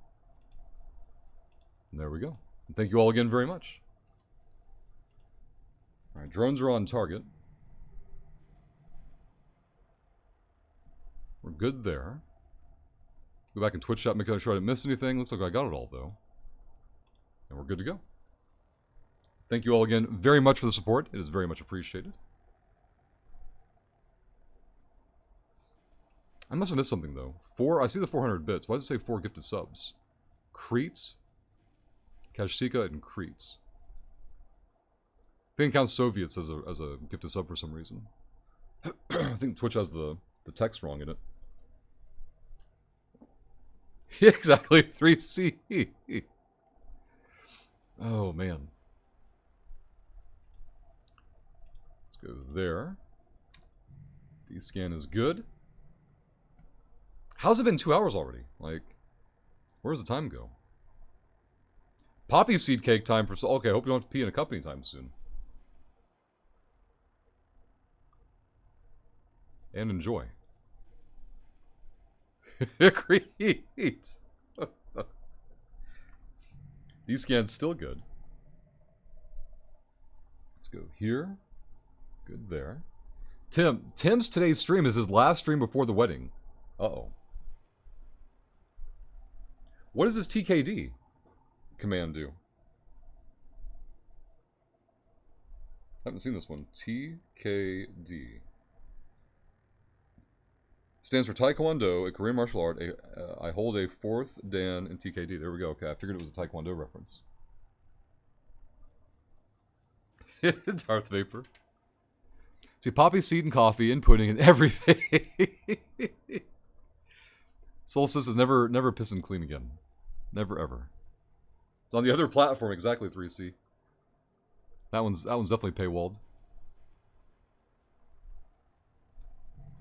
And there we go. And thank you all again very much. Alright, drones are on target. We're good there. Go back in Twitch chat, make sure I didn't miss anything. Looks like I got it all, though. And we're good to go. Thank you all again very much for the support. It is very much appreciated. I must have missed something, though. I see the 400 bits. Why does it say 4 gifted subs? Cretes, Kashika, and Cretes. I think it counts Soviets as a gifted sub for some reason. I think Twitch has the text wrong in it. Exactly, 3C. Oh, man. Let's go there. D-scan is good. How's it been 2 hours already? Like, where's the time go? Poppy seed cake time for... Okay, I hope you don't have to pee in a cup anytime soon. And enjoy. Great! D-scan's still good. Let's go here. Good there. Tim's today's stream is his last stream before the wedding. Uh-oh. What does this TKD command do? I haven't seen this one. TKD. Stands for Taekwondo, a Korean martial art. I hold a 4th Dan in TKD. There we go. Okay, I figured it was a Taekwondo reference. It's Darth Vapor. See, poppy seed and coffee and pudding and everything. Solstice is never piss and clean again. Never ever. It's on the other platform, exactly, 3C. That one's definitely paywalled.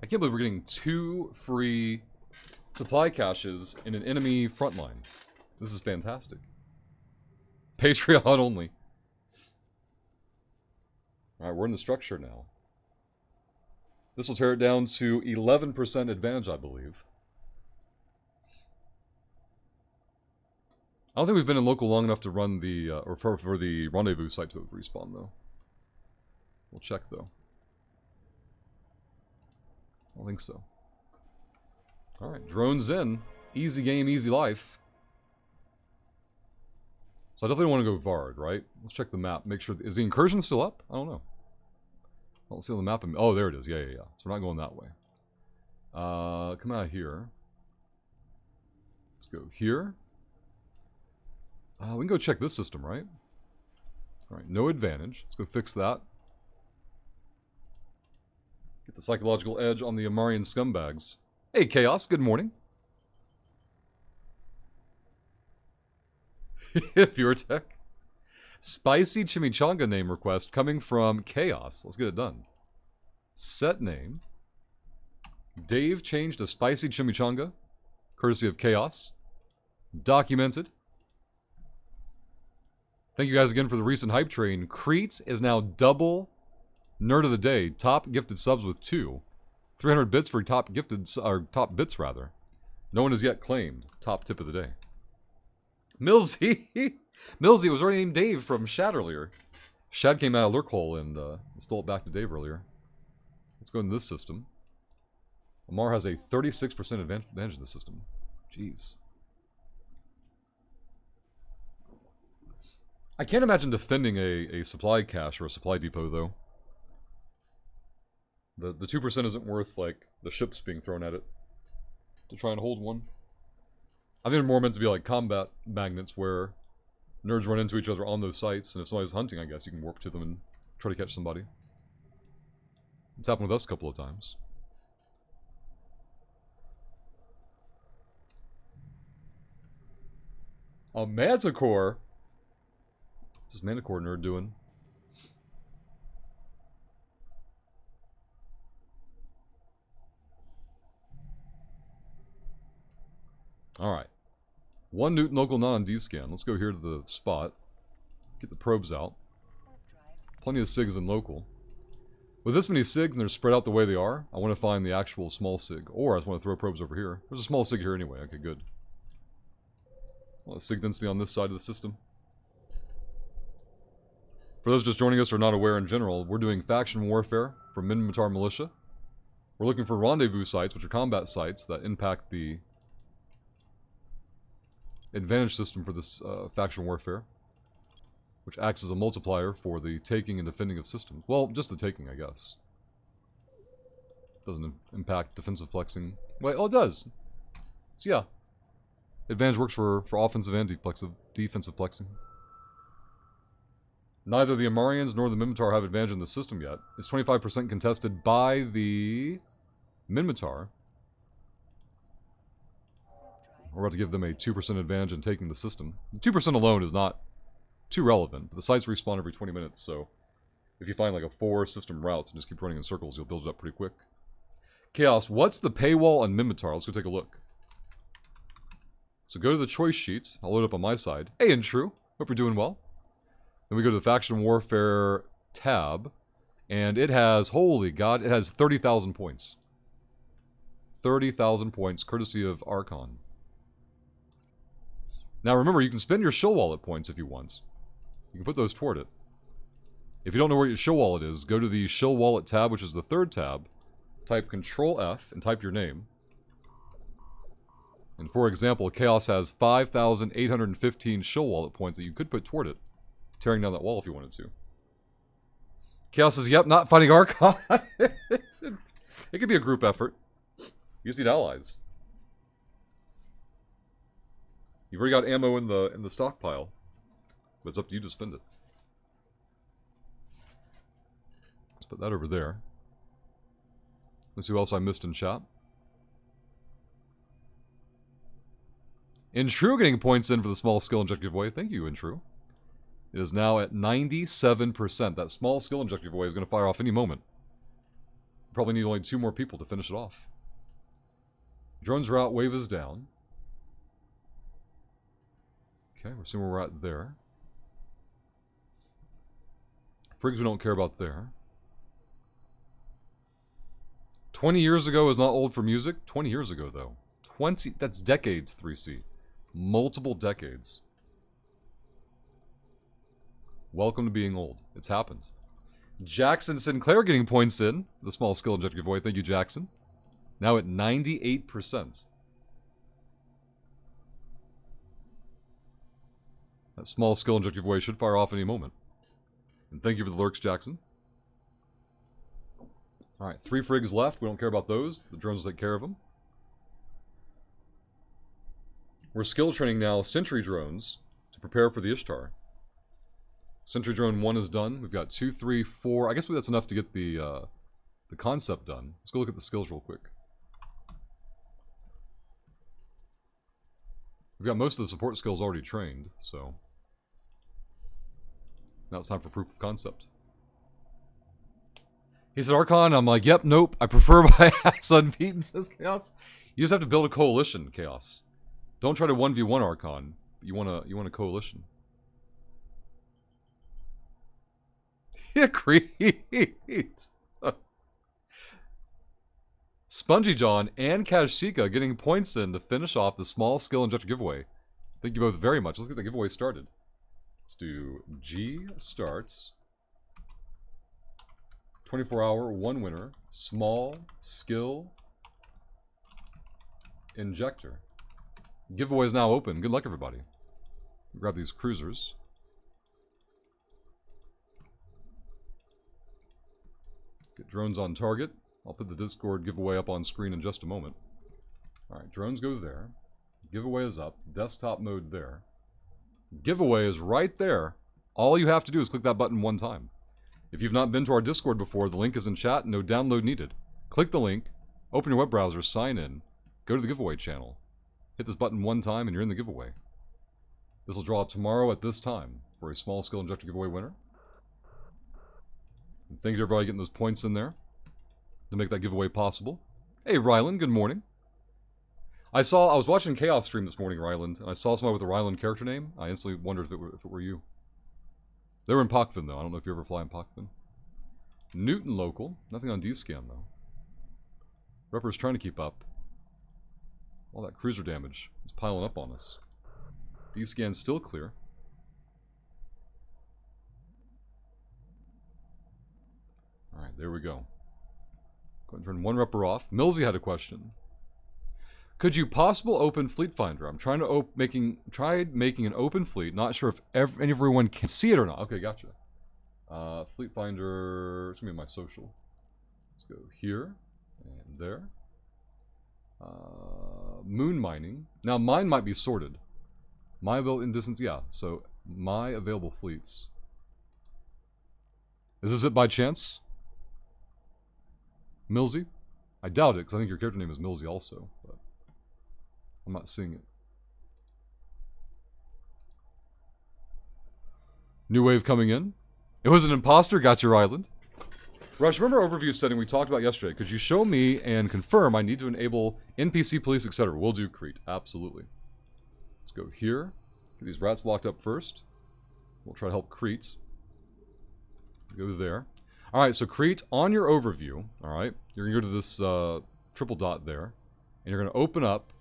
I can't believe we're getting 2 free supply caches in an enemy frontline. This is fantastic. Patreon only. Alright, we're in the structure now. This will tear it down to 11% advantage, I believe. I don't think we've been in local long enough to run the, or for the rendezvous site to respawn, though. We'll check, though. I don't think so. Alright, drones in. Easy game, easy life. So I definitely want to go Vard, right? Let's check the map. Make sure... Is the incursion still up? I don't know. I don't see on the map. Oh, there it is. Yeah. So we're not going that way. Come out here. Let's go here. We can go check this system, right? Alright, no advantage. Let's go fix that. Get the psychological edge on the Amarian scumbags. Hey, Chaos, good morning. Pure Tech. Spicy chimichanga name request coming from Chaos. Let's get it done. Set name. Dave changed to spicy chimichanga, courtesy of Chaos. Documented. Thank you guys again for the recent hype train. Crete is now double nerd of the day. Top gifted subs with 2. 300 bits for top gifted, or top bits rather. No one has yet claimed top tip of the day. Millsy! Millsy was already named Dave from Shad earlier. Shad came out of lurk hole and stole it back to Dave earlier. Let's go into this system. Amar has a 36% advantage in the system. Jeez. I can't imagine defending a supply cache or a supply depot, though. The 2% isn't worth, like, the ships being thrown at it to try and hold one. I think they're more meant to be like combat magnets where nerds run into each other on those sites, and if somebody's hunting, I guess, you can warp to them and try to catch somebody. It's happened with us a couple of times. A Manticore? What's this Manticore nerd doing? Alright. 1 Newton local not on D-scan. Let's go here to the spot. Get the probes out. Plenty of SIGs in local. With this many SIGs and they're spread out the way they are, I want to find the actual small SIG. Or I just want to throw probes over here. There's a small SIG here anyway. Okay, good. A lot of SIG density on this side of the system. For those just joining us or not aware in general, we're doing faction warfare for Minmatar Militia. We're looking for rendezvous sites, which are combat sites that impact the advantage system for this faction warfare, which acts as a multiplier for the taking and defending of systems. Well, just the taking, I guess. Doesn't impact defensive plexing. Wait, oh, it does. So yeah, advantage works for offensive and defensive plexing. Neither the Amarians nor the Minmatar have advantage in the system yet. It's 25% contested by the Minmatar. We're about to give them a 2% advantage in taking the system. 2% alone is not too relevant, but the sites respawn every 20 minutes, so if you find like a 4 system routes and just keep running in circles, you'll build it up pretty quick. Chaos, what's the paywall on Minmatar? Let's go take a look. So go to the choice sheets. I'll load up on my side. Hey, and true. Hope you're doing well. Then we go to the Faction Warfare tab, and it has, holy god, it has 30,000 points. 30,000 points, courtesy of Archon. Now remember, you can spend your show wallet points if you want. You can put those toward it. If you don't know where your show wallet is, go to the show wallet tab, which is the 3rd tab. Type Control F and type your name. And for example, Chaos has 5,815 show wallet points that you could put toward it, tearing down that wall if you wanted to. Chaos says, yep, not fighting Archon. It could be a group effort. You just need allies. You've already got ammo in the stockpile, but it's up to you to spend it. Let's put that over there. Let's see who else I missed in chat. Intrue getting points in for the small skill inject giveaway. Thank you, Intrue. It is now at 97%. That small skill inject giveaway is going to fire off any moment. Probably need only 2 more people to finish it off. Drone's route wave is down. Okay, we're seeing where we're at there. Frigs we don't care about there. 20 years ago is not old for music. 20 years ago, though. 20, that's decades, 3C. Multiple decades. Welcome to being old. It's happened. Jackson Sinclair getting points in. The small skill inject giveaway. Thank you, Jackson. Now at 98%. That small skill inject giveaway should fire off any moment. And thank you for the lurks, Jackson. Alright, 3 frigs left. We don't care about those. The drones will take care of them. We're skill training now sentry drones to prepare for the Ishtar. Sentry drone 1 is done. We've got 2, 3, 4. I guess that's enough to get the concept done. Let's go look at the skills real quick. We've got most of the support skills already trained, so now it's time for proof of concept. He said Archon. I'm like, yep, nope. I prefer my ass unbeaten, says Chaos. You just have to build a coalition, Chaos. Don't try to 1v1 Archon. You want a coalition. Agreed. Spongy John and Kashika getting points in to finish off the small skill injector giveaway. Thank you both very much. Let's get the giveaway started. Let's do G starts. 24-hour, 1 winner. Small skill injector. Giveaway is now open. Good luck, everybody. Grab these cruisers. Get drones on target. I'll put the Discord giveaway up on screen in just a moment. Alright, drones go there. Giveaway is up. Desktop mode there. Giveaway is right there. All you have to do is click that button 1 time. If you've not been to our Discord before, the link is in chat. No download needed. Click the link. Open your web browser. Sign in. Go to the giveaway channel. Hit this button 1 time and you're in the giveaway. This will draw tomorrow at this time for a small skill injector giveaway winner. And thank you to everybody getting those points in there to make that giveaway possible. Hey, Ryland, good morning. I was watching Chaos stream this morning, Ryland, and I saw somebody with a Ryland character name. I instantly wondered if it were you. They were in Pakvin, though. I don't know if you ever fly in Pakvin. Newton local. Nothing on D-scan, though. Repper's trying to keep up. All that cruiser damage is piling up on us. D-scan's still clear. Alright, there we go. Go ahead and turn 1 Repper off. Millsy had a question. Could you possible open Fleet Finder? I'm trying to tried making an open fleet. Not sure if everyone can see it or not. Okay, gotcha. Fleet Finder. It's gonna be my social. Let's go here and there. Moon mining. Now mine might be sorted. My available in distance. Yeah. So my available fleets. Is this it by chance? Millsy? I doubt it, because I think your character name is Millsy also, but I'm not seeing it. New wave coming in. It was an imposter, got your island. Rush, remember our overview setting we talked about yesterday? Could you show me and confirm I need to enable NPC police, etc.? Will do, Crete. Absolutely. Let's go here. Get these rats locked up first. We'll try to help Crete. Go there. Alright, so Crete, on your overview, alright, you're going to go to this triple dot there, and you're going to open up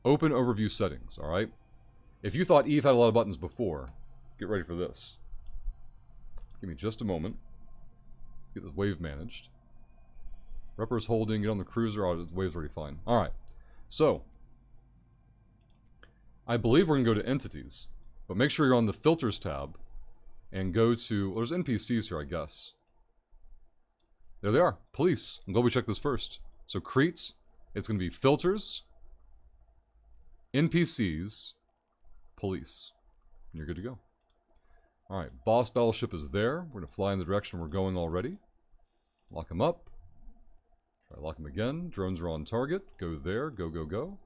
Open Overview Settings, alright? If you thought Eve had a lot of buttons before, get ready for this. Give me just a moment. Get this wave managed. Repper's holding, get on the cruiser. Oh, the wave's already fine. Alright, so I believe we're going to go to Entities, but make sure you're on the Filters tab. And go to... Well, there's NPCs here, I guess. There they are. Police. I'm glad we checked this first. So, Crete, it's going to be Filters, NPCs, Police. And you're good to go. Alright, Boss Battleship is there. We're going to fly in the direction we're going already. Lock him up. Try to lock him again. Drones are on target. Go there. Go, go, go.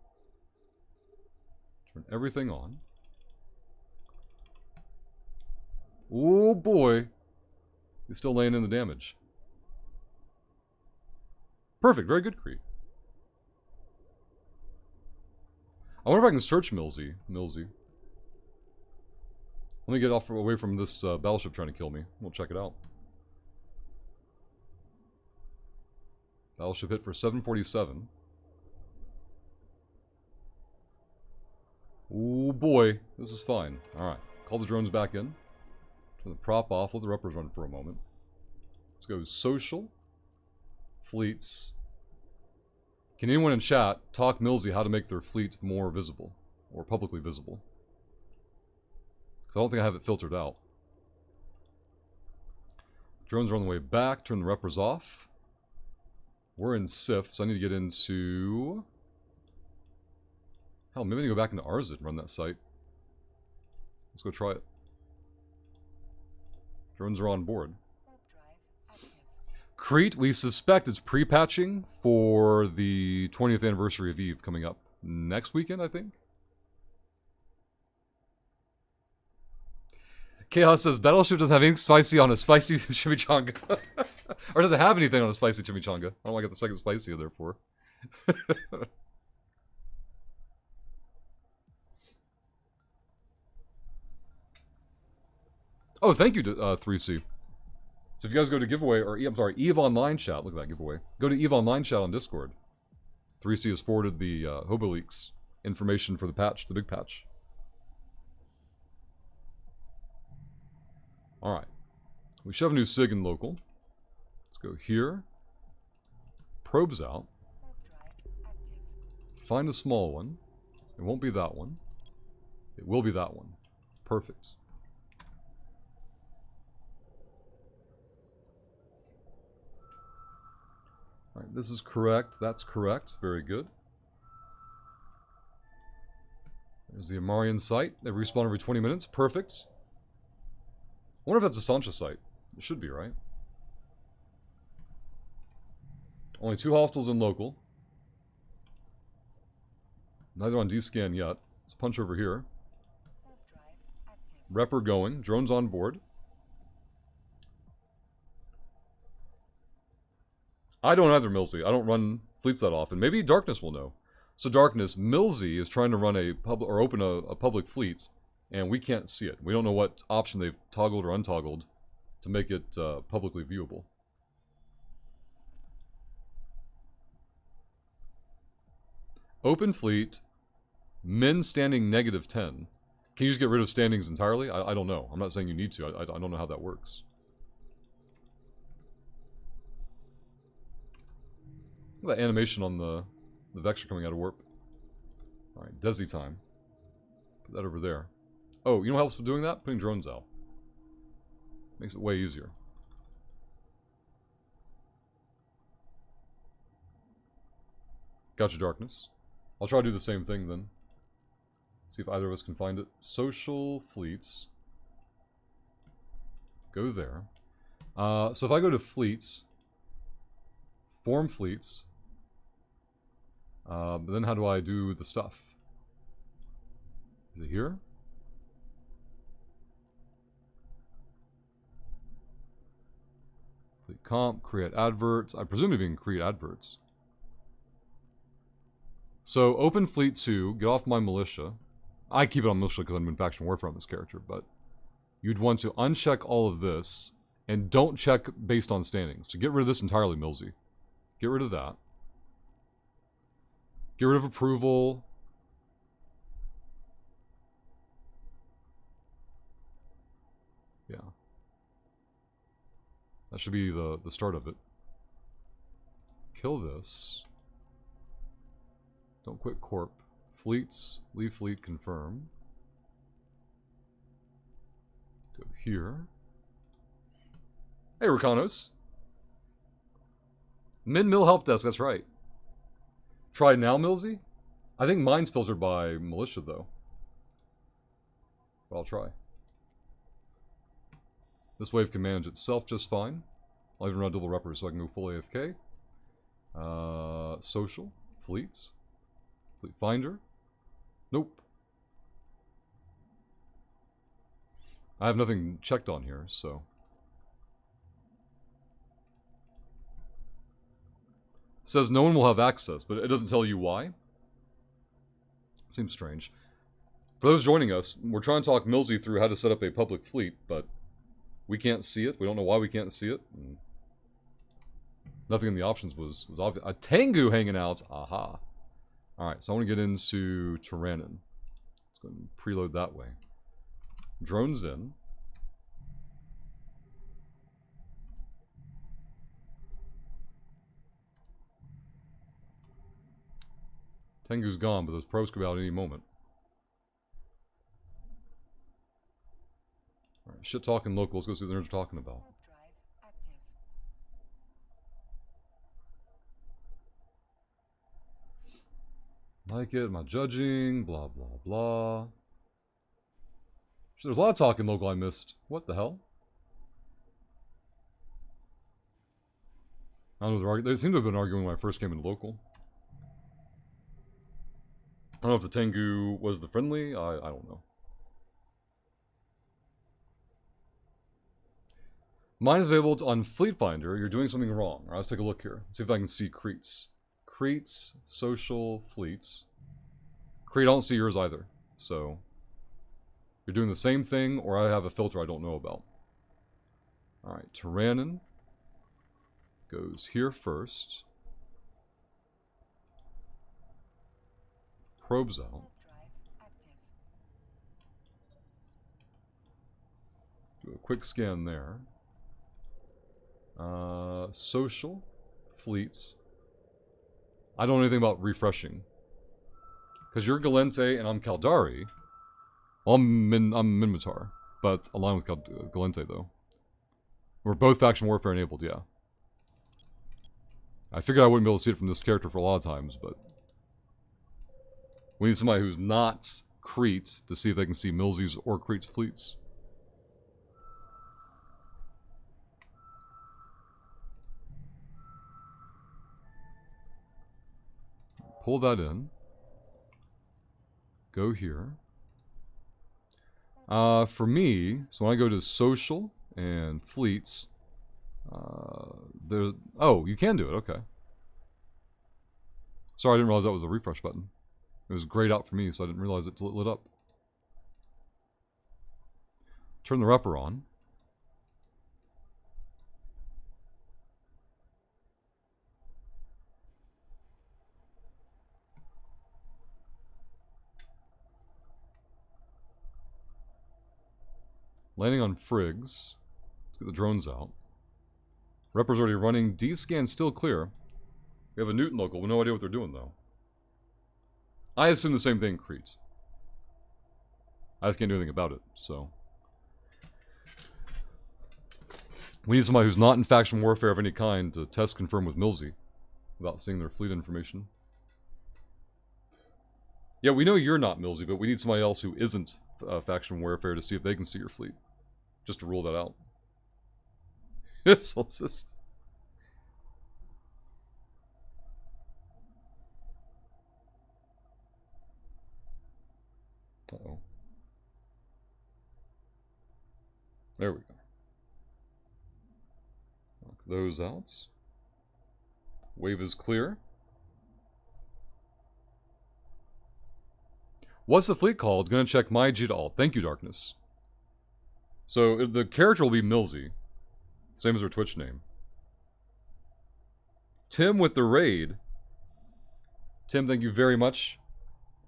Turn everything on. Oh boy. He's still laying in the damage. Perfect. Very good, Crete. I wonder if I can search Millsy. Let me get away from this battleship trying to kill me. We'll check it out. Battleship hit for 747. Oh boy, this is fine. Alright, call the drones back in. Turn the prop off, let the reppers run for a moment. Let's go social. Fleets. Can anyone in chat talk Millsy how to make their fleet more visible? Or publicly visible? Because I don't think I have it filtered out. Drones are on the way back, turn the reppers off. We're in SIF, so I need to get into... Hell, maybe I need to go back into Arzid and run that site. Let's go try it. Drones are on board. Crete, we suspect it's pre-patching for the 20th anniversary of Eve coming up next weekend, I think. Chaos says, Battleship doesn't have anything spicy on a spicy chimichanga. Or doesn't have anything on a spicy chimichanga. I don't know why I got the second spicy there for. Oh, thank you to 3C. So if you guys go to giveaway, or I'm sorry, Eve Online chat, look at that giveaway. Go to Eve Online chat on Discord. 3C has forwarded the Hobo Leaks information for the patch, the big patch. Alright. We should have a new SIG in local. Let's go here. Probes out. Find a small one. It won't be that one. It will be that one. Perfect. Alright, this is correct. That's correct. Very good. There's the Amarian site. They respawn every 20 minutes. Perfect. I wonder if that's a Sancha site. It should be, right? Only 2 hostiles in local. Neither on D-scan yet. Let's punch over here. Repper going. Drones on board. I don't either, Millsy. I don't run fleets that often. Maybe Darkness will know. So Darkness, Millsy is trying to run a public or open a public fleet, and we can't see it. We don't know what option they've toggled or untoggled to make it publicly viewable. Open fleet, min standing -10. Can you just get rid of standings entirely? I don't know. I'm not saying you need to. I don't know how that works. Look at that animation on the Vexor coming out of warp. Alright, Desi time. Put that over there. Oh, you know what helps with doing that? Putting drones out. Makes it way easier. Gotcha, Darkness. I'll try to do the same thing then. See if either of us can find it. Social fleets. Go there. So if I go to fleets, form fleets, but then how do I do the stuff? Is it here? Fleet comp, create adverts. I presume you can create adverts. So open fleet 2, get off my militia. I keep it on militia because I'm in faction warfare on this character, but you'd want to uncheck all of this and don't check based on standings. So get rid of this entirely, Millsy. Get rid of that. Get rid of approval. Yeah. That should be the start of it. Kill this. Don't quit corp. Fleets. Leave fleet. Confirm. Go here. Hey, Rukanos. Min-mill help desk, that's right. Try now, Millsy? I think mine's filtered by militia, though. But I'll try. This wave can manage itself just fine. I'll even run double reppers so I can go full AFK. Social. Fleets. Fleet finder. Nope. I have nothing checked on here, so. It says no one will have access, but it doesn't tell you why. Seems strange. For those joining us, we're trying to talk Millsy through how to set up a public fleet, but we can't see it. We don't know why we can't see it. And nothing in the options was obvious. A Tengu hanging out. Aha. Alright, so I want to get into Tyrannon. Let's go and preload that way. Drones in. Tengu's gone, but those pros could be out at any moment. Alright, shit talking local. Let's go see what they're talking about. Warp drive active. Like it, am I judging? Blah, blah, blah. There's a lot of talking local I missed. What the hell? I don't know, they seem to have been arguing when I first came into local. I don't know if the Tengu was the friendly. I don't know. Mine is available on Fleet Finder. You're doing something wrong. Alright, let's take a look here. Let's see if I can see Cretes. Cretes, social, fleets. Crete, I don't see yours either. So, you're doing the same thing, or I have a filter I don't know about. Alright, Tyrannon goes here first. Probes out. Warp drive active. Do a quick scan there. Social, fleets. I don't know anything about refreshing. Because you're Galente and I'm Caldari. Well, I'm Minmatar, but aligned with Galente, though. We're both faction warfare enabled, yeah. I figured I wouldn't be able to see it from this character for a lot of times, but... we need somebody who's not Crete to see if they can see Millsy's or Crete's fleets. Pull that in. Go here. For me, so when I go to social and fleets, there's... oh, you can do it, okay. Sorry, I didn't realize that was a refresh button. It was grayed out for me, so I didn't realize it lit up. Turn the repper on. Landing on Frigs. Let's get the drones out. Repper's already running. D-scan still clear. We have a Newton local with no idea what they're doing, though. I assume the same thing, Crete. I just can't do anything about it, so... we need somebody who's not in faction warfare of any kind to test confirm with Millsy without seeing their fleet information. Yeah, we know you're not Millsy, but we need somebody else who isn't faction warfare to see if they can see your fleet. Just to rule that out. It's just... uh-oh. There we go. Knock those out. Wave is clear. What's the fleet called? Gonna check my G to all. Thank you, Darkness. So, the character will be Millsy. Same as her Twitch name. Tim with the raid. Tim, thank you very much.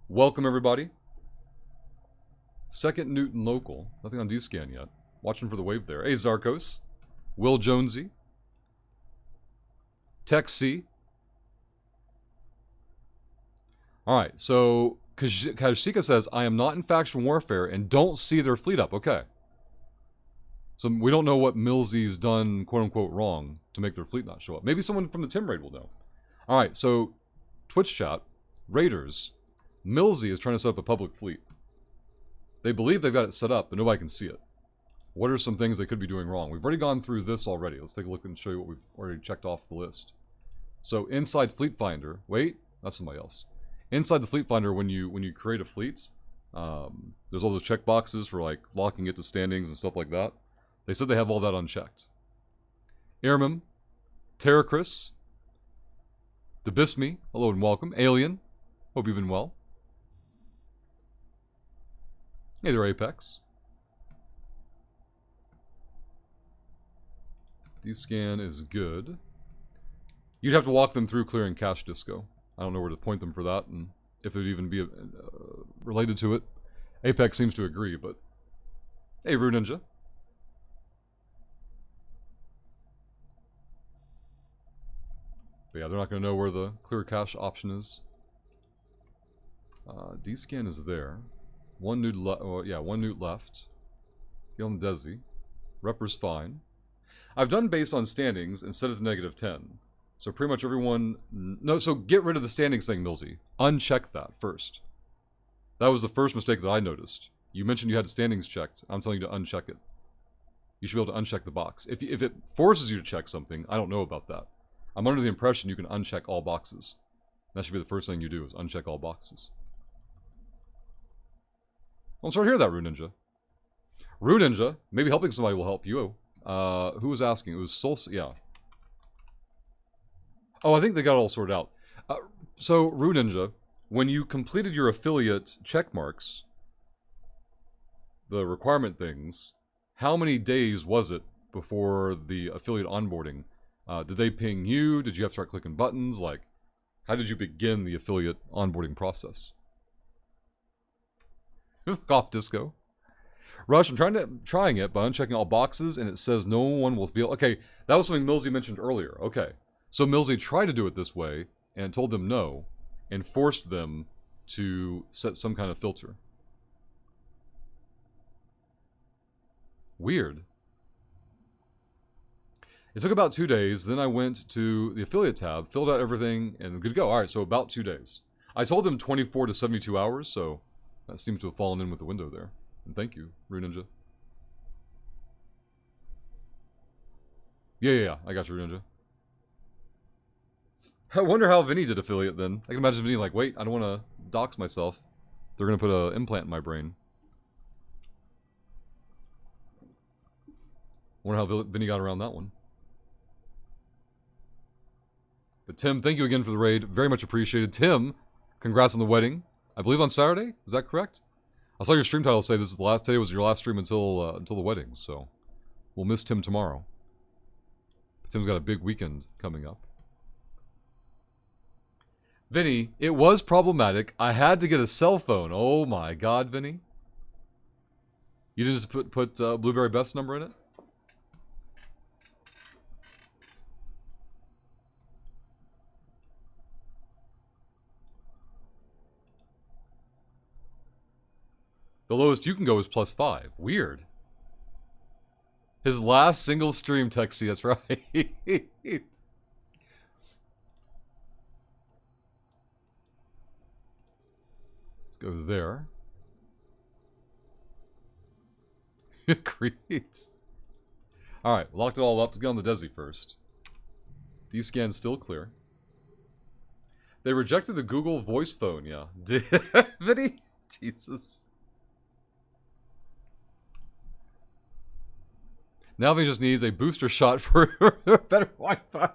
Welcome, everybody. Second Newton local. Nothing on D-scan yet. Watching for the wave there. Hey, Zarkos. Will Jonesy. Tech C. Alright, so... Kajika says, I am not in faction warfare and don't see their fleet up. Okay. So we don't know what Millsy's done, quote-unquote, wrong to make their fleet not show up. Maybe someone from the Tim raid will know. Alright, so Twitch chat, Raiders, Millsy is trying to set up a public fleet. They believe they've got it set up, but nobody can see it. What are some things they could be doing wrong? We've already gone through this already. Let's take a look and show you what we've already checked off the list. So inside Fleet Finder, wait, that's somebody else. Inside the Fleet Finder, when you create a fleet, There's all those check boxes for like locking it to standings and stuff like that. They said they have all that unchecked. Airman, Terracris, Debisme, hello and welcome. Alien, hope you've been well. Hey there, Apex. D-scan is good. You'd have to walk them through clearing cache disco. I don't know where to point them for that, and if it would even be related to it. Apex seems to agree, but... Hey, Rue Ninja. But yeah, they're not going to know where the clear cache option is. D-scan is there. One newt one newt left. Get on the Desi. Repper's fine. I've done based on standings and set it to -10. So pretty much everyone... No, so get rid of the standings thing, Millsy. Uncheck that first. That was the first mistake that I noticed. You mentioned you had standings checked. I'm telling you to uncheck it. You should be able to uncheck the box. If it forces you to check something, I don't know about that. I'm under the impression you can uncheck all boxes. That should be the first thing you do, is uncheck all boxes. I'm sorry to hear that, Rue Ninja. Rue Ninja, maybe helping somebody will help you. Who was asking? It was Soul... Yeah. Oh, I think they got it all sorted out. So, Rue Ninja, when you completed your affiliate check marks, the requirement things, how many days was it before the affiliate onboarding? Did they ping you? Did you have to start clicking buttons? Like, how did you begin the affiliate onboarding process? Cough disco. Rush, I'm trying it by unchecking all boxes, and it says no one will feel... Okay, that was something Millsy mentioned earlier. Okay. So Millsy tried to do it this way, and told them no, and forced them to set some kind of filter. Weird. It took about 2 days, then I went to the affiliate tab, filled out everything, and good to go. Alright, so about 2 days. I told them 24 to 72 hours, so that seems to have fallen in with the window there. And thank you, Rue Ninja. Yeah, I got you, Rue Ninja. I wonder how Vinny did affiliate then. I can imagine Vinny like, wait, I don't want to dox myself. They're going to put an implant in my brain. Wonder how Vinny got around that one. But Tim, thank you again for the raid. Very much appreciated. Tim, congrats on the wedding. I believe on Saturday? Is that correct? I saw your stream title say this is the last day was your last stream until the wedding, so we'll miss Tim tomorrow. But Tim's got a big weekend coming up. Vinny, it was problematic. I had to get a cell phone. Oh my god, Vinny. You didn't just put Blueberry Beth's number in it? The lowest you can go is +5. Weird. His last single stream, Texie, that's right. Let's go there. Great. Alright, locked it all up. Let's get on the Desi first. D-scan's still clear. They rejected the Google voice phone, yeah. Did he? Jesus. Now he just needs a booster shot for better Wi-Fi.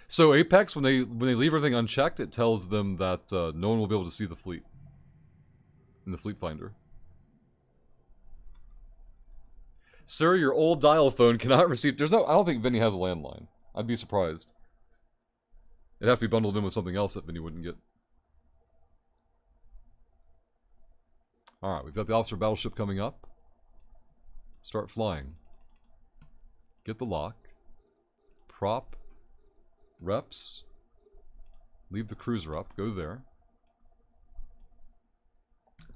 So Apex, when they leave everything unchecked, it tells them that no one will be able to see the fleet in the fleet finder. Sir, your old dial phone cannot receive... I don't think Vinny has a landline. I'd be surprised. It'd have to be bundled in with something else that Vinny wouldn't get. Alright, we've got the officer battleship coming up. Start flying. Get the lock. Prop. Reps. Leave the cruiser up. Go there.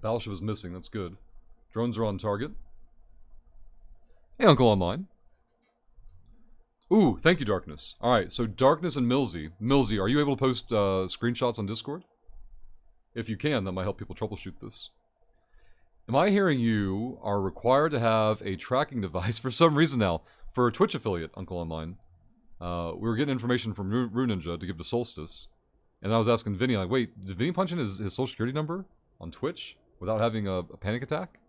Battleship is missing. That's good. Drones are on target. Hey, Uncle Online. Ooh, thank you, Darkness. Alright, so Darkness and Millsy. Millsy, are you able to post screenshots on Discord? If you can, that might help people troubleshoot this. Am I hearing you are required to have a tracking device for some reason now for a Twitch affiliate, Uncle Online? We were getting information from Rue Ninja to give to Solstice. And I was asking Vinny, like, wait, did Vinny punch in his social security number on Twitch without having a panic attack?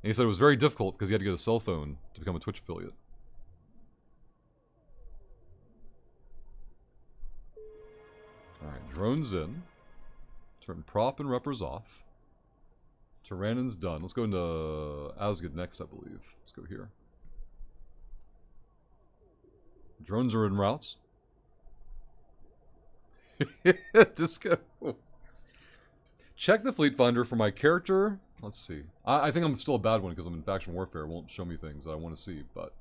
And he said it was very difficult because he had to get a cell phone to become a Twitch affiliate. Alright, drones in. Turn prop and reppers off. Tyrannon's done. Let's go into Asgard next, I believe. Let's go here. Drones are en routes. Disco. Check the fleet finder for my character. Let's see. I think I'm still a bad one because I'm in faction warfare. It won't show me things that I want to see, but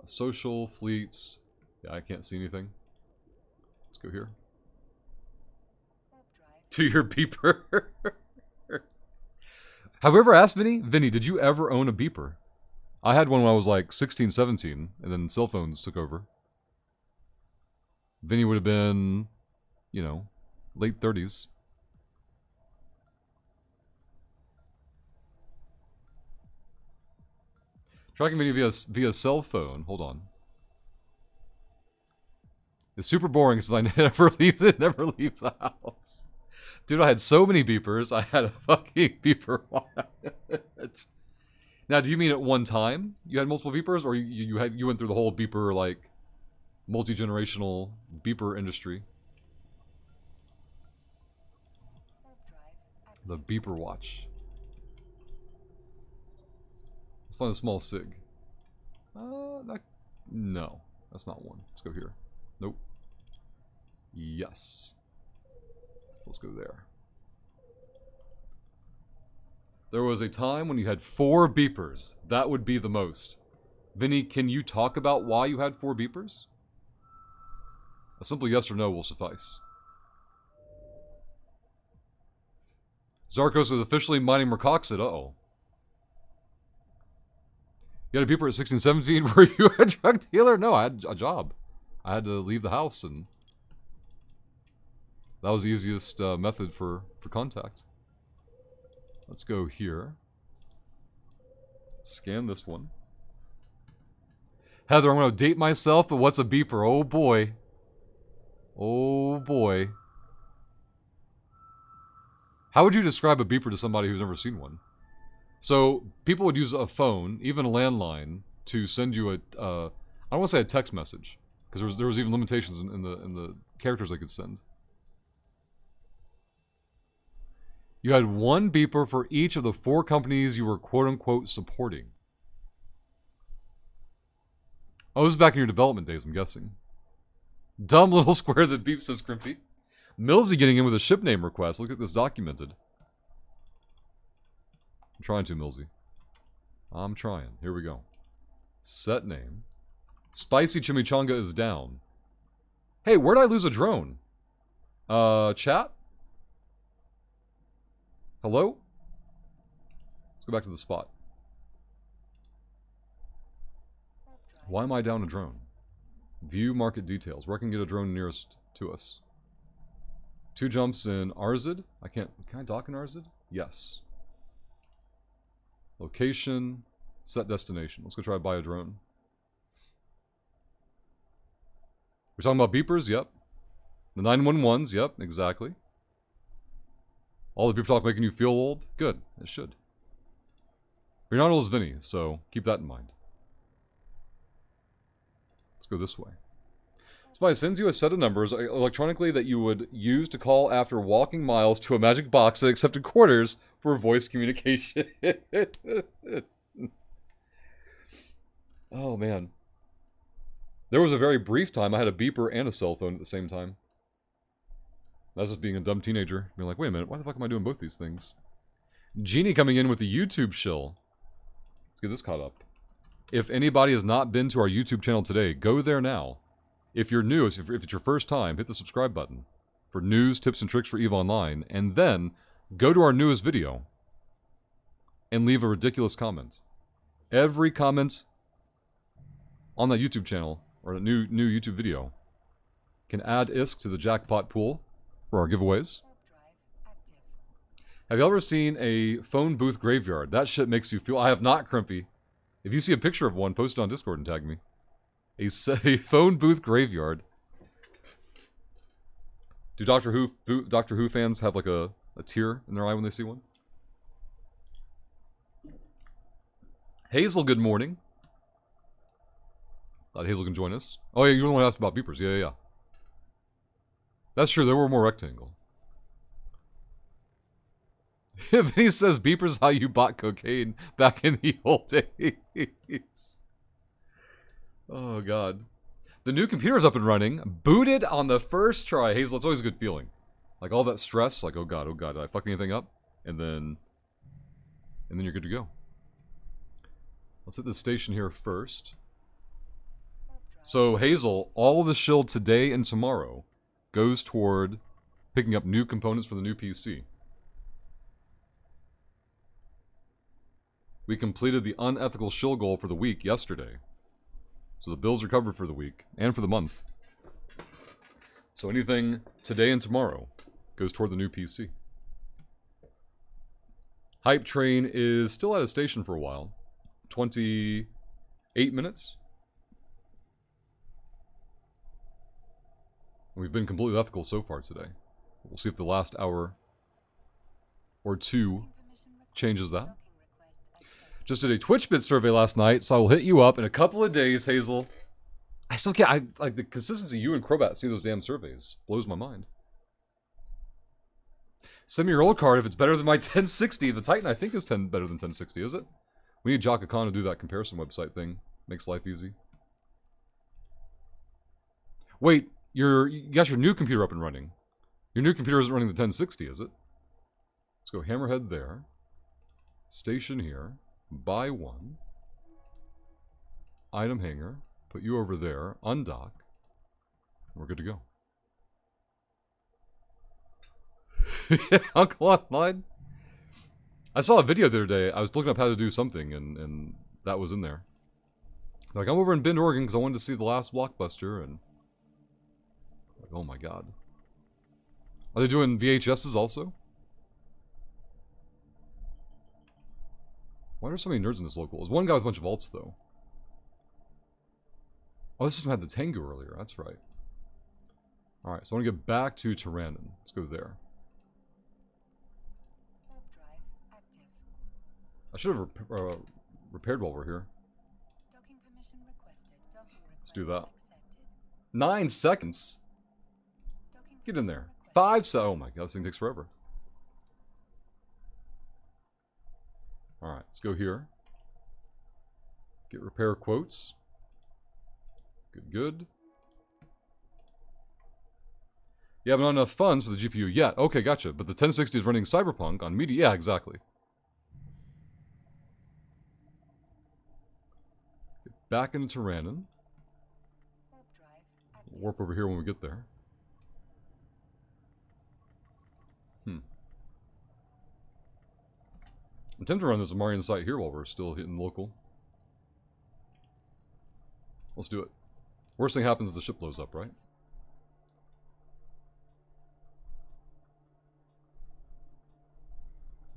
social, fleets. Yeah, I can't see anything. Let's go here. To your beeper. Have we ever asked Vinny? Vinny, did you ever own a beeper? I had one when I was like 16, 17, and then cell phones took over. Vinny would have been, you know, late 30s. Tracking Vinny via cell phone. Hold on. It's super boring since I never leaves the house. Dude, I had so many beepers. I had a fucking beeper watch. Now, do you mean at one time you had multiple beepers, or you went through the whole beeper, like, multi-generational beeper industry? The beeper watch. Let's find a small sig. No, that's not one. Let's go here. Nope. Yes. So let's go there. There was a time when you had 4 beepers. That would be the most. Vinny, can you talk about why you had 4 beepers? A simple yes or no will suffice. Zarkos is officially mining Mercoxid. Uh-oh. You had a beeper at 16, 17? Were you a drug dealer? No, I had a job. I had to leave the house, and that was the easiest method for contact. Let's go here. Scan this one. Heather, I'm going to date myself, but what's a beeper? Oh boy. Oh boy. How would you describe a beeper to somebody who's never seen one? So, people would use a phone, even a landline, to send you a, I don't want to say a text message, because there was even limitations in the characters they could send. You had one beeper for each of the 4 companies you were quote-unquote supporting. Oh, this is back in your development days, I'm guessing. Dumb little square that beeps, says Crimpy. Millsy getting in with a ship name request. Look at this documented. I'm trying to, Millsy. I'm trying. Here we go. Set name. Spicy Chimichanga is down. Hey, where'd I lose a drone? Chat? Hello? Let's go back to the spot. Why am I down a drone? View market details. Where can I get a drone nearest to us? 2 jumps in Arzid. Can I dock in Arzid? Yes. Location. Set destination. Let's go try to buy a drone. We're talking about beepers? Yep. The 911s? Yep, exactly. All the beeper talk making you feel old? Good. It should. But you're not old as Vinny, so keep that in mind. Let's go this way. Spy sends you a set of numbers electronically that you would use to call after walking miles to a magic box that accepted quarters for voice communication. Oh, man. There was a very brief time I had a beeper and a cell phone at the same time. That's just being a dumb teenager. Being like, wait a minute, why the fuck am I doing both these things? Genie coming in with the YouTube shill. Let's get this caught up. If anybody has not been to our YouTube channel today, go there now. If you're new, if it's your first time, hit the subscribe button for news, tips, and tricks for EVE Online, and then go to our newest video and leave a ridiculous comment. Every comment on that YouTube channel, or a new YouTube video, can add ISK to the jackpot pool for our giveaways. Have you ever seen a phone booth graveyard? That shit makes you feel... I have not, Crimpy. If you see a picture of one, post it on Discord and tag me. A phone booth graveyard. Do Doctor Who fans have like a tear in their eye when they see one? Hazel, good morning. Thought Hazel can join us. Oh yeah, you're the one who asked about beepers. Yeah. That's true, they were more rectangle. Vinny says beepers how you bought cocaine back in the old days. Oh god. The new computer's up and running. Booted on the first try. Hazel, it's always a good feeling. Like all that stress, like oh god, did I fuck anything up? And then you're good to go. Let's hit the station here first. So Hazel, all of the shield today and tomorrow goes toward picking up new components for the new PC. We completed the unethical shill goal for the week yesterday. So the bills are covered for the week and for the month. So anything today and tomorrow goes toward the new PC. Hype train is still at a station for a while. 28 minutes. We've been completely ethical so far today. We'll see if the last hour or two changes that. Just did a TwitchBit survey last night, so I will hit you up in a couple of days, Hazel. I still can't, like the consistency you and Crobat see those damn surveys blows my mind. Send me your old card if it's better than my 1060. The Titan I think is better than 1060, is it? We need Jaka Khan to do that comparison website thing. Makes life easy. Wait, you got your new computer up and running. Your new computer isn't running the 1060, is it? Let's go Hammerhead there. Station here. Buy one. Item hanger. Put you over there. Undock. We're good to go. Uncle Online. I saw a video the other day. I was looking up how to do something, and that was in there. Like, I'm over in Bend, Oregon, because I wanted to see the last Blockbuster, and... like, oh my god. Are they doing VHSs also? Why are there so many nerds in this local? There's one guy with a bunch of alts, though. Oh, this system had the Tengu earlier. That's right. Alright, so I want to get back to Tyrannon. Let's go there. I should have repaired while we're here. Let's do that. 9 seconds? Get in there. 5 seconds. Oh my god, this thing takes forever. Alright, let's go here. Get repair quotes. Good. You have not enough funds for the GPU yet. Okay, gotcha. But the 1060 is running Cyberpunk on media. Yeah, exactly. Get back into Tyrannon. Warp over here when we get there. I'm tempted to run this Amarian site here while we're still hitting local. Let's do it. Worst thing happens is the ship blows up, right?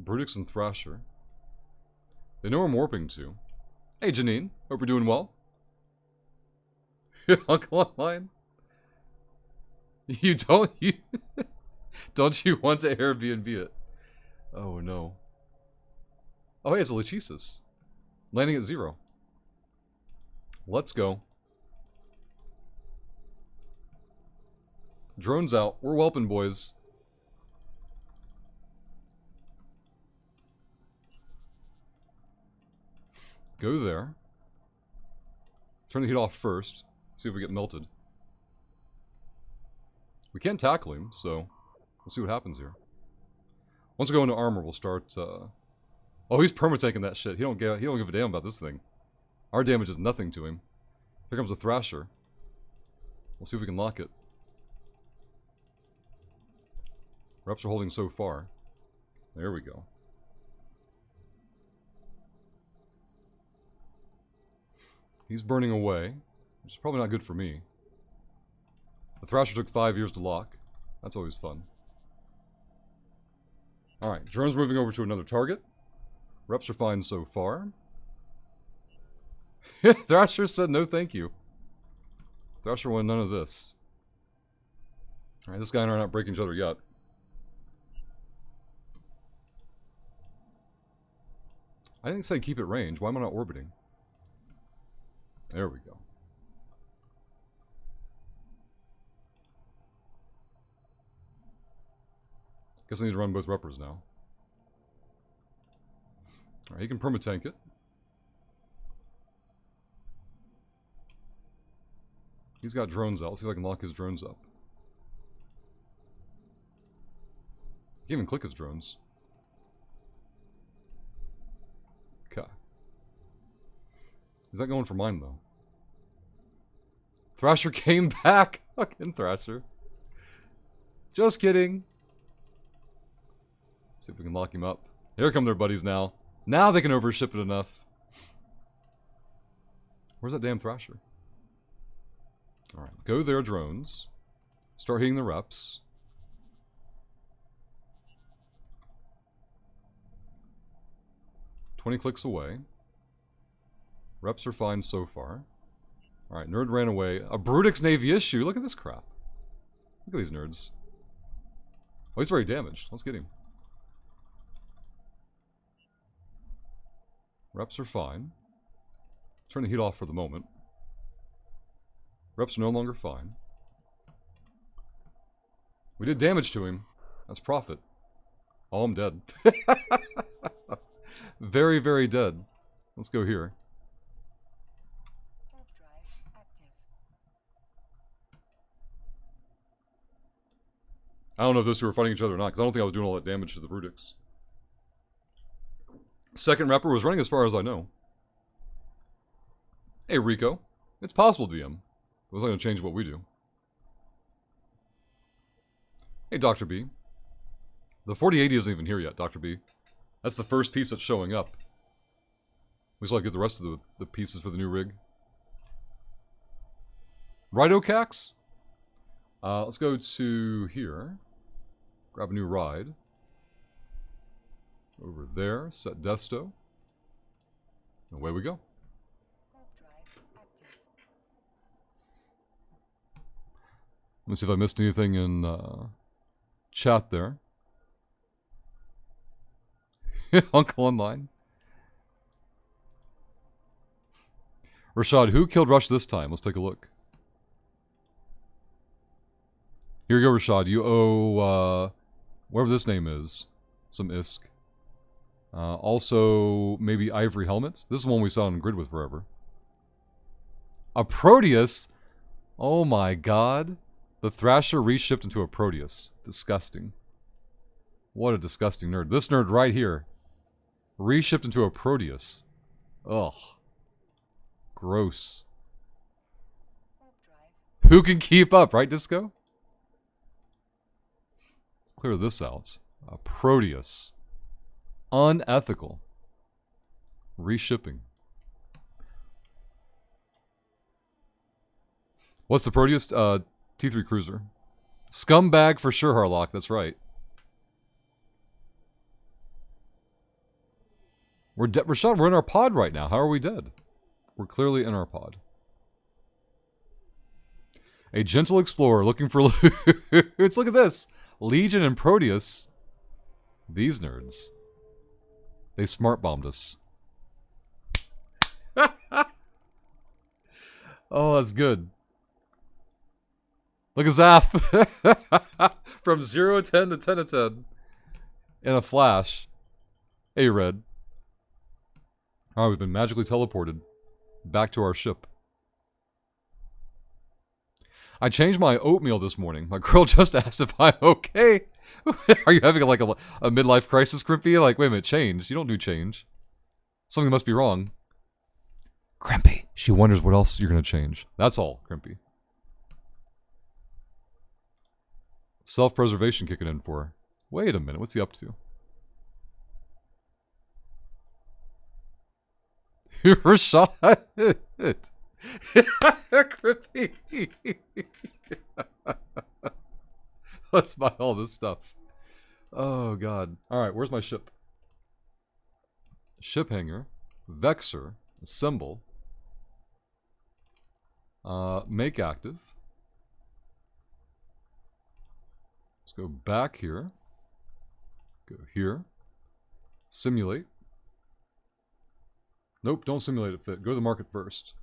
Brutix and Thrasher. They know where I'm warping to. Hey Janine, hope you're doing well. Uncle Online. Don't you want to Airbnb it? Oh no. Oh hey, it's a Lachesis. Landing at 0. Let's go. Drones out. We're whelping, boys. Go there. Turn the heat off first. See if we get melted. We can't tackle him, so we'll see what happens here. Once we go into armor, we'll start. Oh, he's perma-taking that shit. He don't give a damn about this thing. Our damage is nothing to him. Here comes a Thrasher. We'll see if we can lock it. Reps are holding so far. There we go. He's burning away, which is probably not good for me. The Thrasher took 5 years to lock. That's always fun. Alright, drone's moving over to another target. Reps are fine so far. Thrasher said no thank you. Thrasher wanted none of this. Alright, this guy and I are not breaking each other yet. I didn't say keep it range. Why am I not orbiting? There we go. Guess I need to run both reppers now. Alright, you can permatank it. He's got drones out. Let's see if I can lock his drones up. He can even click his drones. Okay. He's not going for mine, though. Thrasher came back! Fucking Thrasher. Just kidding. Let's see if we can lock him up. Here come their buddies now. Now they can overship it enough. Where's that damn Thrasher? Alright, go there, drones. Start hitting the reps. "20 clicks away. Reps are fine so far. Alright, nerd ran away. A Brutix Navy issue. Look at this crap. Look at these nerds. Oh, he's very damaged. Let's get him. Reps are fine. Turn the heat off for the moment. Reps are no longer fine. We did damage to him. That's profit. Oh, I'm dead. Very, very dead. Let's go here. Warp drive active. I don't know if those two are fighting each other or not, because I don't think I was doing all that damage to the Brutix. Second Rapper was running as far as I know. Hey, Rico. It's possible, DM. It wasn't going to change what we do. Hey, Dr. B. The 4080 isn't even here yet, Dr. B. That's the first piece that's showing up. We still have to get the rest of the pieces for the new rig. Rido Cax? Let's go to here. Grab a new ride. Over there, set Desto. Away we go. Warp drive active. Let me see if I missed anything in chat there. Uncle Online. Rashad, who killed Rush this time? Let's take a look. Here you go, Rashad. You owe, whatever this name is. Some ISK. Also, maybe Ivory Helmets. This is one we saw on Grid with forever. A Proteus? Oh my god. The Thrasher reshipped into a Proteus. Disgusting. What a disgusting nerd. This nerd right here. Reshipped into a Proteus. Ugh. Gross. Warp drive. Who can keep up, right, Disco? Let's clear this out. A Proteus. Unethical. Reshipping. What's the Proteus? T3 Cruiser. Scumbag for sure, Harlock. That's right. Rashad, we're in our pod right now. How are we dead? We're clearly in our pod. A gentle explorer looking for loot. Look at this. Legion and Proteus. These nerds. They smart bombed us. Oh, that's good. Look at Zaf. From 0 to 10 to 10 to 10. In a flash. Hey, Red. Alright, we've been magically teleported back to our ship. I changed my oatmeal this morning. My girl just asked if I'm okay. Are you having like a midlife crisis, Crimpy? Like, wait a minute, change. You don't do change. Something must be wrong. Crimpy. She wonders what else you're going to change. That's all, Crimpy. Self-preservation kicking in for her. Wait a minute, what's he up to? Rashad. Crimpy. Let's buy all this stuff. Oh, God. Alright, where's my ship? Ship hanger. Vexor. Assemble. Make active. go back here. Go here. Simulate. Nope, don't simulate it fit. Go to the market first.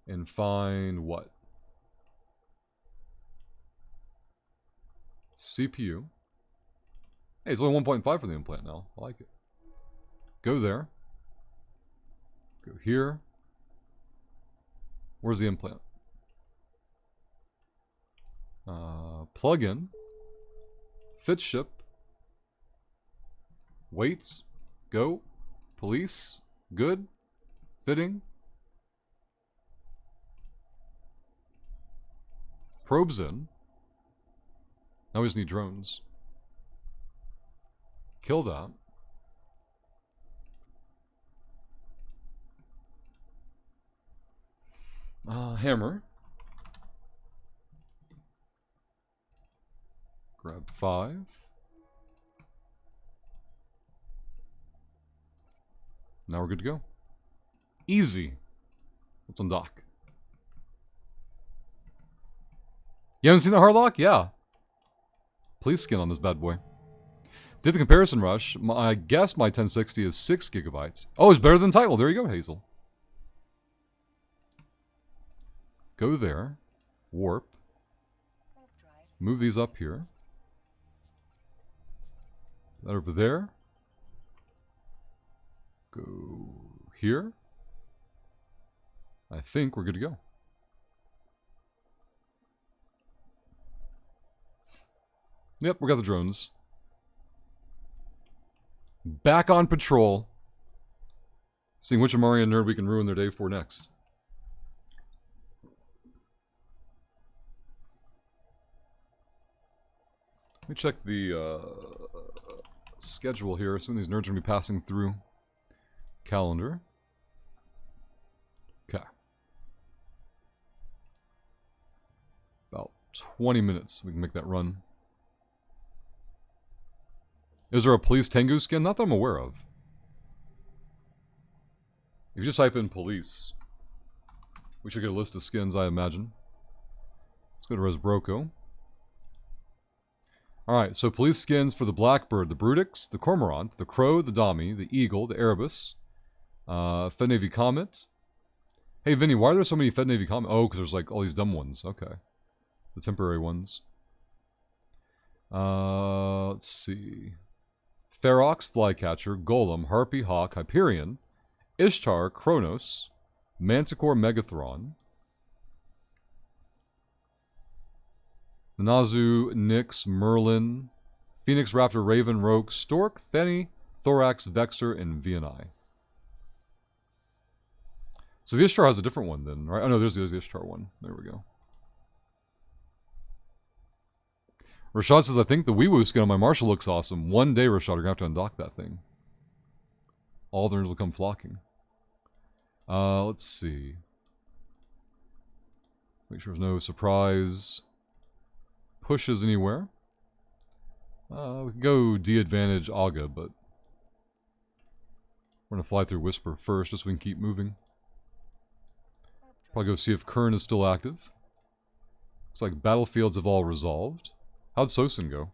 And find what? CPU. Hey, it's only 1.5 for the implant now. I like it. Go there. Go here. Where's the implant? Plug in. Fit ship. Weights. Go. Police. Good. Fitting. Probes in. Now we just need drones. Kill that. Hammer. Grab 5. Now we're good to go. Easy. Let's undock. You haven't seen the hardlock? Yeah. Please skin on this bad boy. Did the comparison rush. I guess my 1060 is 6 gigabytes. Oh, it's better than Title. There you go, Hazel. Go there. Warp. Move these up here. That over there. Go here. I think we're good to go. Yep, we got the drones. Back on patrol. Seeing which Amarian nerd we can ruin their day for next. Let me check the schedule here. Some of these nerds are going to be passing through. Calendar. Okay. About 20 minutes we can make that run. Is there a police Tengu skin? Not that I'm aware of. If you just type in police, we should get a list of skins, I imagine. Let's go to Resbroco. Alright, so police skins for the Blackbird, the Brutix, the Cormorant, the Crow, the Dami, the Eagle, the Erebus, Fed Navy Comet. Hey Vinny, why are there so many Fed Navy Comet? Oh, because there's like all these dumb ones. Okay. The temporary ones. Let's see. Ferox, Flycatcher, Golem, Harpy, Hawk, Hyperion, Ishtar, Kronos, Manticore, Megathron, Nazu, Nyx, Merlin, Phoenix, Raptor, Raven, Rogue, Stork, Theny, Thorax, Vexer, and Vianney. So the Ishtar has a different one then, right? Oh no, there's the Ishtar one. There we go. Rashad says, I think the Wee-Woo skin on my Marshall looks awesome. One day, Rashad, you're going to have to undock that thing. All the nerds will come flocking. Let's see. Make sure there's no surprise pushes anywhere. We can go D-advantage Aga, but we're going to fly through Whisper first, just so we can keep moving. Probably go see if Kern is still active. Looks like battlefields have all resolved. How'd Sosin go?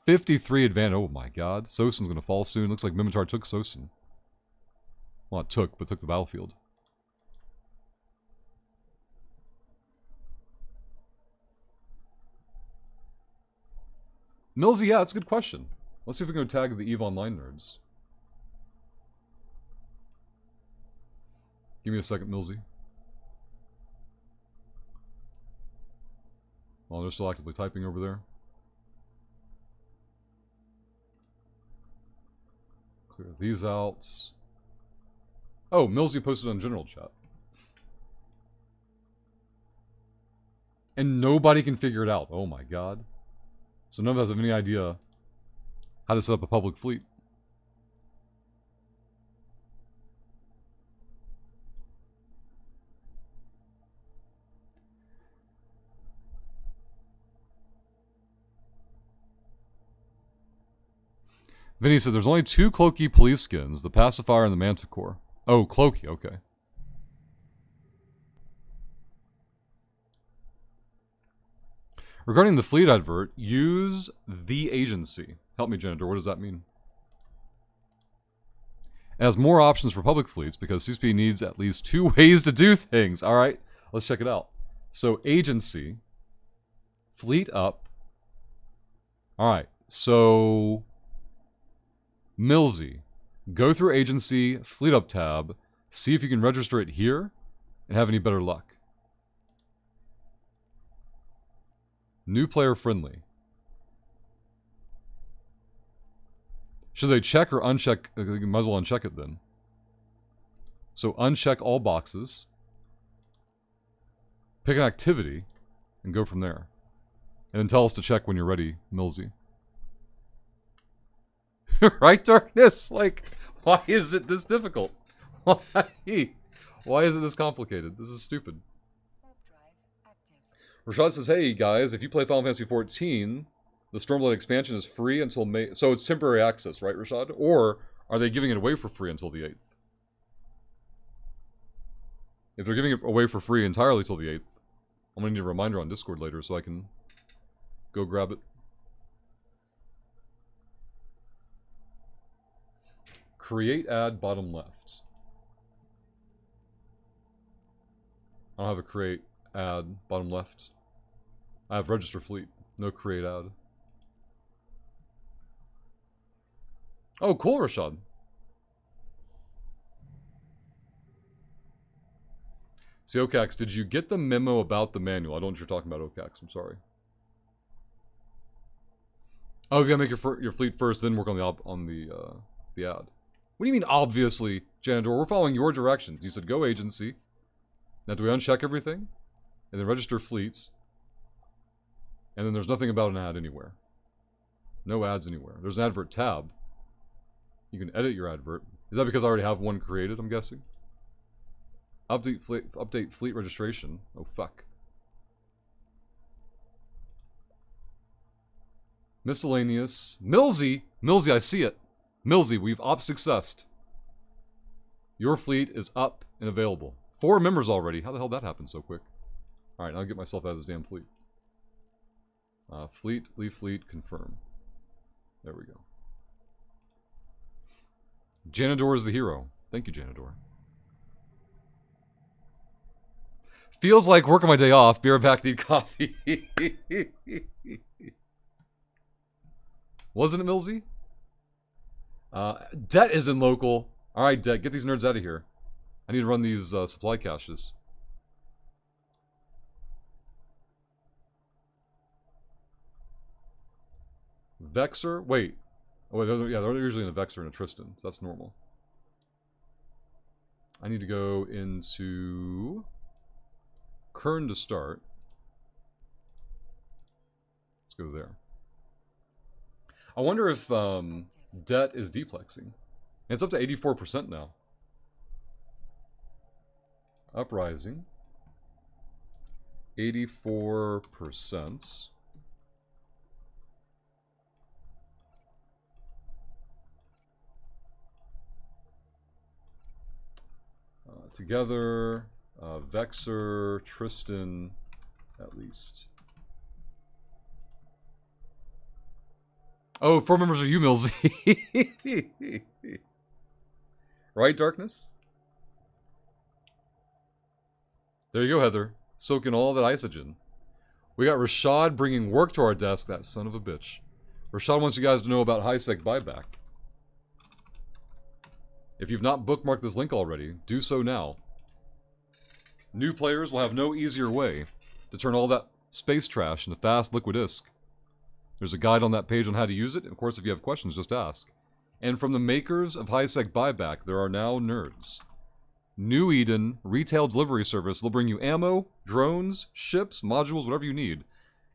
53 advantage. Oh my god. Sosin's going to fall soon. Looks like Mimitar took Sosin. Well, not took, but took the battlefield. Millsy, yeah, that's a good question. Let's see if we can go tag the EVE Online nerds. Give me a second, Millsy. Oh, they're still actively typing over there. Clear these out. Oh, Millsy posted on general chat. And nobody can figure it out. Oh my god. So none of us have any idea how to set up a public fleet. Vinny said there's only 2 Cloaky police skins, the Pacifier and the Manticore. Oh, Cloaky, okay. Regarding the fleet advert, use the agency. Help me, Janitor. What does that mean? It has more options for public fleets because CSP needs at least 2 ways to do things. All right, let's check it out. So agency, fleet up. All right, so Millsy, go through agency, fleet up tab, see if you can register it here and have any better luck. New player friendly. Should they check or uncheck? You might as well uncheck it then. So uncheck all boxes. Pick an activity and go from there. And then tell us to check when you're ready, Millsy. Right, Darkness? Like, why is it this difficult? Why? Why is it this complicated? This is stupid. Warp drive active. Rashad says, hey guys, if you play Final Fantasy XIV, the Stormlight expansion is free until May. So it's temporary access, right, Rashad? Or are they giving it away for free until the 8th? If they're giving it away for free entirely till the 8th, I'm going to need a reminder on Discord later so I can go grab it. Create ad bottom left. I don't have a create ad bottom left. I have register fleet. No create ad. Oh, cool, Rashad. See, Okax, did you get the memo about the manual? I don't know what you're talking about, Okax. I'm sorry. Oh, you gotta make your fleet first, then work on the ad. What do you mean, obviously, Janitor? We're following your directions. You said go agency. Now, do we uncheck everything? And then register fleets. And then there's nothing about an ad anywhere. No ads anywhere. There's an advert tab. You can edit your advert. Is that because I already have one created, I'm guessing? Update fleet registration. Oh, fuck. Miscellaneous. Millsy! Millsy, I see it. Millsy, we've successed. Your fleet is up and available. 4 members already. How the hell did that happen so quick? Alright, now I'll get myself out of this damn fleet. Fleet, leave fleet, confirm. There we go. Janador is the hero. Thank you, Janador. Feels like working my day off. Be right back, need coffee. Wasn't it, Millsy? Debt is in local. Alright, Debt, get these nerds out of here. I need to run these supply caches. Vexer? Wait. Oh, wait, yeah, they're usually in a Vexer and a Tristan, so that's normal. I need to go into Kern to start. Let's go there. I wonder if debt is deplexing. It's up to 84% now. Uprising. 84%. Together, Vexer, Tristan, at least. Oh, 4 members are you, Millsy. Right, Darkness? There you go, Heather. Soak in all that isogen. We got Rashad bringing work to our desk, that son of a bitch. Rashad wants you guys to know about high-sec buyback. If you've not bookmarked this link already, do so now. New players will have no easier way to turn all that space trash into fast liquid disk. There's a guide on that page on how to use it, and of course if you have questions, just ask. And from the makers of high-sec buyback, there are now nerds. New Eden retail delivery service will bring you ammo, drones, ships, modules, whatever you need.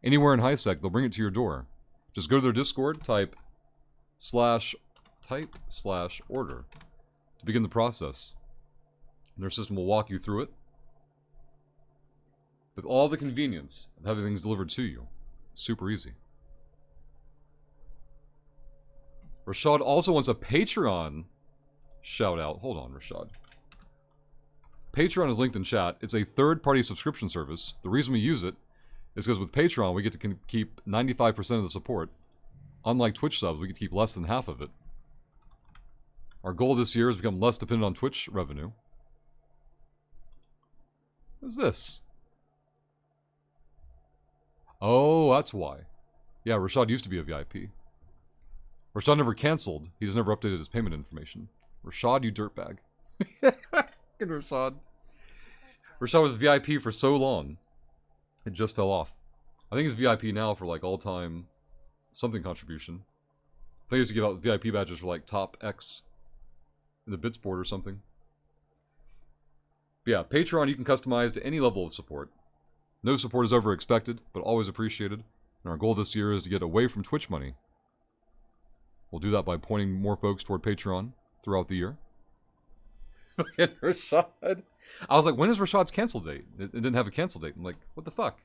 Anywhere in high-sec, they'll bring it to your door. Just go to their Discord, type /order to begin the process. And their system will walk you through it with all the convenience of having things delivered to you. Super easy. Rashad also wants a Patreon shout out. Hold on, Rashad. Patreon is linked in chat. It's a third-party subscription service. The reason we use it It's because with Patreon, we get to keep 95% of the support. Unlike Twitch subs, we get to keep less than half of it. Our goal this year is to become less dependent on Twitch revenue. What's this? Oh, that's why. Yeah, Rashad used to be a VIP. Rashad never canceled. He just never updated his payment information. Rashad, you dirtbag. Fucking Rashad. Rashad was VIP for so long. It just fell off. I think he's VIP now for like all-time something contribution. I think he used to give out VIP badges for like top X in the bits board or something. But yeah, Patreon you can customize to any level of support. No support is ever expected, but always appreciated. And our goal this year is to get away from Twitch money. We'll do that by pointing more folks toward Patreon throughout the year. And Rashad. I was like, when is Rashad's cancel date? It didn't have a cancel date. I'm like, what the fuck?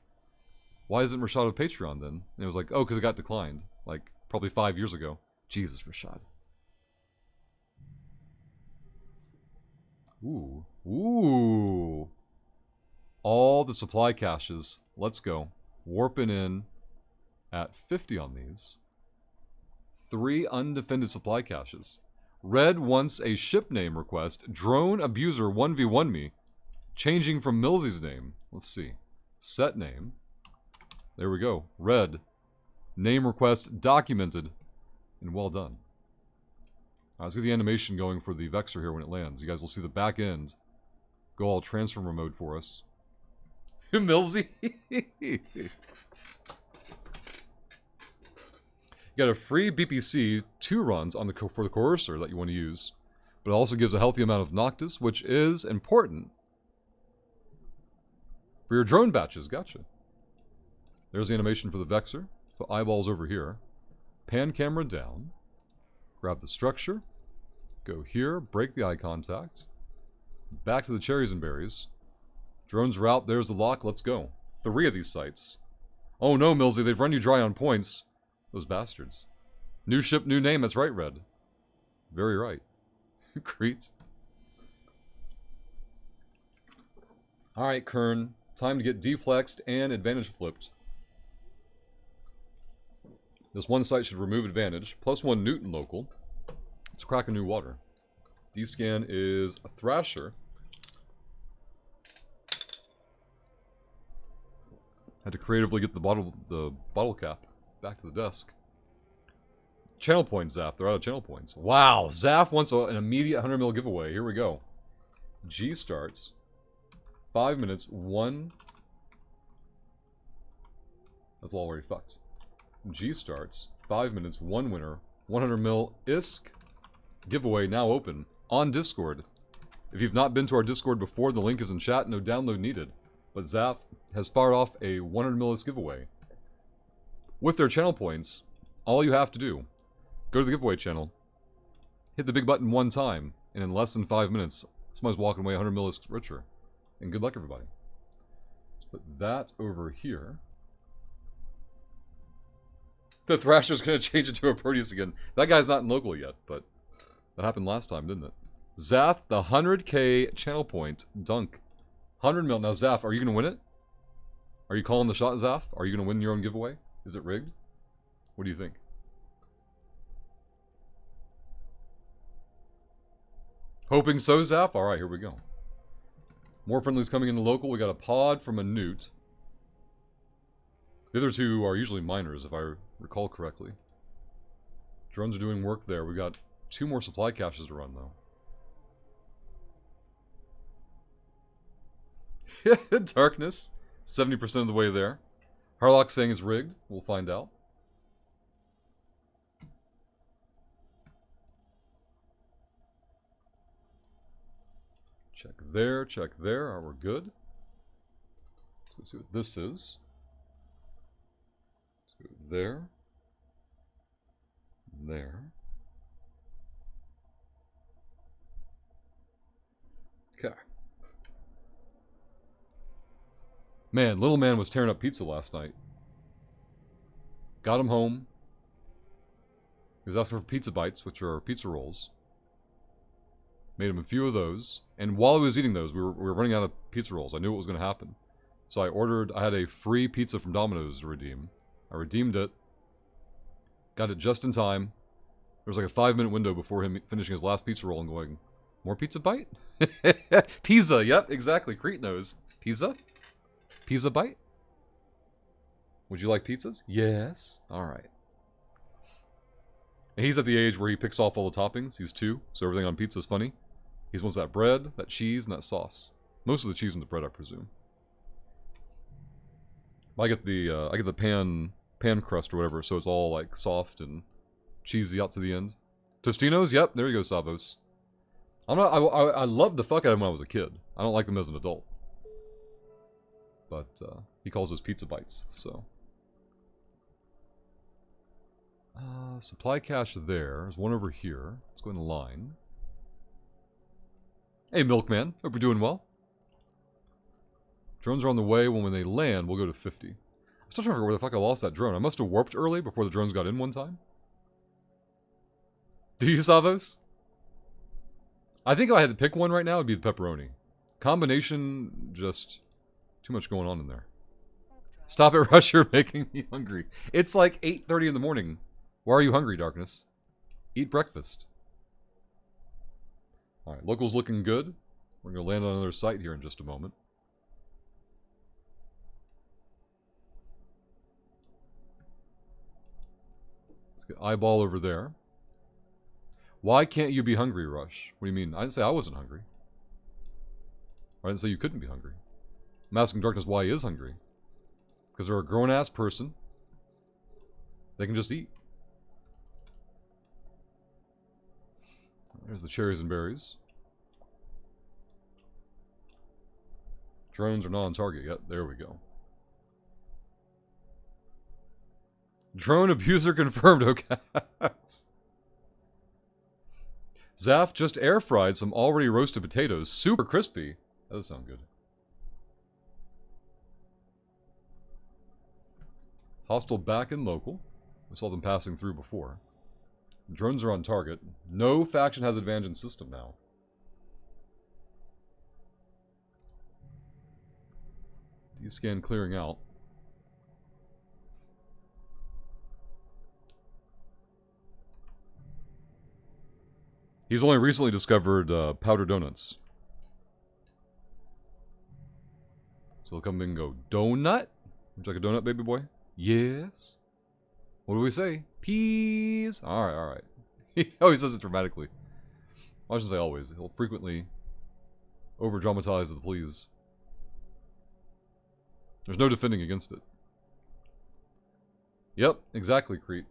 Why isn't Rashad a Patreon then? And it was like, oh, because it got declined. Like, probably 5 years ago. Jesus, Rashad. Ooh. Ooh. All the supply caches. Let's go. Warping in at 50 on these. 3 undefended supply caches. Red wants a ship name request. Drone abuser 1v1 me. Changing from Millsy's name. Let's see. Set name. There we go. Red. Name request documented. And well done. Let's get the animation going for the Vexor here when it lands. You guys will see the back end go all transformer mode for us. Millsy. You got a free BPC 2 runs on for the Coercer that you want to use, but it also gives a healthy amount of Noctis, which is important for your drone batches. Gotcha. There's the animation for the Vexor. Put eyeballs over here. Pan camera down. Grab the structure. Go here. Break the eye contact. Back to the cherries and berries. Drones route. There's the lock. Let's go. 3 of these sites. Oh no, Millsy. They've run you dry on points. Those bastards. New ship, new name. That's right, Red. Very right. Crete. Alright, Kern. Time to get deplexed and advantage flipped. This one site should remove advantage. +1 Newton local. Let's crack a new water. D-scan is a Thrasher. Had to creatively get the bottle cap back to the desk. Channel points, Zaf. They're out of channel points. Wow, Zaf wants an immediate 100 mil giveaway. Here we go. G starts. 5 minutes, 1. That's all already fucked. G starts. 5 minutes, 1 winner. 100 mil ISK giveaway now open on Discord. If you've not been to our Discord before, the link is in chat. No download needed. But Zaf has fired off a 100 mil ISK giveaway. With their channel points, all you have to do, go to the giveaway channel, hit the big button 1 time, and in less than 5 minutes, somebody's walking away 100 mil ISK richer. And good luck, everybody. Let's put that over here. The Thrasher's going to change it to a Proteus again. That guy's not in local yet, but that happened last time, didn't it? Zaf, the 100k channel point dunk. 100 mil. Now, Zaf, are you going to win it? Are you calling the shot, Zaf? Are you going to win your own giveaway? Is it rigged? What do you think? Hoping so, Zaf? Alright, here we go. More friendlies coming into local. We got a pod from a newt. The other 2 are usually miners, if I recall correctly. Drones are doing work there. We got 2 more supply caches to run, though. Darkness. 70% of the way there. Harlock saying it's rigged. We'll find out. Check there, check there. Alright, we're good. Let's go see what this is. Let's go there. There. Okay. Man, little man was tearing up pizza last night. Got him home. He was asking for pizza bites, which are pizza rolls. Made him a few of those. And while he was eating those, we were running out of pizza rolls. I knew what was going to happen. So I had a free pizza from Domino's to redeem. I redeemed it. Got it just in time. There was like a 5-minute window before him finishing his last pizza roll and going, more pizza bite? Pizza, yep, exactly. Crete knows. Pizza? Pizza bite? Would you like pizzas? Yes. Alright. And he's at the age where he picks off all the toppings. He's 2, so everything on pizza is funny. He wants that bread, that cheese, and that sauce. Most of the cheese and the bread, I presume. I get the pan crust or whatever, so it's all like soft and cheesy out to the end. Tostinos, yep, there you go, Savos. I loved the fuck out of them when I was a kid. I don't like them as an adult. But he calls those pizza bites, so. Supply cache there. There's one over here. Let's go in the line. Hey, Milkman. Hope you're doing well. Drones are on the way. When they land, we'll go to 50. I'm still trying to figure out where the fuck I lost that drone. I must have warped early before the drones got in one time. Do you, Savos? I think if I had to pick one right now, it'd be the pepperoni. Combination, just too much going on in there. Stop it, Rush. You're making me hungry. It's like 8:30 in the morning. Why are you hungry, Darkness? Eat breakfast. Alright, local's looking good. We're going to land on another site here in just a moment. Let's get eyeball over there. Why can't you be hungry, Rush? What do you mean? I didn't say I wasn't hungry. I didn't say you couldn't be hungry. I'm asking Darkness why he is hungry. Because they're a grown-ass person. They can just eat. There's the cherries and berries. Drones are not on target yet. There we go. Drone abuser confirmed, okay. Zaf just air fried some already roasted potatoes. Super crispy. That does sound good. Hostile back and local. We saw them passing through before. Drones are on target. No faction has advantage in system now. D-scan clearing out. He's only recently discovered powder donuts. So he'll come in and go, donut? Would you like a donut, baby boy? Yes. What do we say? Peas. Alright, alright. He always says it dramatically. Well, I shouldn't say always. He'll frequently over-dramatize the please. There's no defending against it. Yep, exactly, Crete.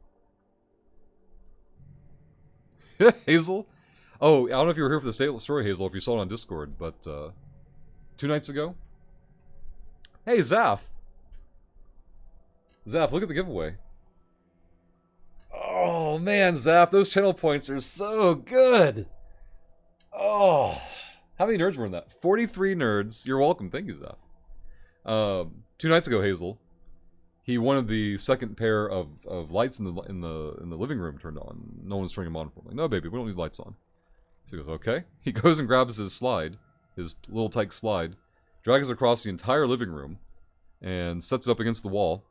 Hazel? Oh, I don't know if you were here for the story, Hazel, if you saw it on Discord, but 2 nights ago. Hey, Zaf! Zaf, look at the giveaway. Oh, man, Zaf, those channel points are so good! Oh, how many nerds were in that? 43 nerds. You're welcome. Thank you, Zaf. 2 nights ago, Hazel, he wanted the second pair of lights in the living room turned on. No one's turning them on for him. Like, no, baby, we don't need lights on. So he goes, okay. He goes and grabs his slide, his little tyke slide, drags it across the entire living room, and sets it up against the wall,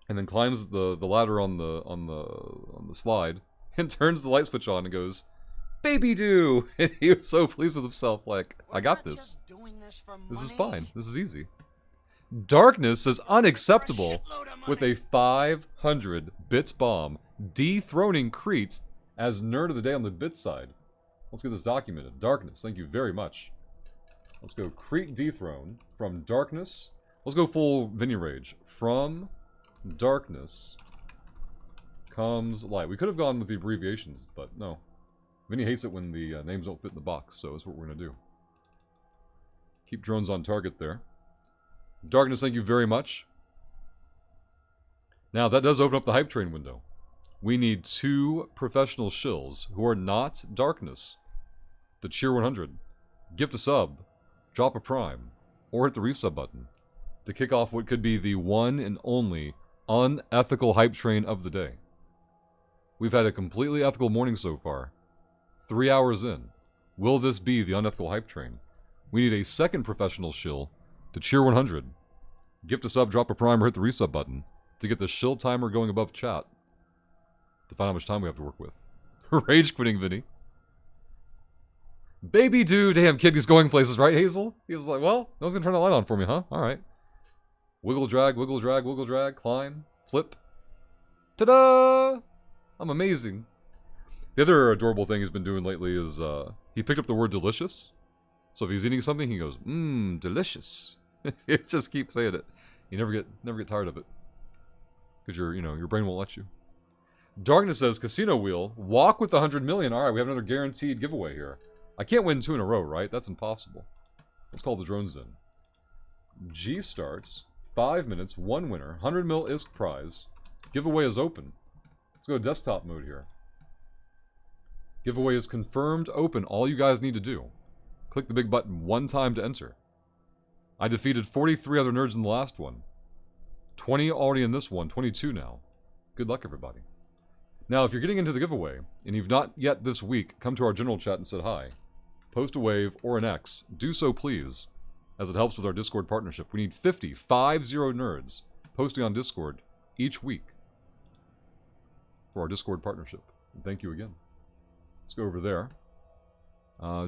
and then climbs the ladder on the slide, and turns the light switch on and goes, "Baby do!" And he was so pleased with himself, like, I got this. This is fine. This is easy. Darkness is unacceptable with a 500 bits bomb, dethroning Crete as nerd of the day on the bit side. Let's get this documented. Darkness, thank you very much. Let's go Crete dethrone from Darkness. Let's go full Vinny Rage. From Darkness comes Light. We could have gone with the abbreviations, but no. Vinny hates it when the names don't fit in the box, so that's what we're going to do. Keep drones on target there. Darkness, thank you very much. Now, that does open up the hype train window. We need 2 professional shills who are not Darkness to cheer 100, gift a sub, drop a prime, or hit the resub button to kick off what could be the one and only unethical hype train of the day. We've had a completely ethical morning so far. 3 hours in. Will this be the unethical hype train? We need a second professional shill to cheer 100 Gift a sub, drop a prime, or hit the resub button to get the shill timer going above chat to find out how much time we have to work with. Rage quitting Vinny. Baby dude, damn kid, he's going places, right, Hazel? He was like, well, no one's gonna turn the light on for me, huh? Alright. Wiggle drag, wiggle drag, wiggle drag, climb, flip. Ta-da! I'm amazing. The other adorable thing he's been doing lately is he picked up the word delicious. So if he's eating something, he goes, mmm, delicious. He just keeps saying it. You never get tired of it. Because your brain won't let you. Darkness says, Casino Wheel, walk with 100 million. Alright, we have another guaranteed giveaway here. I can't win 2 in a row, right? That's impossible. Let's call the drones in. G starts. 5 minutes, 1 winner. 100 mil ISK prize. Giveaway is open. Let's go to desktop mode here. Giveaway is confirmed open. All you guys need to do. Click the big button 1 time to enter. I defeated 43 other nerds in the last one. 20 already in this one. 22 now. Good luck, everybody. Now, if you're getting into the giveaway, and you've not yet this week come to our general chat and said hi, post a wave or an X, do so please, as it helps with our Discord partnership. We need 50 nerds posting on Discord each week for our Discord partnership. And thank you again. Let's go over there.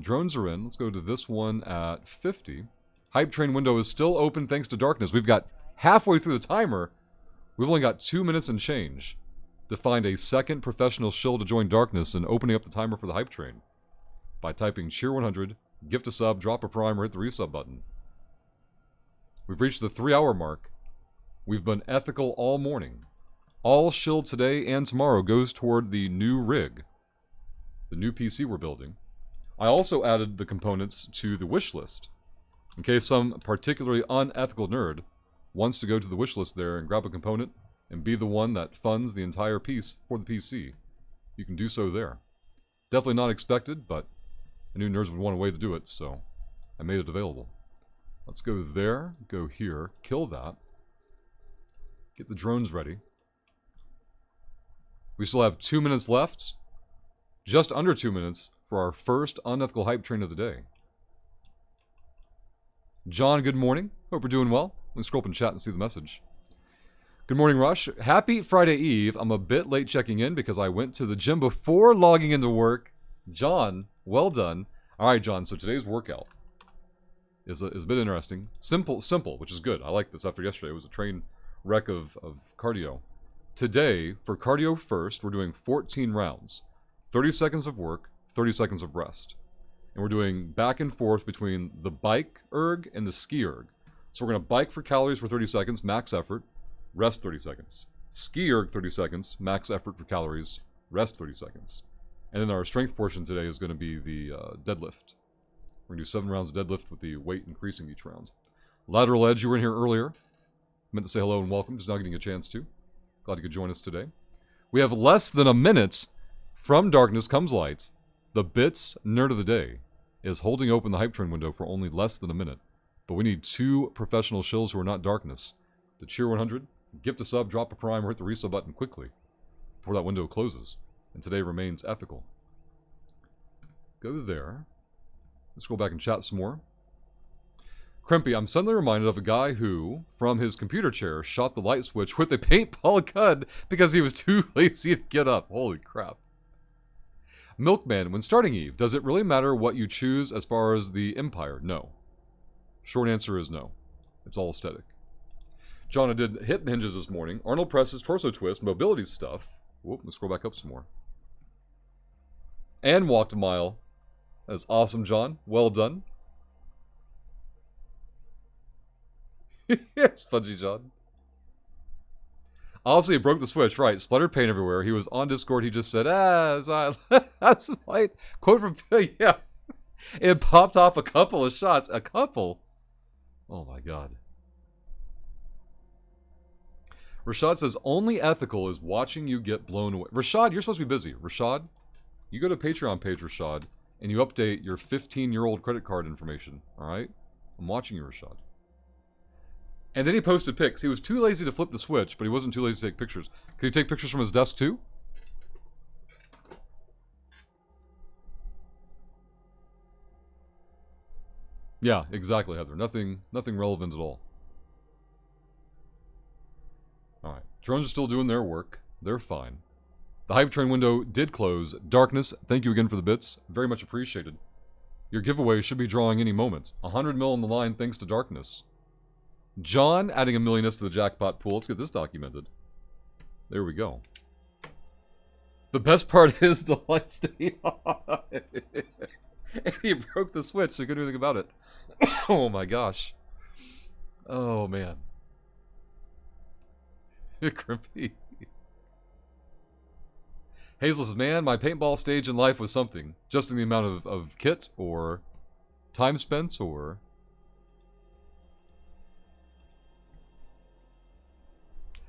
Drones are in. Let's go to this one at 50. Hype train window is still open thanks to darkness. We've got halfway through the timer. We've only got 2 minutes and change to find a second professional shill to join darkness and opening up the timer for the hype train by typing cheer 100, gift a sub, drop a prime, or hit the resub button. We've reached the 3-hour mark. We've been ethical all morning. All shill today and tomorrow goes toward the new rig, the new PC we're building. I also added the components to the wish list in case some particularly unethical nerd wants to go to the wish list there and grab a component and be the one that funds the entire piece for the PC. You can do so there. Definitely not expected, but I knew nerds would want a way to do it, so I made it available. Let's go there, go here, kill that. Get the drones ready. We still have 2 minutes left. Just under 2 minutes for our first unethical hype train of the day. John, good morning. Hope you're doing well. Let me scroll up and chat and see the message. Good morning, Rush. Happy Friday Eve. I'm a bit late checking in because I went to the gym before logging into work. John, well done. All right, John, so today's workout is a bit interesting. Simple, which is good. I like this. After yesterday, it was a train wreck of cardio. Today, for cardio first, we're doing 14 rounds. 30 seconds of work, 30 seconds of rest. And we're doing back and forth between the bike erg and the ski erg. So we're going to bike for calories for 30 seconds, max effort, rest 30 seconds. Ski erg 30 seconds, max effort for calories, rest 30 seconds. And then our strength portion today is going to be the deadlift. We're going to do 7 rounds of deadlift with the weight increasing each round. Lateral edge, you were in here earlier. Meant to say hello and welcome, just not getting a chance to. Glad you could join us today. We have less than a minute. From darkness comes light. The Bits Nerd of the Day is holding open the hype train window for only less than a minute. But we need 2 professional shills who are not darkness to cheer 100, gift a sub, drop a prime, or hit the resub button quickly before that window closes. And today remains ethical. Go there. Let's go back and chat some more. Crimpy, I'm suddenly reminded of a guy who, from his computer chair, shot the light switch with a paintball gun because he was too lazy to get up. Holy crap. Milkman, when starting Eve, does it really matter what you choose as far as the Empire? No. Short answer is no. It's all aesthetic. John, I did hip hinges this morning. Arnold presses, torso twist, mobility stuff. Whoop, let's scroll back up some more. And walked a mile. That's awesome, John. Well done. Spongy John. Obviously, it broke the switch, right? Spluttered paint everywhere. He was on Discord. He just said, that's light. Quote from, yeah. It popped off a couple of shots. A couple? Oh my god. Rashad says, only ethical is watching you get blown away. Rashad, you're supposed to be busy. Rashad, you go to Patreon page, Rashad, and you update your 15-year-old credit card information. Alright? I'm watching you, Rashad. And then he posted pics. He was too lazy to flip the switch, but he wasn't too lazy to take pictures. Could he take pictures from his desk too? Yeah, exactly, Heather. Nothing relevant at all. Drones are still doing their work. They're fine. The hype train window did close. Darkness, thank you again for the bits. Very much appreciated. Your giveaway should be drawing any moment. 100 mil on the line thanks to Darkness. John adding $1 million to the jackpot pool. Let's get this documented. There we go. The best part is the lights stay on. He broke the switch. I couldn't do anything about it. Oh my gosh. Oh man. Crimpy. Hazel says, man, my paintball stage in life was something. Just in the amount of kit or time spent or...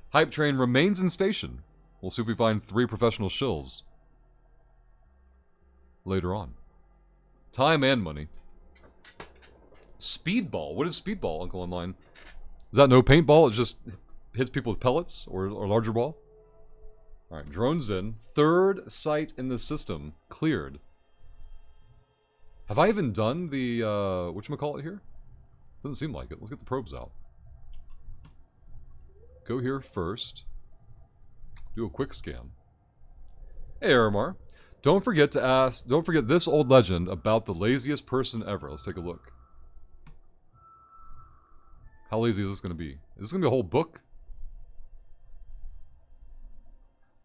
Hype train remains in station. We'll see if we find 3 professional shills later on. Time and money. Speedball. What is speedball, Uncle Online? Is that no paintball? It just hits people with pellets or larger ball? Alright, drones in. 3rd site in the system cleared. Have I even done the, whatchamacallit here? Doesn't seem like it. Let's get the probes out. Go here first. Do a quick scan. Hey, Aramar. Don't forget this old legend about the laziest person ever. Let's take a look. How lazy is this going to be? Is this going to be a whole book?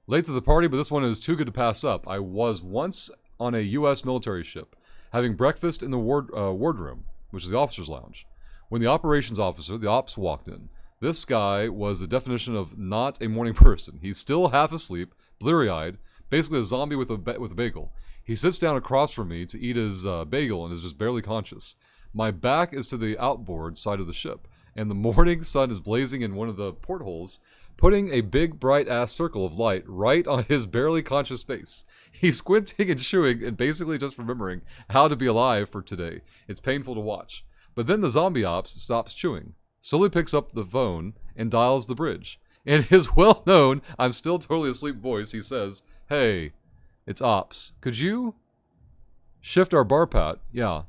Late to the party, but this one is too good to pass up. I was once on a U.S. military ship, having breakfast in the wardroom, which is the officer's lounge, when the operations officer, the ops, walked in. This guy was the definition of not a morning person. He's still half asleep, bleary-eyed, basically a zombie with a bagel. He sits down across from me to eat his bagel and is just barely conscious. My back is to the outboard side of the ship, and the morning sun is blazing in one of the portholes, putting a big bright-ass circle of light right on his barely conscious face. He's squinting and chewing and basically just remembering how to be alive for today. It's painful to watch. But then the zombie ops stops chewing, slowly picks up the phone, and dials the bridge. In his well-known, I'm still totally asleep voice, he says, "Hey, it's ops. Could you shift our bar pat? Yeah.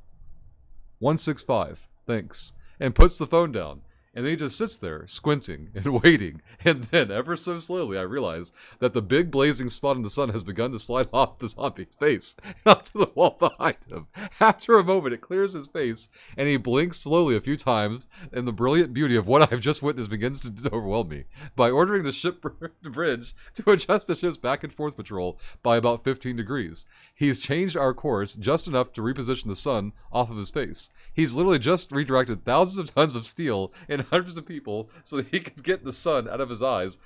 165. Thanks." And puts the phone down. And then he just sits there, squinting and waiting. And then, ever so slowly, I realize that the big blazing spot in the sun has begun to slide off the zombie's face onto the wall behind him. After a moment, it clears his face, and he blinks slowly a few times, and the brilliant beauty of what I've just witnessed begins to overwhelm me. By ordering the ship bridge to adjust the ship's back and forth patrol by about 15 degrees. He's changed our course just enough to reposition the sun off of his face. He's literally just redirected thousands of tons of steel and hundreds of people so that he can get the sun out of his eyes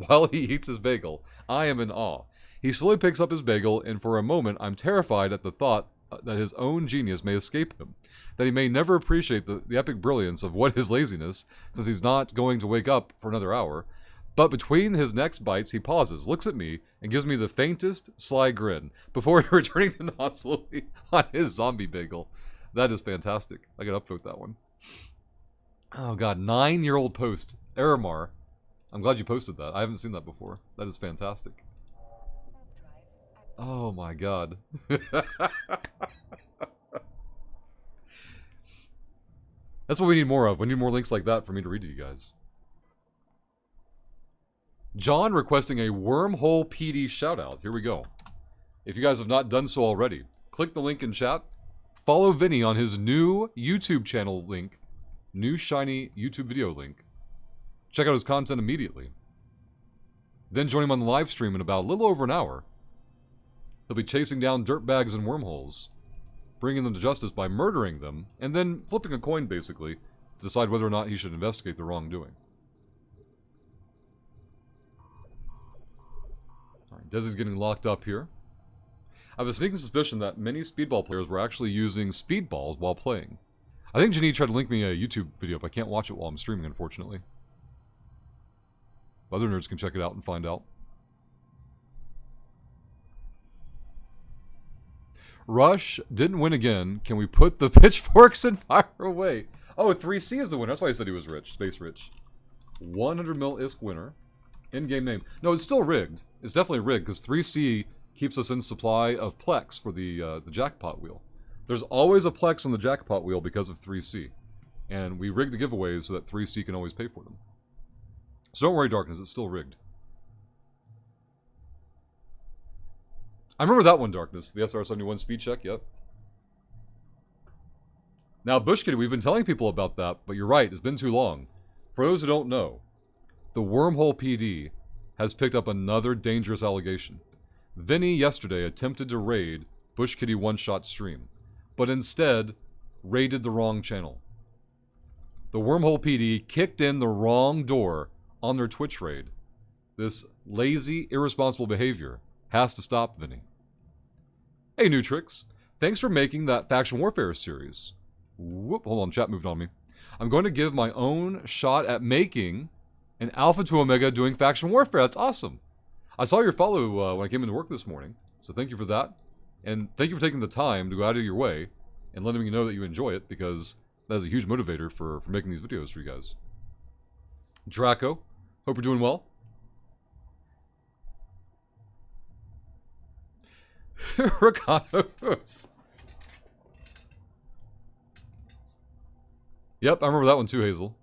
while he eats his bagel. I am in awe. He slowly picks up his bagel, and for a moment I'm terrified at the thought that his own genius may escape him, that he may never appreciate the epic brilliance of what is laziness, since he's not going to wake up for another hour. But between his next bites, he pauses, looks at me, and gives me the faintest, sly grin, before returning to nod slowly on his zombie bagel. That is fantastic. I got upvote that one. Oh god, 9-year-old post. Aramar. I'm glad you posted that. I haven't seen that before. That is fantastic. Oh my god. That's what we need more of. We need more links like that for me to read to you guys. John requesting a Wormhole PD shoutout. Here we go. If you guys have not done so already, click the link in chat. Follow Vinny on his new YouTube channel link. New shiny YouTube video link. Check out his content immediately. Then join him on the live stream in about a little over an hour. He'll be chasing down dirtbags and wormholes, bringing them to justice by murdering them, and then flipping a coin basically to decide whether or not he should investigate the wrongdoing. Alright, Desi's getting locked up here. I have a sneaking suspicion that many speedball players were actually using speedballs while playing. I think Janine tried to link me a YouTube video, but I can't watch it while I'm streaming, unfortunately. Other nerds can check it out and find out. Rush didn't win again. Can we put the pitchforks and fire away? Oh, 3C is the winner. That's why I said he was rich. Space rich. 100 mil ISK winner. In-game name. No, it's still rigged. It's definitely rigged because 3C keeps us in supply of Plex for the jackpot wheel. There's always a Plex on the jackpot wheel because of 3C. And we rig the giveaways so that 3C can always pay for them. So don't worry, Darkness, it's still rigged. I remember that one, Darkness. The SR-71 speed check, yep. Now, Bush Kitty, we've been telling people about that, but you're right, it's been too long. For those who don't know, the Wormhole PD has picked up another dangerous allegation. Vinny yesterday attempted to raid Bush Kitty one-shot stream, but instead raided the wrong channel. The Wormhole PD kicked in the wrong door on their Twitch raid. This lazy, irresponsible behavior has to stop, Vinny. Hey, Nutrix. Thanks for making that Faction Warfare series. Whoop, hold on, chat moved on me. I'm going to give my own shot at making an Alpha to Omega doing Faction Warfare. That's awesome. I saw your follow when I came into work this morning, so thank you for that. And thank you for taking the time to go out of your way and letting me know that you enjoy it, because that is a huge motivator for making these videos for you guys. Draco, hope you're doing well. Ricardo's. Yep, I remember that one too, Hazel.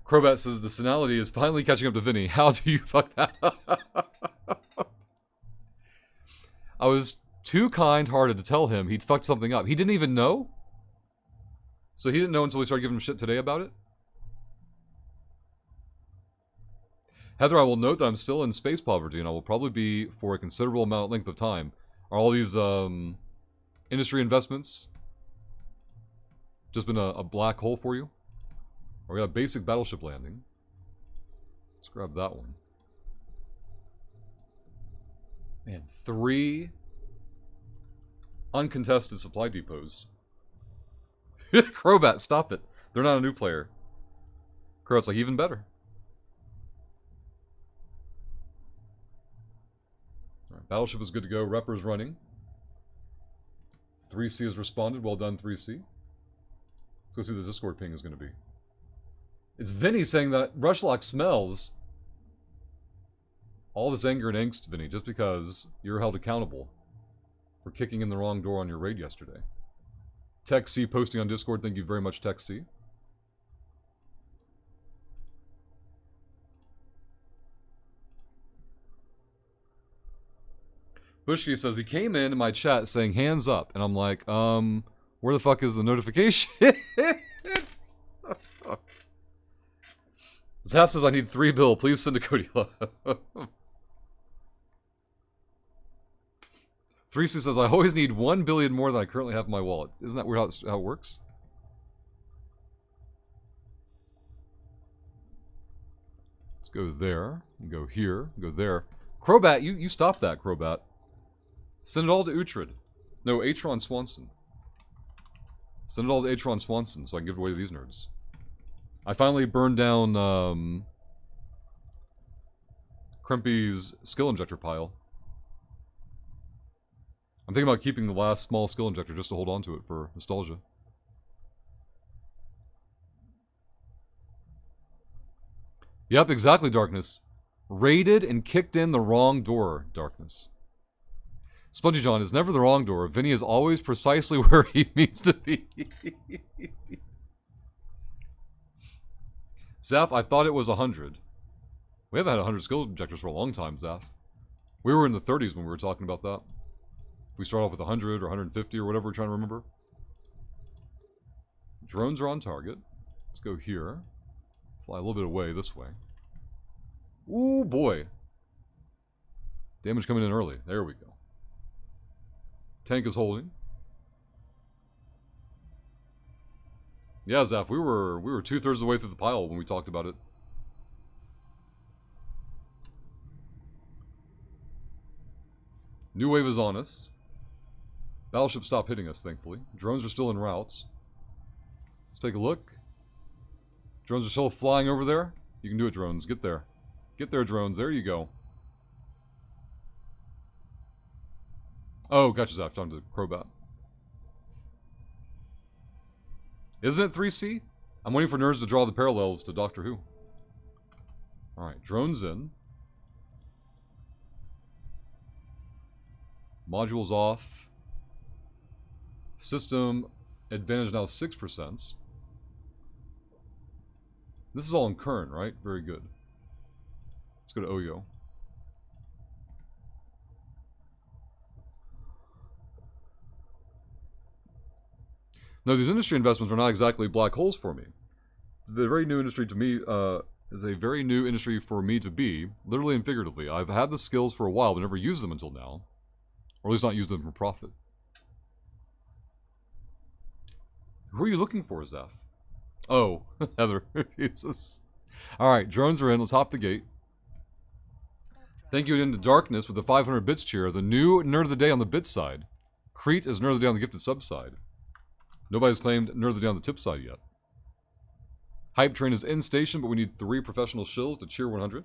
Crobat says the senility is finally catching up to Vinny. How do you fuck that up? I was too kind-hearted to tell him he'd fucked something up. He didn't even know? So he didn't know until we started giving him shit today about it? Heather, I will note that I'm still in space poverty, and I will probably be for a considerable length of time. Are all these industry investments just been a black hole for you? Or we got a basic battleship landing. Let's grab that one. Man, 3 uncontested supply depots. Crobat, stop it. They're not a new player. Crobat's like, even better. Alright, battleship is good to go. Repper's running. 3C has responded. Well done, 3C. Let's go see what this Discord ping is going to be. It's Vinny saying that Rushlock smells all this anger and angst, Vinny, just because you're held accountable for kicking in the wrong door on your raid yesterday. Tech C posting on Discord. Thank you very much, Tech C. Bushki says he came in my chat saying hands up, and I'm like, where the fuck is the notification? Zap says I need 3 bill. Please send to Cody Love. 3C says I always need 1 billion more than I currently have in my wallet. Isn't that weird how it works? Let's go there. Go here. Go there. Crobat, you stop that, Crobat. Send it all to Uhtred. No, Atron Swanson. Send it all to Atron Swanson so I can give it away to these nerds. I finally burned down Crimpy's skill injector pile. I'm thinking about keeping the last small skill injector just to hold on to it for nostalgia. Yep, exactly, Darkness. Raided and kicked in the wrong door, Darkness. Spongy John is never the wrong door. Vinny is always precisely where he needs to be. Zaf, I thought it was 100. We haven't had 100 skill injectors for a long time, Zaf. We were in the 30s when we were talking about that. If we start off with 100 or 150 or whatever we're trying to remember. Drones are on target. Let's go here. Fly a little bit away this way. Ooh, boy. Damage coming in early. There we go. Tank is holding. Yeah, Zaf, we were 2/3 of the way through the pile when we talked about it. New wave is on us. Battleship stopped hitting us, thankfully. Drones are still en routes. Let's take a look. Drones are still flying over there. You can do it, drones. Get there. Get there, drones. There you go. Oh, gotcha, Zaf. Time to Crobat. Isn't it 3C? I'm waiting for nerds to draw the parallels to Doctor Who. Alright, drones in. Modules off. System advantage now 6%. This is all in current, right? Very good. Let's go to Oyo. No, these industry investments are not exactly black holes for me. It's a very new industry to me. It's a very new industry for me to be, literally and figuratively. I've had the skills for a while, but never used them until now. Or at least not used them for profit. Who are you looking for, Zeph? Oh, Heather. Jesus. Alright, drones are in. Let's hop the gate. Thank you Into Darkness with the 500 bits cheer. The new Nerd of the Day on the bit side. Crete is Nerd of the Day on the gifted sub side. Nobody's claimed Nerd of the Day on the tip side yet. Hype train is in station, but we need 3 professional shills to cheer 100.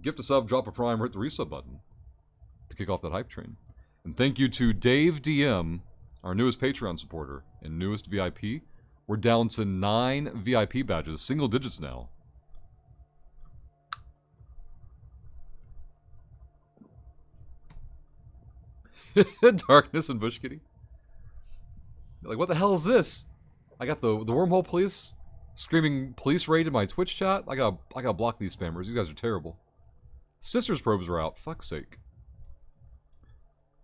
Gift a sub, drop a prime, or hit the resub button to kick off that hype train. And thank you to Dave DM, our newest Patreon supporter and newest VIP. We're down to 9 VIP badges, single digits now. Darkness and Bush Kitty. Like, what the hell is this? I got the wormhole police screaming police raid in my Twitch chat. I gotta block these spammers. These guys are terrible. Sisters probes are out. Fuck's sake.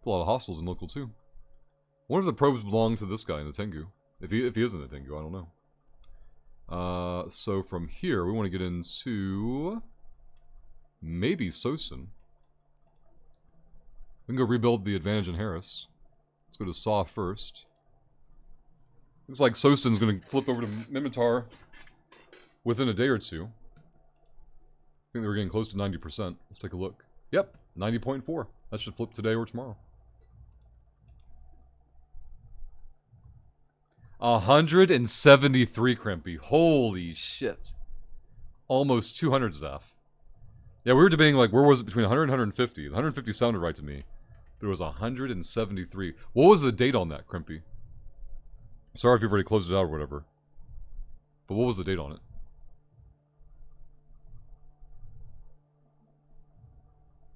There's a lot of hostiles in local too. I wonder if the probes belong to this guy in the Tengu. If he is in the Tengu, I don't know. So from here we want to get into maybe Sosin. We can go rebuild the advantage in Harris. Let's go to Saw first. Looks like Sosin's going to flip over to Mimitar within a day or two. I think they were getting close to 90%. Let's take a look. Yep, 90.4. That should flip today or tomorrow. 173 Crimpy. Holy shit. Almost 200 Zaf. Yeah, we were debating, like, where was it between 100 and 150? 150 sounded right to me. But it was 173. What was the date on that, Crimpy? Sorry if you've already closed it out or whatever. But what was the date on it?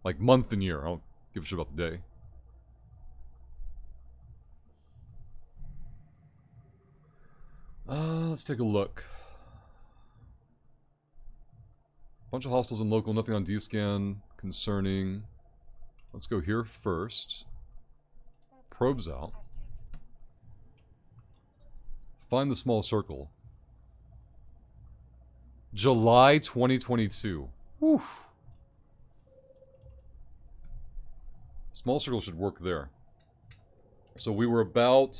Like, month and year. I don't give a shit about the day. Let's take a look. Bunch of hostiles in local, nothing on D-scan concerning. Let's go here first. Probes out. Find the small circle. July 2022. Whew. Small circle should work there. So we were about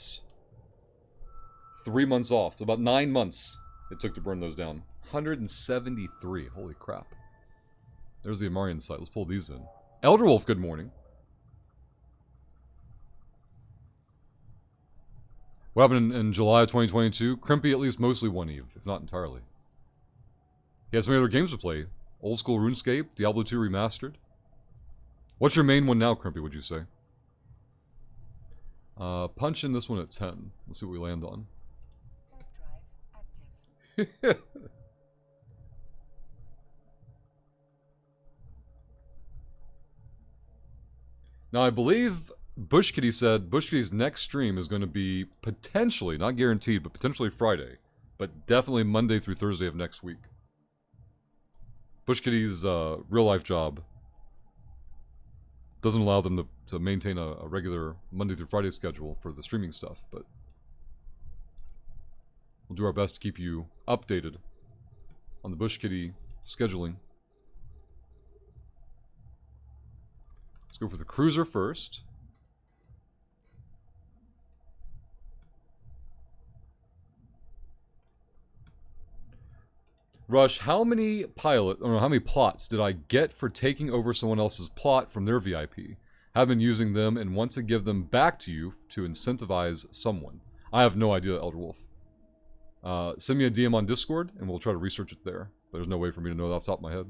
3 months off. So about 9 months it took to burn those down. 173. Holy crap. There's the Amarian site. Let's pull these in. Elderwolf, good morning. What happened in July of 2022? Crimpy at least mostly won Eve, if not entirely. He had some other games to play. Old School RuneScape, Diablo 2 Remastered. What's your main one now, Crimpy, would you say? Punch in this one at 10. Let's see what we land on. Warp drive active. Now, I believe Bush Kitty said Bush Kitty's next stream is going to be potentially, not guaranteed, but potentially Friday. But definitely Monday through Thursday of next week. Bush Kitty's real-life job doesn't allow them to maintain a regular Monday through Friday schedule for the streaming stuff, but we'll do our best to keep you updated on the Bush Kitty scheduling. Let's go for the cruiser first. Rush, how many plots did I get for taking over someone else's plot from their VIP? Have been using them and want to give them back to you to incentivize someone. I have no idea, Elderwolf. Send me a DM on Discord and we'll try to research it there. There's no way for me to know that off the top of my head.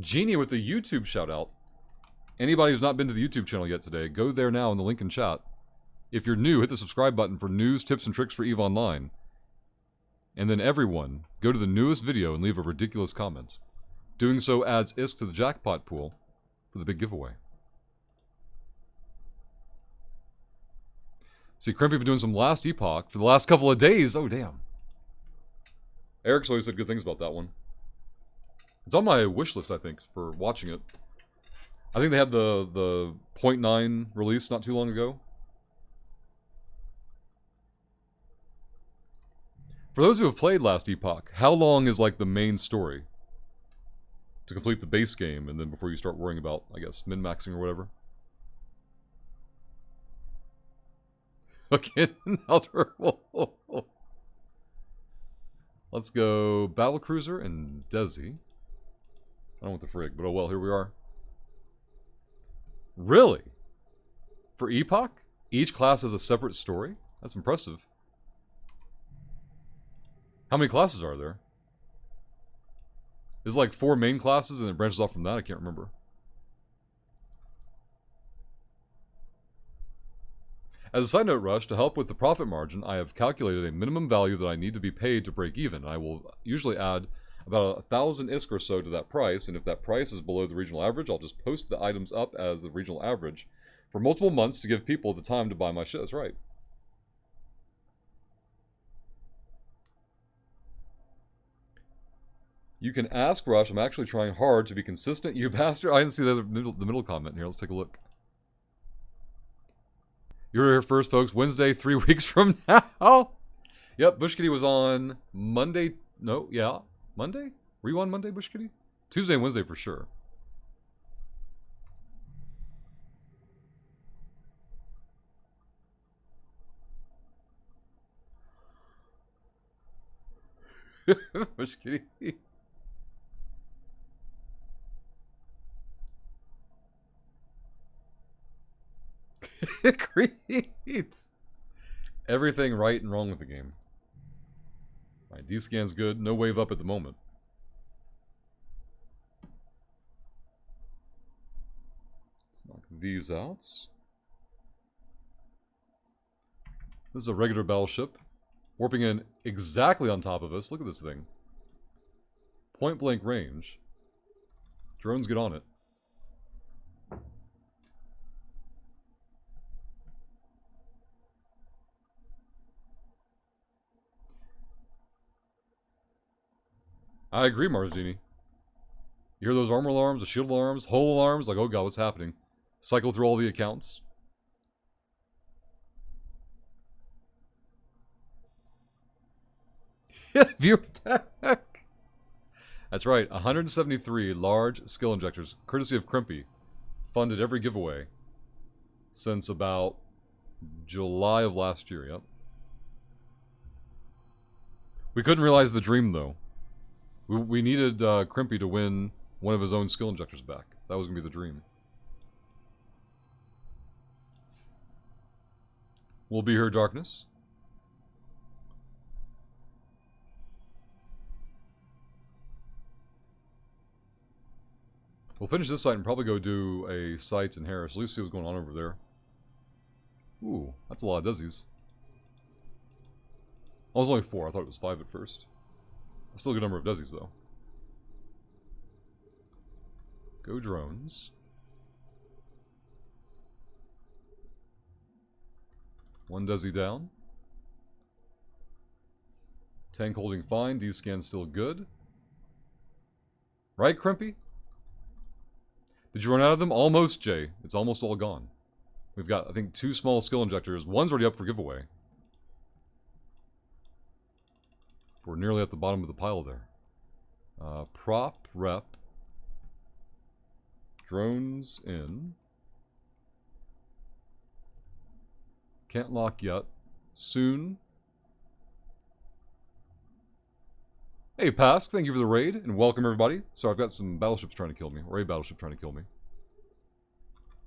Genie with the YouTube shout out. Anybody who's not been to the YouTube channel yet today, go there now in the link in chat. If you're new, hit the subscribe button for news, tips, and tricks for EVE Online. And then everyone, go to the newest video and leave a ridiculous comment. Doing so adds ISK to the jackpot pool for the big giveaway. See, Crimpy been doing some Last Epoch for the last couple of days. Oh, damn. Eric's always said good things about that one. It's on my wish list, I think, for watching it. I think they had the 0.9 release not too long ago. For those who have played Last Epoch, how long is like the main story to complete the base game, and then before you start worrying about, I guess, min-maxing or whatever? Okay, another. Let's go Battlecruiser and Desi. I don't want the frig, but oh well, here we are. Really? For Epoch? Each class has a separate story? That's impressive. How many classes are there? There's like 4 main classes and it branches off from that? I can't remember. As a side note, Rush, to help with the profit margin, I have calculated a minimum value that I need to be paid to break even. I will usually add about 1,000 ISK or so to that price, and if that price is below the regional average, I'll just post the items up as the regional average for multiple months to give people the time to buy my shit. That's right. You can ask Rush. I'm actually trying hard to be consistent, you bastard. I didn't see the middle comment here. Let's take a look. You're here first, folks. Wednesday, 3 weeks from now. Yep, Bush Kitty was on Monday. No, yeah. Monday? Were you on Monday, Bush Kitty? Tuesday and Wednesday for sure. Bush Kitty. Great. Everything right and wrong with the game. Alright, D-scan's good. No wave up at the moment. Let's knock these out. This is a regular battleship. Warping in exactly on top of us. Look at this thing. Point blank range. Drones get on it. I agree, Marzini. You hear those armor alarms, the shield alarms, hull alarms? Like, oh god, what's happening? Cycle through all the accounts. Viewer tech. That's right, 173 large skill injectors, courtesy of Crimpy, funded every giveaway since about July of last year, yep. We couldn't realize the dream, though. We needed Crimpy to win one of his own skill injectors back. That was going to be the dream. We'll be here, Darkness. We'll finish this site and probably go do a site in Harris. At least see what's going on over there. Ooh, that's a lot of Desi's. Oh, it was only 4. I thought it was 5 at first. Still a good number of Desi's, though. Go drones. One Desi down. Tank holding fine. D-scan still good. Right, Crimpy? Did you run out of them? Almost, Jay. It's almost all gone. We've got, I think, 2 small skill injectors. One's already up for giveaway. We're nearly at the bottom of the pile there. Prop, rep. Drones in. Can't lock yet. Soon. Hey, Pask, thank you for the raid, and welcome everybody. Sorry, I've got some battleships trying to kill me, or a battleship trying to kill me.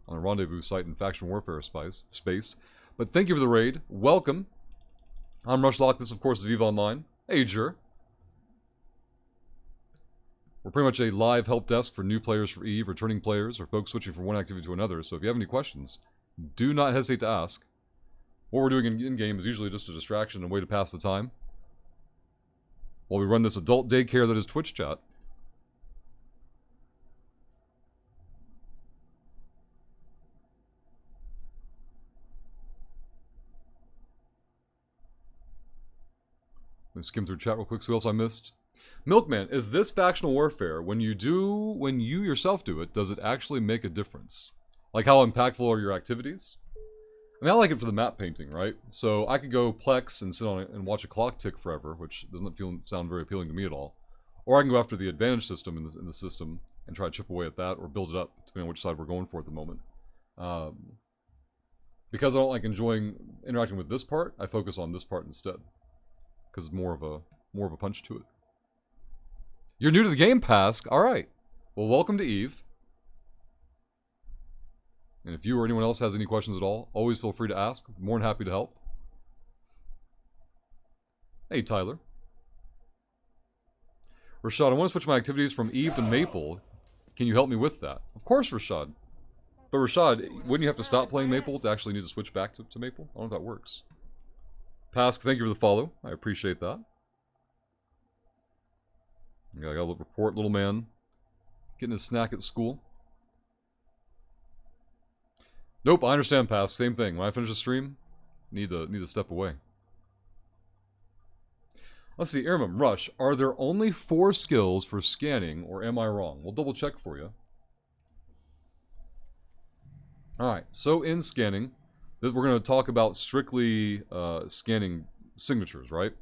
On a rendezvous site in faction warfare space. But thank you for the raid. Welcome. I'm Rushlock. This, of course, is Viva Online. Hey, Jur. We're pretty much a live help desk for new players for EVE, returning players, or folks switching from one activity to another. So if you have any questions, do not hesitate to ask. What we're doing in-game is usually just a distraction and a way to pass the time, while we run this adult daycare that is Twitch chat. Let me skim through chat real quick. So what else I missed? Milkman, is this factional warfare? When you yourself do it, does it actually make a difference? Like how impactful are your activities? I mean, I like it for the map painting, right? So I could go Plex and sit on it and watch a clock tick forever, which doesn't sound very appealing to me at all. Or I can go after the advantage system in the system and try to chip away at that or build it up, depending on which side we're going for at the moment. Because I don't like interacting with this part, I focus on this part instead. Because it's more of a punch to it. You're new to the game, Pask. All right. Well, welcome to Eve. And if you or anyone else has any questions at all, always feel free to ask. More than happy to help. Hey, Tyler. Rashad, I want to switch my activities from Eve to Maple. Can you help me with that? Of course, Rashad. But Rashad, wouldn't you have to stop playing Maple to actually need to switch back to Maple? I don't know if that works. Pask, thank you for the follow. I appreciate that. Yeah, I got a report, little man. Getting his snack at school. Nope, I understand, Pask. Same thing. When I finish the stream, need to step away. Let's see, Irmam, Rush, are there only 4 skills for scanning, or am I wrong? We'll double check for you. Alright, so in scanning, we're going to talk about strictly scanning signatures, right?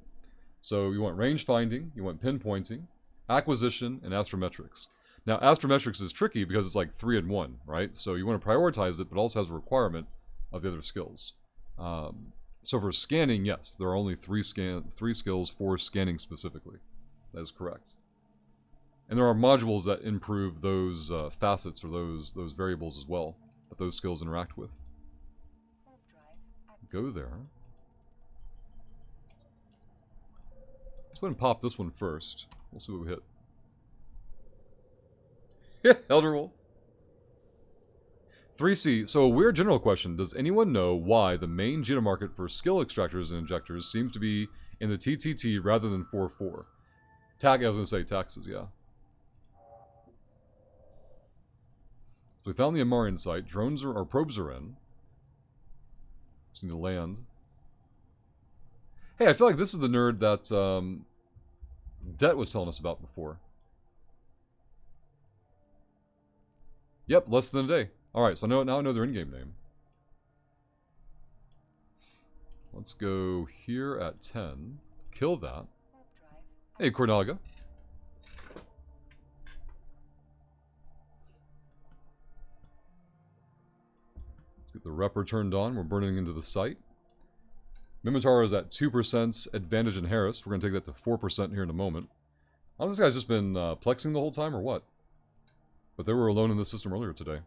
So you want range finding, you want pinpointing, acquisition, and astrometrics. Now, astrometrics is tricky because it's like 3 in 1, right? So you want to prioritize it, but also has a requirement of the other skills. So for scanning, yes, there are only 3 skills for scanning specifically. That is correct. And there are modules that improve those facets or those variables as well that those skills interact with. Go there. Let's go ahead and pop this one first. We'll see what we hit. Yeah, Elder Wolf. 3C, so a weird general question. Does anyone know why the main geomarket for skill extractors and injectors seems to be in the TTT rather than 4-4? I was going to say taxes, yeah. So we found the Amarian site. Drones or probes are in. Just need to land. Hey, I feel like this is the nerd that Det was telling us about before. Yep, less than a day. Alright, so now I know their in-game name. Let's go here at 10. Kill that. Hey, Cornaga. Let's get the repper turned on. We're burning into the site. Minotaur is at 2% advantage in Harris. We're going to take that to 4% here in a moment. I don't know if this guy's just been plexing the whole time or what. But they were alone in the system earlier today.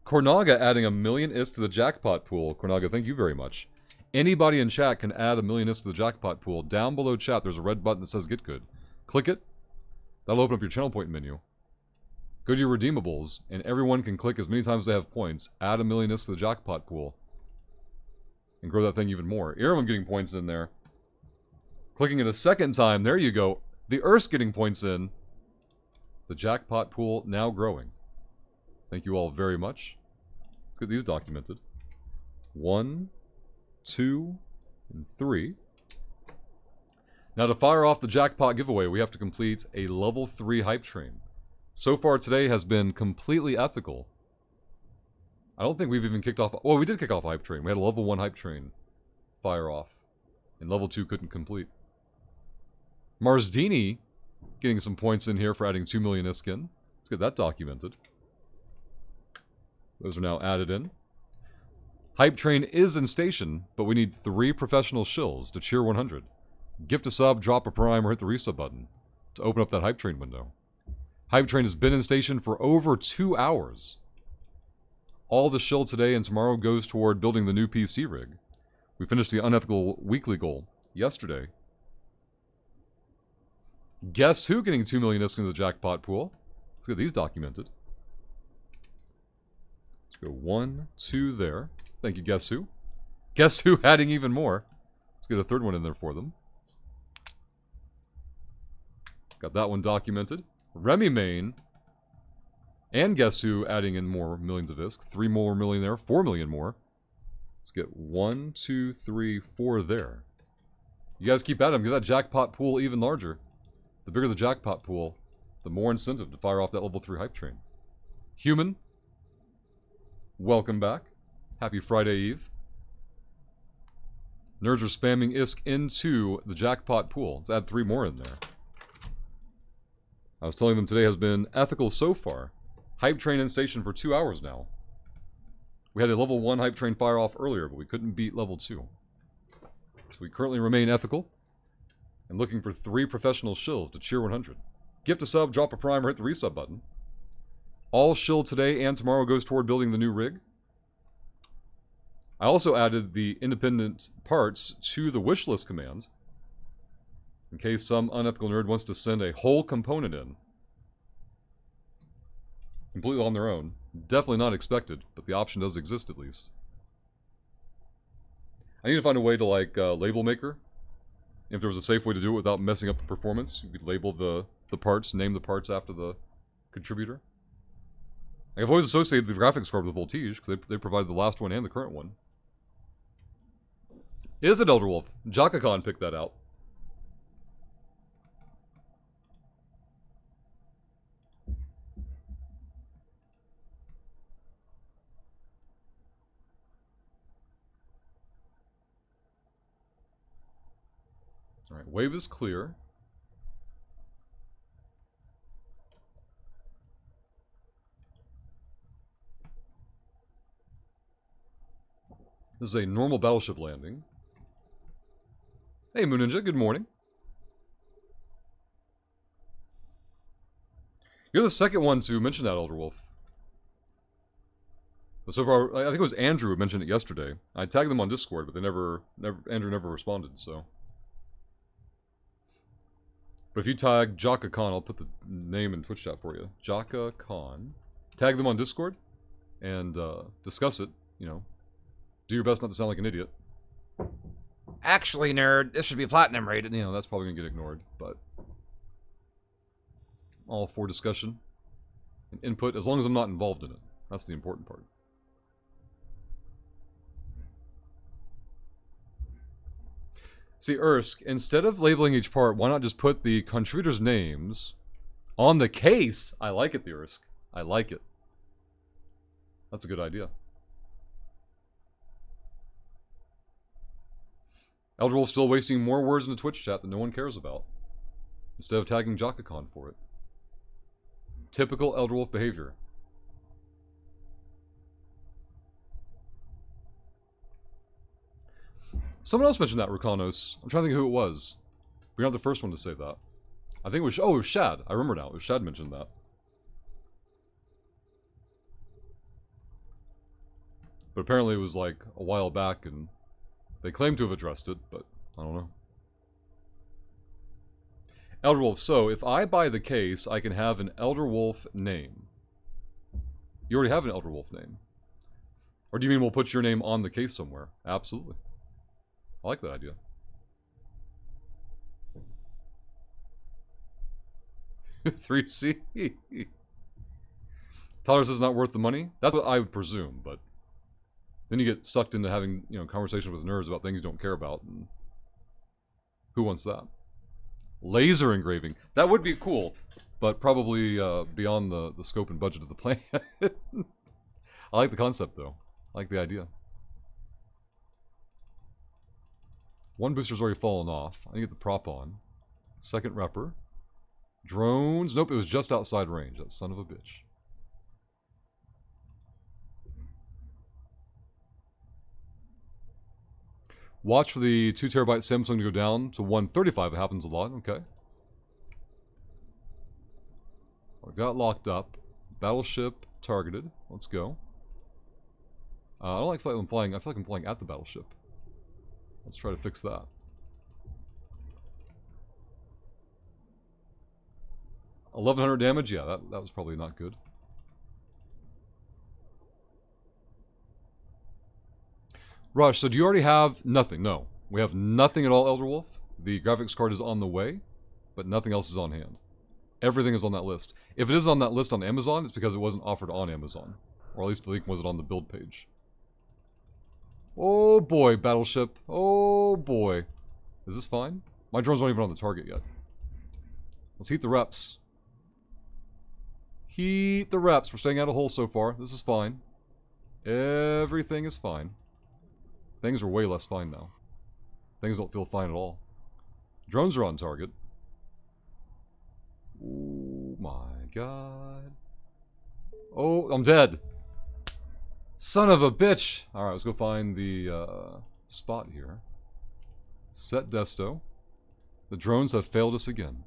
Cornaga adding 1 million ISK to the jackpot pool. Cornaga, thank you very much. Anybody in chat can add 1 million ISK to the jackpot pool. Down below chat, there's a red button that says Get Good. Click it. That'll open up your channel point menu. Go to your redeemables, and everyone can click as many times as they have points. Add 1 million ISK to the jackpot pool. And grow that thing even more. Irem getting points in there. Clicking it a second time, there you go. The Earth's getting points in. The jackpot pool now growing. Thank you all very much. Let's get these documented. 1, 2, and 3. Now to fire off the jackpot giveaway, we have to complete a level 3 hype train. So far today has been completely ethical. I don't think we've even kicked off... Well, we did kick off a hype train. We had a level 1 hype train fire off. And level 2 couldn't complete. Marsdini getting some points in here for adding 2 million Iskin. Let's get that documented. Those are now added in. Hype train is in station, but we need 3 professional shills to cheer 100. Gift a sub, drop a prime, or hit the resub button to open up that hype train window. Hype train has been in station for over 2 hours. All the shill today and tomorrow goes toward building the new PC rig. We finished the unethical weekly goal yesterday. Guess who getting 2 million ISK into the jackpot pool? Let's get these documented. Let's go 1, 2 there. Thank you, guess who? Guess who adding even more? Let's get a third one in there for them. Got that one documented. Remy Main. And guess who adding in more millions of ISK. 3 more million there. 4 million more. Let's get 1, 2, 3, 4 there. You guys keep at him. Get that jackpot pool even larger. The bigger the jackpot pool, the more incentive to fire off that level 3 hype train. Human, welcome back. Happy Friday Eve. Nerds are spamming ISK into the jackpot pool. Let's add 3 more in there. I was telling them today has been ethical so far. Hype train in station for 2 hours now. We had a level 1 hype train fire off earlier, but we couldn't beat level 2. So we currently remain ethical and looking for 3 professional shills to cheer 100. Gift a sub, drop a prime, or hit the resub button. All shill today and tomorrow goes toward building the new rig. I also added the independent parts to the wishlist command in case some unethical nerd wants to send a whole component in. Completely on their own. Definitely not expected, but the option does exist at least. I need to find a way to label maker. If there was a safe way to do it without messing up the performance, you could label the parts, name the parts after the contributor. I've always associated the graphics card with Voltige, because they provided the last one and the current one. Is it Elder Wolf? JakaCon picked that out. Alright, wave is clear. This is a normal battleship landing. Hey, Moon Ninja, good morning. You're the second one to mention that, Elder Wolf. But so far, I think it was Andrew who mentioned it yesterday. I tagged them on Discord, but Andrew never responded, so. But if you tag JakaCon, I'll put the name in Twitch chat for you. JakaCon. Tag them on Discord and discuss it, you know. Do your best not to sound like an idiot. Actually, nerd, this should be platinum rated. You know, that's probably going to get ignored, but all for discussion and input, as long as I'm not involved in it. That's the important part. See, Ersk, instead of labeling each part, why not just put the contributors' names on the case? I like it, the Ersk. I like it. That's a good idea. Elder Wolf still wasting more words in the Twitch chat that no one cares about, instead of tagging JakaCon for it. Typical Elder Wolf behavior. Someone else mentioned that, Rukanos. I'm trying to think who it was. You're not the first one to say that. I think it was... Oh, it was Shad. I remember now. It was Shad mentioned that. But apparently it was like a while back and they claim to have addressed it, but I don't know. Elder Wolf, so if I buy the case, I can have an Elder Wolf name. You already have an Elder Wolf name. Or do you mean we'll put your name on the case somewhere? Absolutely. I like that idea. $3C. Tyler says it's not worth the money. That's what I would presume, but then you get sucked into having, you know, conversations with nerds about things you don't care about, and who wants that? Laser engraving. That would be cool, but probably beyond the scope and budget of the plan. I like the concept, though. I like the idea. One booster's already fallen off. I need to get the prop on. Second repper. Drones. Nope, it was just outside range. That son of a bitch. Watch for the 2 terabyte Samsung to go down to 135. It happens a lot. Okay. We got locked up. Battleship targeted. Let's go. I don't like flying. I feel like I'm flying at the battleship. Let's try to fix that. $1,100 damage? Yeah, that was probably not good. Rush, so do you already have nothing? No. We have nothing at all, Elder Wolf. The graphics card is on the way, but nothing else is on hand. Everything is on that list. If it is on that list on Amazon, it's because it wasn't offered on Amazon. Or at least the link wasn't on the build page. Oh boy, Battleship. Oh boy. Is this fine? My drone's not even on the target yet. Let's heat the reps. Heat the reps. We're staying out of hole so far. This is fine. Everything is fine. Things are way less fine now. Things don't feel fine at all. Drones are on target. Oh my god. Oh, I'm dead. Son of a bitch. Alright, let's go find the spot here. Set desto. The drones have failed us again.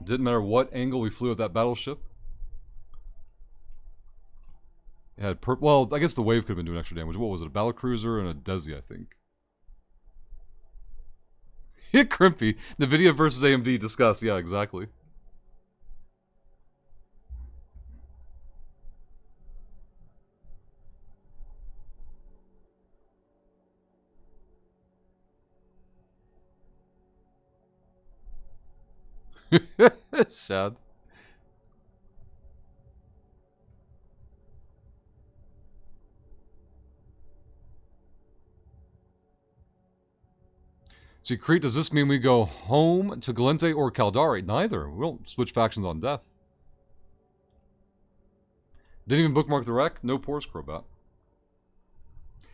Didn't matter what angle we flew at that battleship. It had well, I guess the wave could have been doing extra damage. What was it? A battlecruiser and a Desi, I think. Yeah, Crimpy. NVIDIA versus AMD discuss. Yeah, exactly. Shad. See, Crete, does this mean we go home to Galente or Caldari? Neither. We don't switch factions on death. Didn't even bookmark the wreck? No pores, Crobat.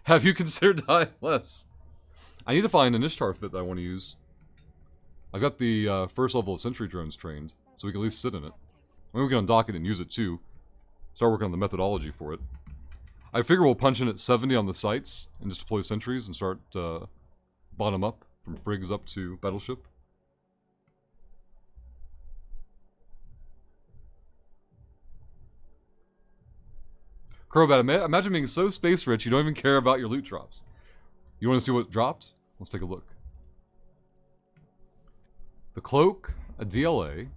Have you considered dying less? I need to find an Ishtar fit that I want to use. I've got the first level of sentry drones trained, so we can at least sit in it. I mean, we can undock it and use it too. Start working on the methodology for it. I figure we'll punch in at 70 on the sites and just deploy sentries and start bottom up from frigs up to battleship. Crobat, imagine being so space rich you don't even care about your loot drops. You want to see what dropped? Let's take a look. The cloak, a DLA,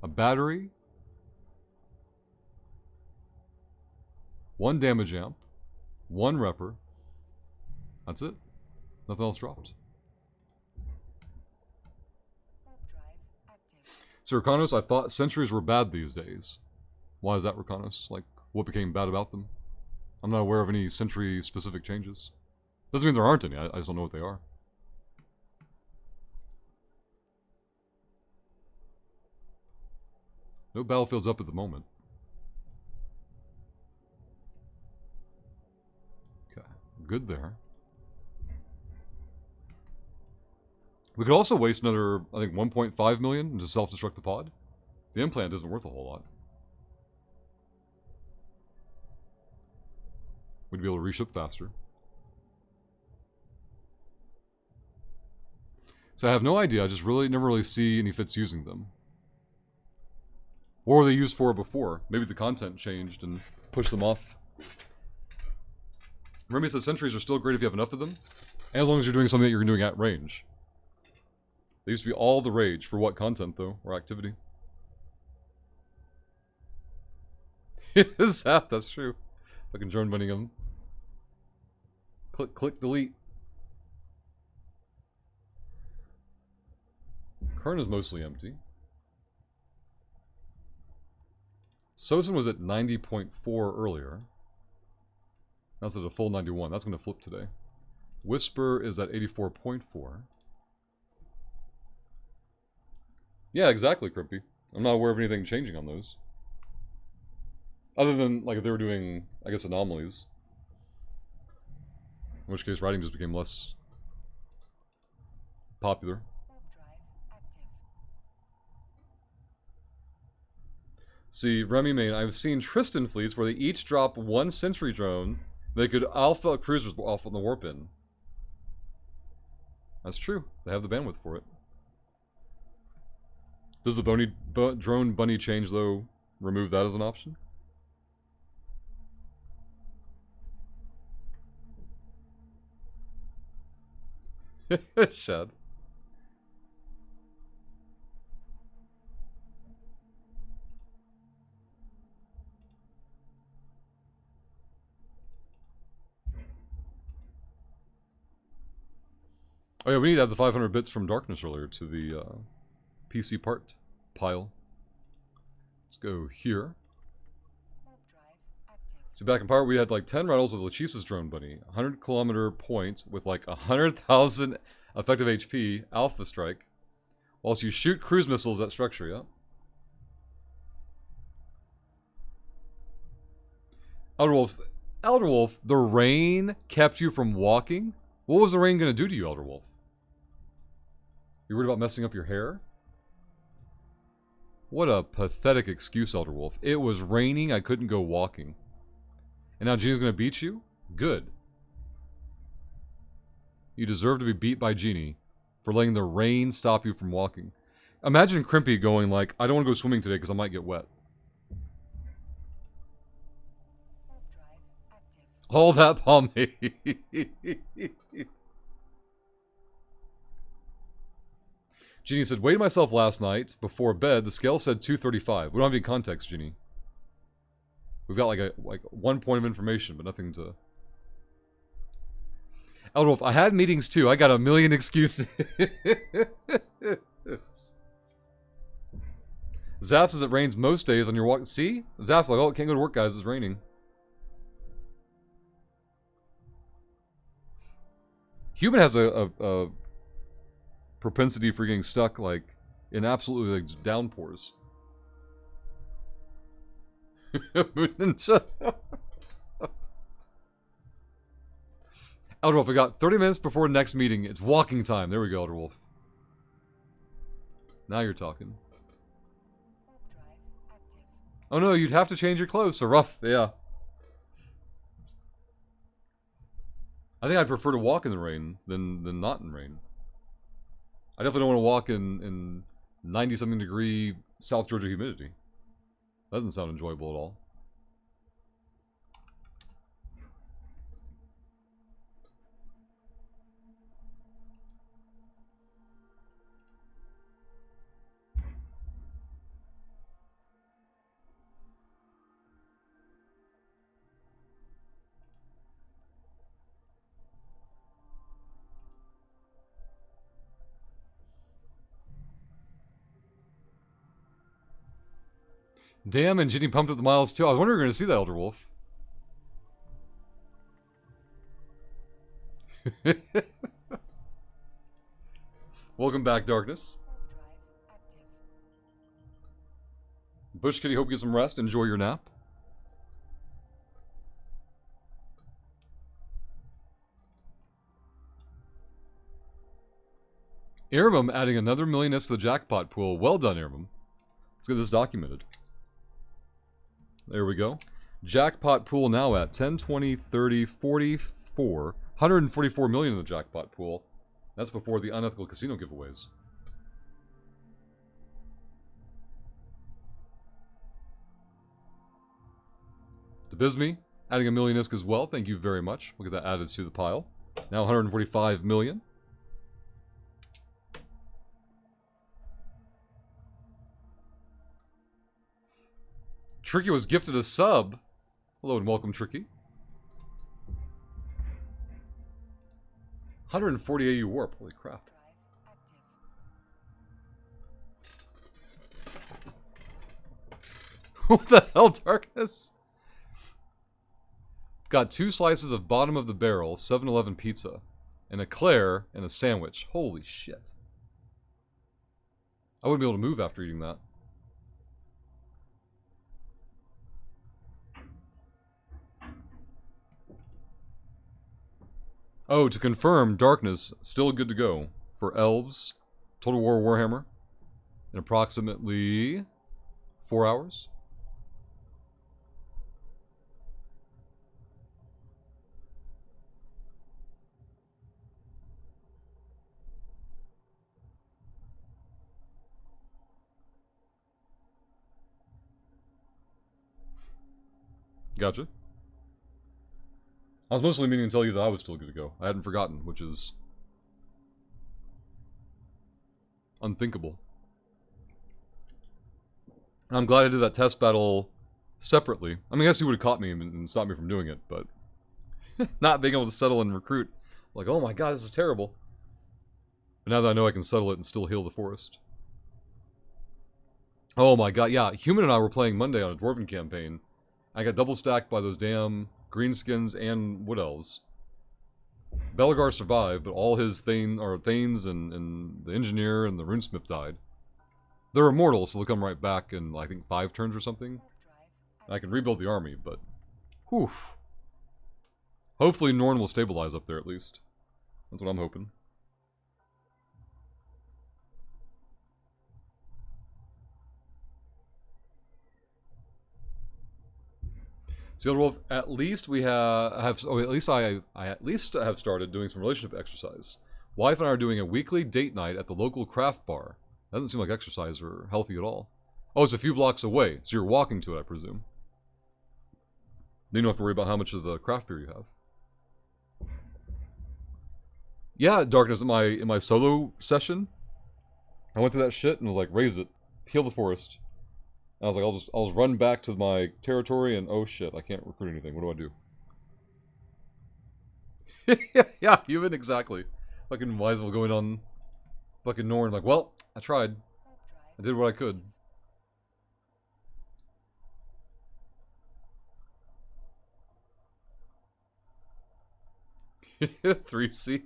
a battery, 1 damage amp, 1 repper. That's it. Nothing else dropped. So Racanos, I thought sentries were bad these days. Why is that, Racanos? Like, what became bad about them? I'm not aware of any sentry-specific changes. Doesn't mean there aren't any, I just don't know what they are. No battlefields up at the moment. Okay, good there. We could also waste another, I think, 1.5 million to self-destruct the pod. The implant isn't worth a whole lot. We'd be able to reship faster. So I have no idea, I just never really see any fits using them. What were they used for before? Maybe the content changed and pushed them off. Remy says sentries are still great if you have enough of them, and as long as you're doing something that you're doing at range. They used to be all the rage. For what content, though? Or activity? Zap, that's true. Fucking drone bunning them. Click, click, delete. Kern is mostly empty. Sosin was at 90.4 earlier. That's at a full 91. That's going to flip today. Whisper is at 84.4. Yeah, exactly, Crimpy. I'm not aware of anything changing on those. Other than, like, if they were doing, I guess, anomalies. In which case, writing just became less popular. See, Remy Main, I've seen Tristan fleets where they each drop 1 sentry drone. They could alpha cruisers off on the warp in. That's true. They have the bandwidth for it. Does the drone bunny change, though, remove that as an option? Shad. Oh yeah, we need to add the 500 bits from Darkness earlier to the PC part pile. Let's go here. See, back in Pirate, we had like 10 rentals with Lachesis drone bunny, 100-kilometer point with like 100,000 effective HP, alpha strike, whilst you shoot cruise missiles at structure, yeah? Elder Wolf, the rain kept you from walking? What was the rain gonna do to you, Elder Wolf? You worried about messing up your hair? What a pathetic excuse, Elder Wolf. It was raining, I couldn't go walking. And now Genie's gonna beat you? Good. You deserve to be beat by Genie for letting the rain stop you from walking. Imagine Crimpy going like, I don't want to go swimming today because I might get wet. All that pomade. Genie said, weighed myself last night before bed. The scale said 235. We don't have any context, Genie. We've got like one point of information, but nothing to... Elder Wolf, I had meetings too. I got a million excuses. Zap says it rains most days on your walk. See? Zap's like, oh, I can't go to work, guys. It's raining. Human has a propensity for getting stuck, like, in absolutely, like, downpours. Elder Wolf, I got 30 minutes before next meeting. It's walking time. There we go, Elder Wolf. Now you're talking. Oh no, you'd have to change your clothes, so rough, yeah. I think I'd prefer to walk in the rain than not in rain. I definitely don't want to walk in 90-something degree South Georgia humidity. That doesn't sound enjoyable at all. Damn, and Ginny pumped up the miles too. I was wondering if we were going to see that, Elder Wolf. Welcome back, Darkness. Bush Kitty, hope you get some rest. Enjoy your nap. Irmum adding another millioness to the jackpot pool. Well done, Irmum. Let's get this documented. There we go. Jackpot pool now at 10, 20, 30, 44. 144 million in the jackpot pool. That's before the unethical casino giveaways. DeBisme, adding a millionisk as well. Thank you very much. We'll get that added to the pile. Now 145 million. Tricky was gifted a sub. Hello and welcome, Tricky. 140 AU warp. Holy crap. What the hell, Darkness? Got 2 slices of bottom of the barrel 7-Eleven pizza, an eclair, and a sandwich. Holy shit. I wouldn't be able to move after eating that. Oh, to confirm, Darkness, still good to go for Elves, Total War Warhammer, in approximately 4 hours. Gotcha. I was mostly meaning to tell you that I was still good to go. I hadn't forgotten, which is unthinkable. And I'm glad I did that test battle separately. I mean, I guess you would have caught me and stopped me from doing it, but not being able to settle and recruit. Like, oh my god, this is terrible. But now that I know I can settle it and still heal the forest. Oh my god, yeah. Human and I were playing Monday on a Dwarven campaign, I got double stacked by those damn greenskins and wood elves. Belagar survived, but all his Thanes and the engineer and the runesmith died. They're immortal, so they'll come right back in, I think, 5 turns or something. I can rebuild the army, but... Whew. Hopefully Norn will stabilize up there at least. That's what I'm hoping. Sealed Wolf, at least we have I at least have started doing some relationship exercise. Wife and I are doing a weekly date night at the local craft bar. That doesn't seem like exercise or healthy at all. Oh, it's a few blocks away, so you're walking to it, I presume. Then you don't have to worry about how much of the craft beer you have. Yeah, Darkness, in my solo session, I went through that shit and was like, raise it, heal the forest. And I was like, I'll just run back to my territory and oh shit, I can't recruit anything. What do I do? Yeah, human, exactly. Fucking might as well going on fucking Norn. Like, well, I tried. I did what I could. Three C.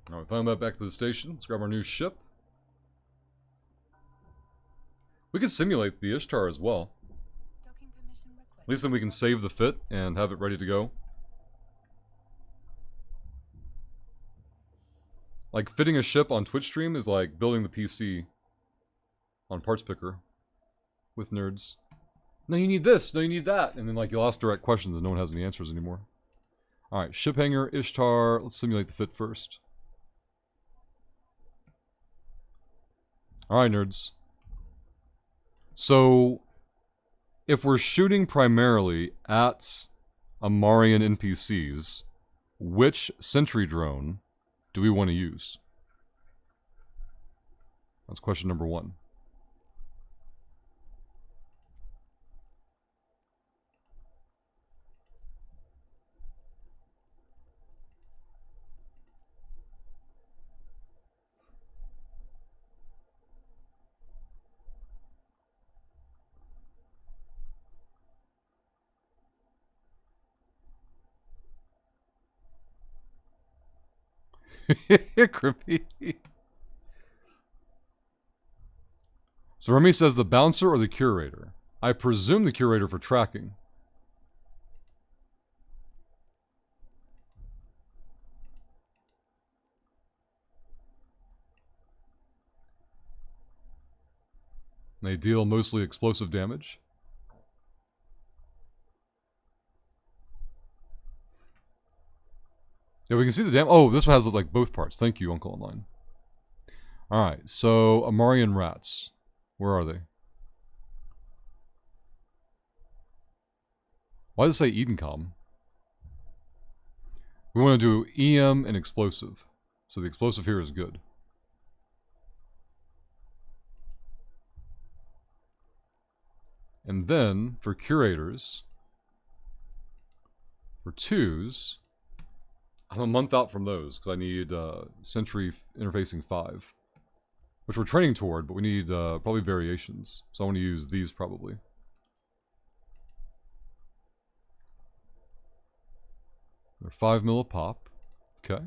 Alright, finally back to the station. Let's grab our new ship. We can simulate the Ishtar as well. At least then we can save the fit and have it ready to go. Like, fitting a ship on Twitch stream is like building the PC on Parts Picker with nerds. No, you need this. No, you need that. And then, like, you'll ask direct questions and no one has any answers anymore. Alright, ship hangar, Ishtar. Let's simulate the fit first. Alright, nerds. So, if we're shooting primarily at Amarian NPCs, which sentry drone do we want to use? That's question number 1. Crimpy. So Remy says the bouncer or the curator? I presume the curator for tracking. They deal mostly explosive damage. Yeah, we can see the damage. Oh, this one has like both parts. Thank you, Uncle Online. Alright, so Amarian rats. Where are they? Why does it say Edencom? We want to do EM and explosive. So the explosive here is good. And then, for curators, for 2s, I'm a month out from those, because I need Sentry Interfacing 5. Which we're training toward, but we need probably variations. So I want to use these probably. They're 5 mil a pop. Okay.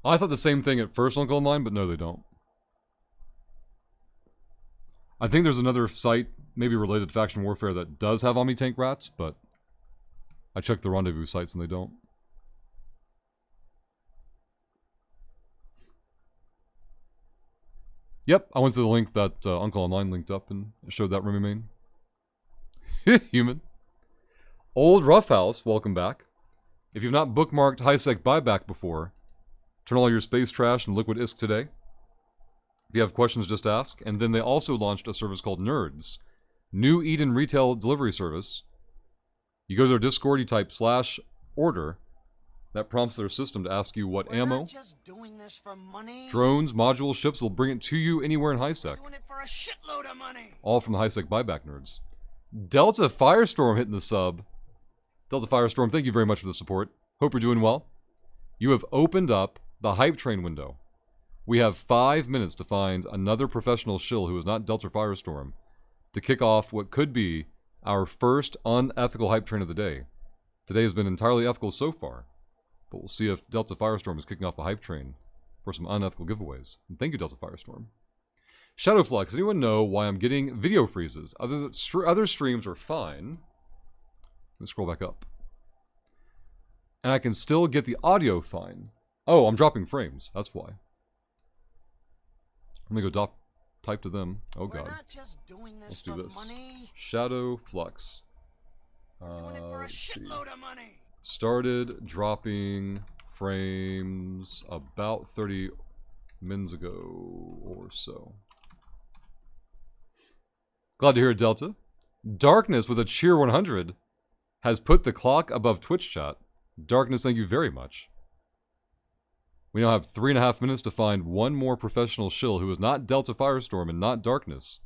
I thought the same thing at first, Uncle Online, but no, they don't. I think there's another site, maybe related to Faction Warfare, that does have Omni-Tank rats, but I checked the rendezvous sites and they don't. Yep, I went to the link that Uncle Online linked up and showed that Remy main. Human. Old Roughhouse, welcome back. If you've not bookmarked HiSec Buyback before, turn all your space trash and liquid ISK today. If you have questions, just ask. And then they also launched a service called Nerds. New Eden Retail Delivery Service. You go to their Discord, you type /order, That prompts their system to ask you what We're ammo, not just doing this for money. drones, modules, ships will bring it to you anywhere in HiSec. Doing it for a shitload of money. All from the HiSec buyback nerds. Delta Firestorm hitting the sub. Delta Firestorm, thank you very much for the support. Hope you're doing well. You have opened up the hype train window. We have 5 minutes to find another professional shill who is not Delta Firestorm to kick off what could be our first unethical hype train of the day. Today has been entirely ethical so far, but we'll see if Delta Firestorm is kicking off a hype train for some unethical giveaways. And thank you, Delta Firestorm. Shadowflux, does anyone know why I'm getting video freezes? Other streams are fine. Let me scroll back up. And I can still get the audio fine. Oh, I'm dropping frames. That's why. Let me go type to them. Oh, We're God. not just doing this Let's do for this. money. Shadowflux. We're doing it for a Let's see. shitload of money. Started dropping frames about 30 minutes ago or so. Glad to hear it, Delta. Darkness with a cheer 100 has put the clock above Twitch chat. Darkness, thank you very much. We now have 3.5 minutes to find one more professional shill who is not Delta Firestorm and not Darkness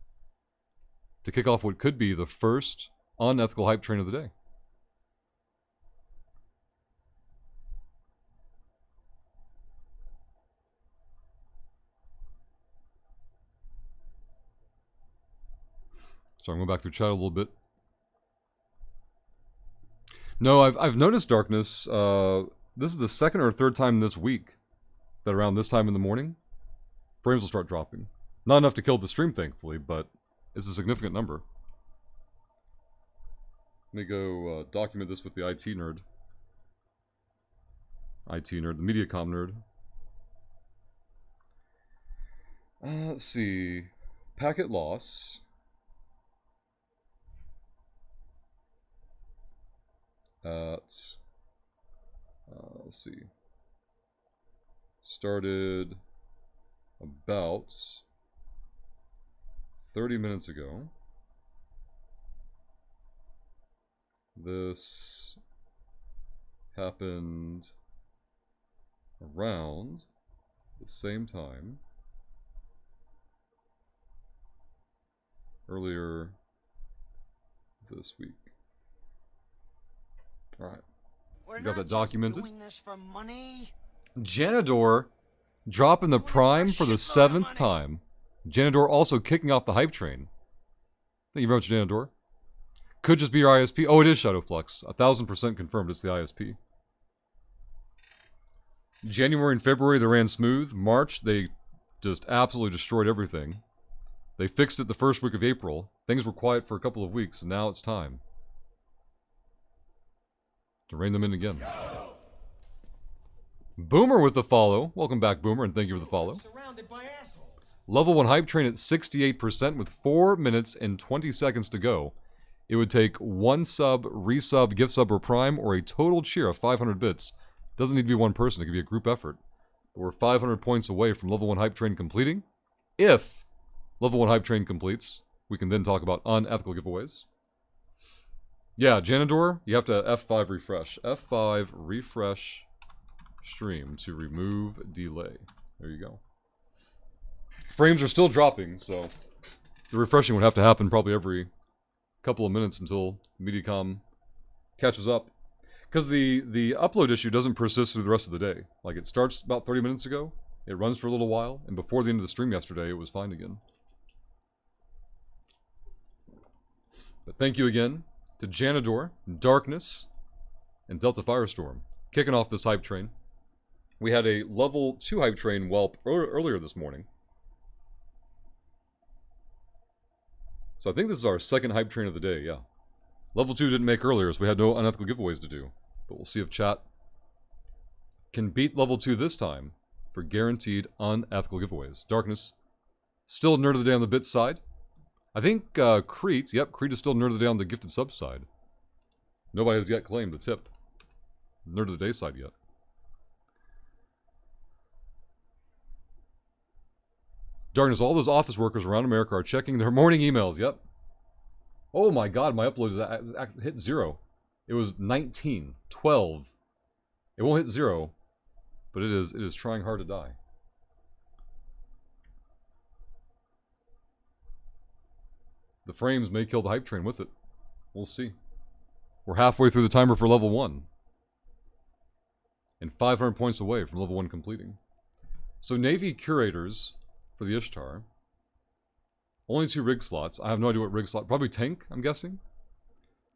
to kick off what could be the first unethical hype train of the day. So I'm going back through chat a little bit. No, I've noticed Darkness. This is the second or third time this week that around this time in the morning, frames will start dropping. Not enough to kill the stream, thankfully, but it's a significant number. Let me go document this with the IT nerd. IT nerd, the Mediacom nerd. Let's see. Packet loss. Let's see. Started about 30 minutes ago. This happened around the same time earlier this week. All right. We're You got not that just documented? doing this for money. Janador dropping the prime for the 7th time. Janador also kicking off the hype train. Thank you very much, Janador. Could just be your ISP. Oh, it is Shadowflux. 1000% confirmed it's the ISP. January and February, they ran smooth. March, they just absolutely destroyed everything. They fixed it the first week of April. Things were quiet for a couple of weeks, and now it's time to rein them in again. Boomer with the follow. Welcome back, Boomer, and thank you for the follow. Surrounded by assholes. Level 1 hype train at 68% with 4 minutes and 20 seconds to go. It would take one sub, resub, gift sub, or prime, or a total cheer of 500 bits. Doesn't need to be one person, it could be a group effort. But we're 500 points away from level 1 hype train completing. If level 1 hype train completes, we can then talk about unethical giveaways. Yeah, Janador, you have to F5 refresh. F5 refresh stream to remove delay. There you go. Frames are still dropping, so the refreshing would have to happen probably every couple of minutes until Mediacom catches up. Because the upload issue doesn't persist through the rest of the day. Like, it starts about 30 minutes ago, it runs for a little while, and before the end of the stream yesterday, it was fine again. But thank you again to Janador, Darkness, and Delta Firestorm, kicking off this hype train. We had a level 2 hype train whelp earlier this morning. So I think this is our second hype train of the day, yeah. Level 2 didn't make earlier, so we had no unethical giveaways to do. But we'll see if chat can beat level 2 this time for guaranteed unethical giveaways. Darkness, still nerd of the day on the bit side. I think Crete, yep, Crete is still nerd of the day on the gifted sub side. Nobody has yet claimed the tip. Nerd of the day side yet. Darkness, all those office workers around America are checking their morning emails, yep. Oh my god, my upload is hit 0. It was 19, 12, It won't hit 0, but it is trying hard to die. The frames may kill the hype train with it. We'll see. We're halfway through the timer for level 1. And 500 points away from level 1 completing. So Navy Curators for the Ishtar. Only 2 rig slots. I have no idea what rig slot. Probably tank, I'm guessing.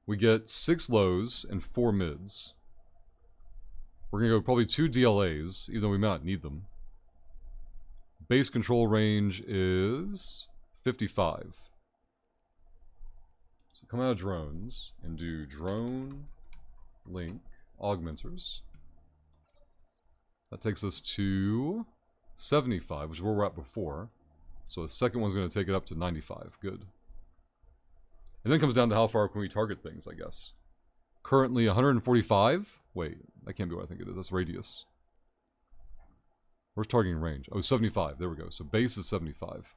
We get 6 lows and 4 mids. We're going to go probably 2 DLAs, even though we may not need them. Base control range is 55. So come out of drones and do drone link augmenters. That takes us to 75, which is where we're at before. So the second one's going to take it up to 95. Good. And then it comes down to how far can we target things, I guess. Currently 145. Wait, that can't be what I think it is. That's radius. Where's targeting range? Oh, 75. There we go. So base is 75.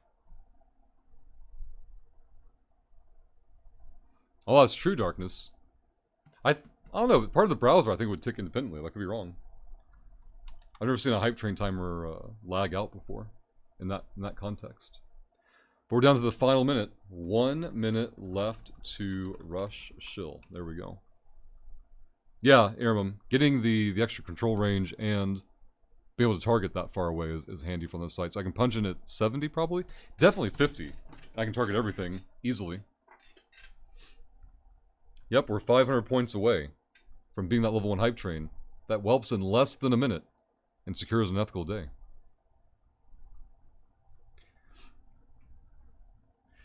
Oh, that's true, Darkness. I don't know. Part of the browser, I think, would tick independently. I could be wrong. I've never seen a hype train timer lag out before in that context. But we're down to the final minute. 1 minute left to rush shill. There we go. Yeah, Airmum, getting the extra control range and being able to target that far away is handy from those sites. I can punch in at 70 probably. Definitely 50. I can target everything easily. Yep, we're 500 points away from being that level 1 hype train. That whelps in less than a minute and secures an ethical day.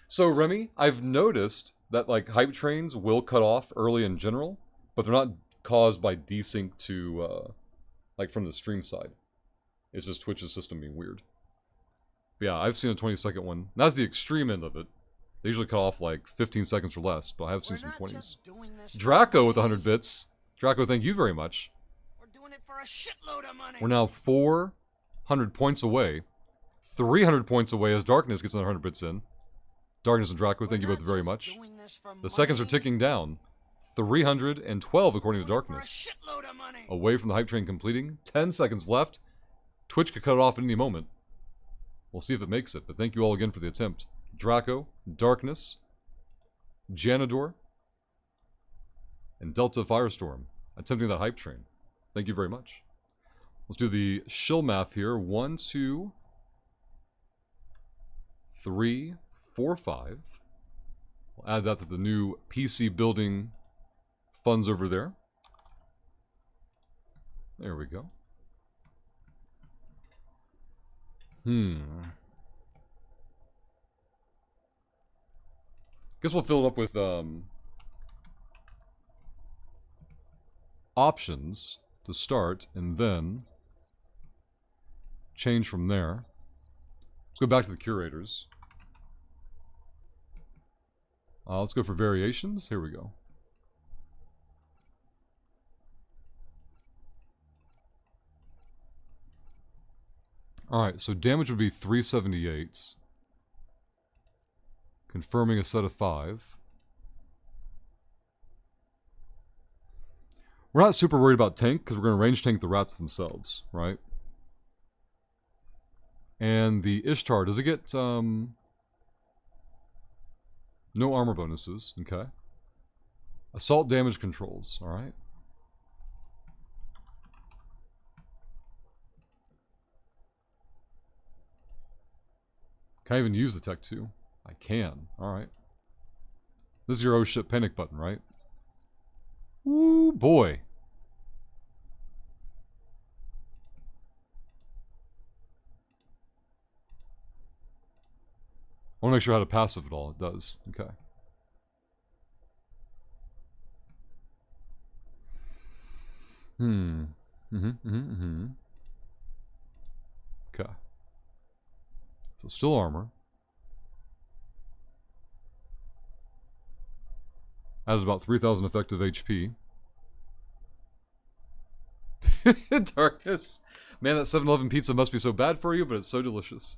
So Remy, I've noticed that like hype trains will cut off early in general, but they're not caused by desync to like from the stream side. It's just Twitch's system being weird. But yeah, I've seen a 20-second one. That's the extreme end of it. They usually cut off like 15 seconds or less, but I have seen some 20s. Draco with 100 bits. Draco, thank you very much. We're doing it for a shitload of money. We're now 400 points away. 300 points away as Darkness gets another 100 bits in. Darkness and Draco, thank you both very much. The seconds are ticking down. 312 according to Darkness. Away from the hype train completing. 10 seconds left. Twitch could cut it off at any moment. We'll see if it makes it, but thank you all again for the attempt. Draco, Darkness, Janador, and Delta Firestorm attempting that hype train. Thank you very much. Let's do the shill math here. 1, 2, 3, 4, 5. We'll add that to the new PC building funds over there. There we go. Guess we'll fill it up with options to start and then change from there. Let's go back to the curators. Let's go for variations. Here we go. Alright, so damage would be 378. Confirming a set of 5. We're not super worried about tank, because we're going to range tank the rats themselves, right? And the Ishtar, does it get, no armor bonuses, okay. Assault damage controls, alright. Can I even use the tech 2? I can. Alright. This is your oh shit panic button, right? Ooh, boy. I want to make sure how to passive it all. It does. Okay. Okay. So still armor. Added about 3,000 effective HP. Darkness. Man, that 7-Eleven pizza must be so bad for you, but it's so delicious.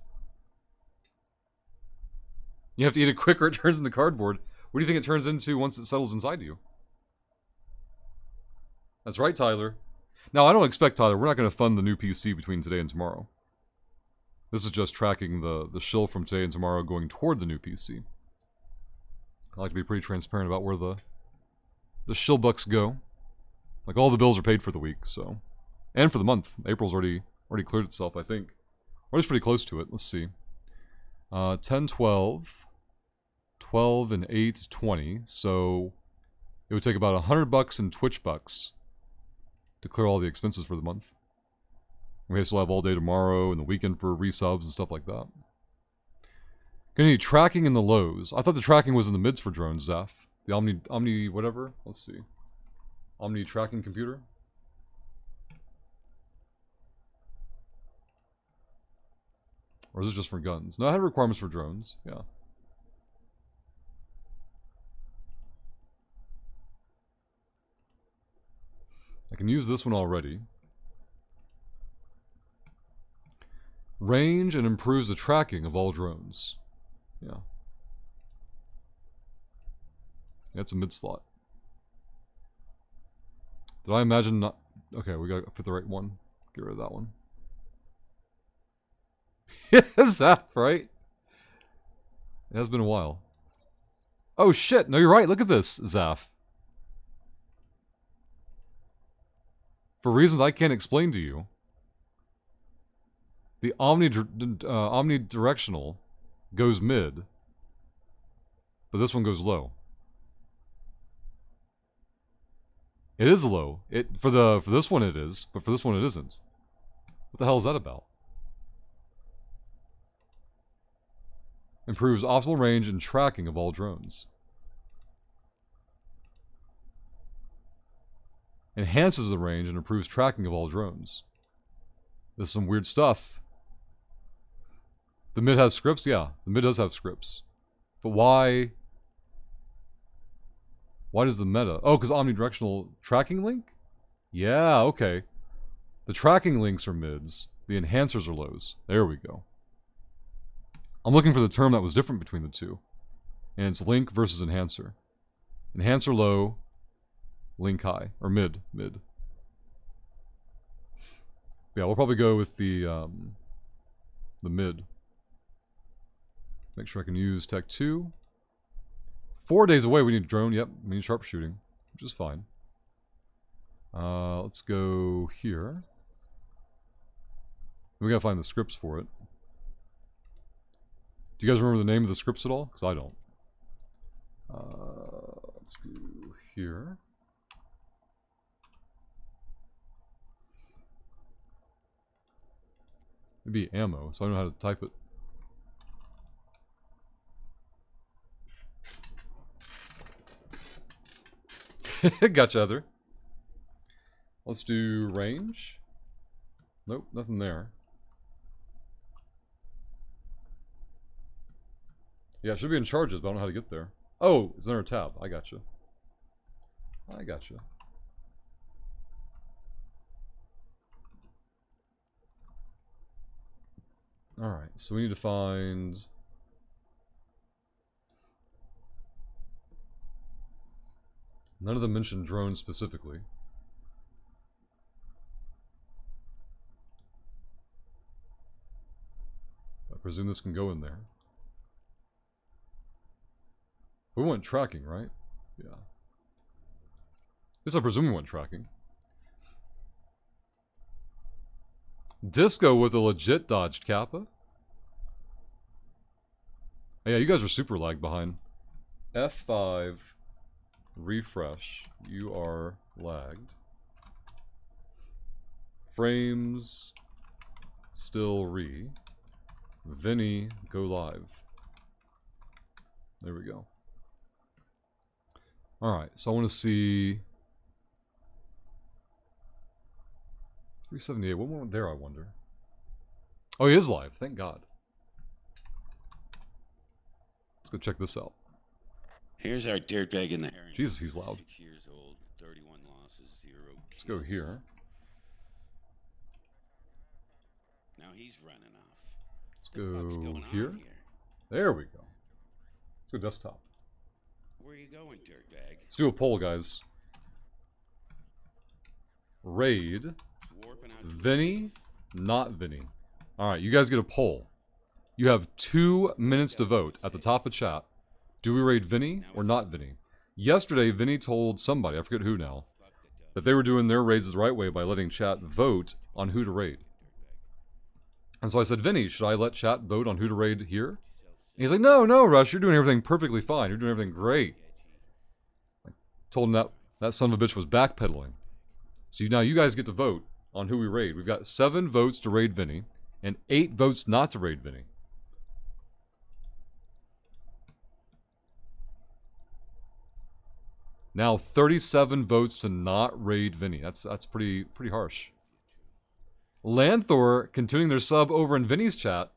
You have to eat it quick or it turns into cardboard. What do you think it turns into once it settles inside you? That's right, Tyler. Now, I don't expect, Tyler, we're not going to fund the new PC between today and tomorrow. This is just tracking the shill from today and tomorrow going toward the new PC. I like to be pretty transparent about where the shill bucks go. Like, all the bills are paid for the week, so. And for the month. April's already cleared itself, I think. Or it's pretty close to it. Let's see. 10, 12. 12 and 8, 20. So, it would take about $100 in Twitch bucks to clear all the expenses for the month. We still have all day tomorrow and the weekend for resubs and stuff like that. Gonna need tracking in the lows. I thought the tracking was in the mids for drones, Zaf. The Omni whatever. Let's see. Omni tracking computer. Or is it just for guns? No, I had requirements for drones. Yeah. I can use this one already. Range and improves the tracking of all drones. Yeah. That's a mid slot. Did I imagine not... Okay, we gotta put the right one. Get rid of that one. Is that right? It has been a while. Oh shit, no you're right, look at this, Zaf. For reasons I can't explain to you, the omnidirectional goes mid, but this one goes low. It is low. For this one it is, but for this one it isn't. What the hell is that about? Improves optimal range and tracking of all drones. Enhances the range and improves tracking of all drones. This is some weird stuff. The mid has scripts? Yeah, the mid does have scripts. But why... Why does the meta... Oh, because omnidirectional tracking link? Yeah, okay. The tracking links are mids. The enhancers are lows. There we go. I'm looking for the term that was different between the two. And it's link versus enhancer. Enhancer low, link high. Or mid. Mid. Yeah, we'll probably go with the mid. Make sure I can use Tech 2. 4 days away, we need drone. Yep, we need sharpshooting, which is fine. Let's go here. We gotta find the scripts for it. Do you guys remember the name of the scripts at all? Because I don't. Let's go here. Maybe ammo, so I don't know how to type it. Gotcha, Heather. Let's do range. Nope, nothing there. Yeah, it should be in charges, but I don't know how to get there. Oh, it's under a tab. I gotcha. I gotcha. Alright, so we need to find... None of them mention drones specifically. I presume this can go in there. We want tracking, right? Yeah. Guess I presume we want tracking. Disco with a legit dodged Kappa. Oh, yeah, you guys are super lag behind. F5 refresh. You are lagged. Frames still re. Vinny go live. There we go. Alright, so I want to see 378. What went there, I wonder? Oh, he is live. Thank God. Let's go check this out. Here's our dirtbag in the... Jesus, he's loud. 6 years old, 31 losses, 0 kills. Let's go here. Now he's running off. Let's What the fuck's go going on here. There we go. Let's go desktop. Where are you going, dirtbag? Let's do a poll, guys. raid Warping out. Vinny, not Vinny. Alright, you guys get a poll. You have 2 minutes to vote at the top of chat. Do we raid Vinny or not Vinny? Yesterday, Vinny told somebody, I forget who now, that they were doing their raids the right way by letting chat vote on who to raid. And so I said, Vinny, should I let chat vote on who to raid here? And he's like, no, Rush, you're doing everything perfectly fine. You're doing everything great. I told him that son of a bitch was backpedaling. So now you guys get to vote on who we raid. We've got 7 votes to raid Vinny and 8 votes not to raid Vinny. Now 37 votes to not raid Vinny. That's pretty harsh. Lanthor continuing their sub over in Vinny's chat.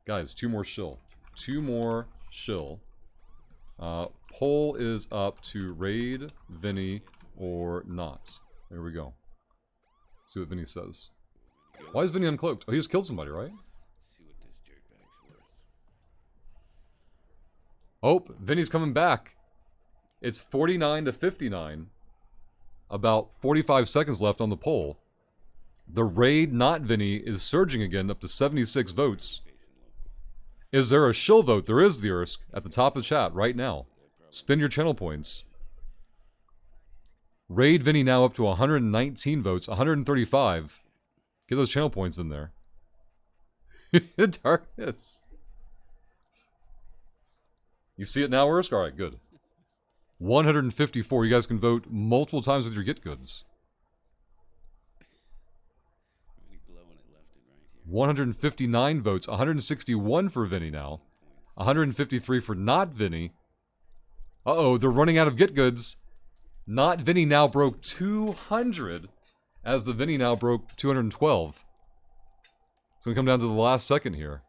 Guys, 2 more shill. 2 more shill. Poll is up to raid Vinny or not. There we go. See what Vinny says. Why is Vinny uncloaked? Oh, he just killed somebody, right? See what this dirtbag's worth. Oh, Vinny's coming back. It's 49 to 59. About 45 seconds left on the poll. The raid not Vinny is surging again up to 76 votes. Is there a shill vote? There is, the Ursk, at the top of the chat right now. Spin your channel points. Raid Vinny now up to 119 votes, 135. Get those channel points in there. Darkness. You see it now, Ursk? Alright, good. 154. You guys can vote multiple times with your get goods. Really blowing it left and right here. 159 votes, 161 for Vinny now. 153 for not Vinny. Uh-oh, they're running out of get goods. Not Vinny now broke 200, as the Vinny now broke 212. It's gonna come down to the last second here.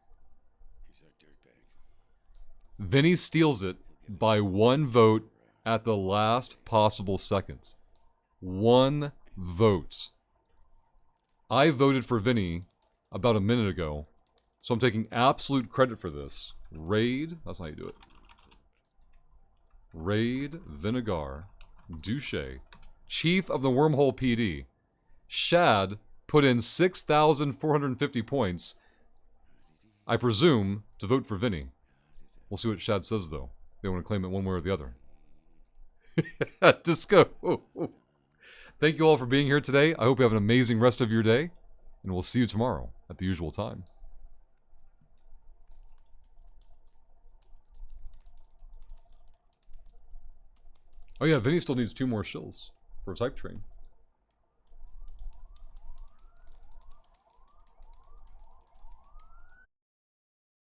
Here's our dirtbag. Vinny steals it by 1 vote at the last possible second. 1 vote. I voted for Vinny about a minute ago, so I'm taking absolute credit for this. Raid, that's how you do it. Raid Vinegar Douche, Chief of the Wormhole PD. Shad put in 6,450 points, I presume, to vote for Vinny. We'll see what Shad says, though. They want to claim it one way or the other. Disco. Thank you all for being here today. I hope you have an amazing rest of your day, and we'll see you tomorrow at the usual time. Oh yeah, Vinny still needs 2 more shills for a type train.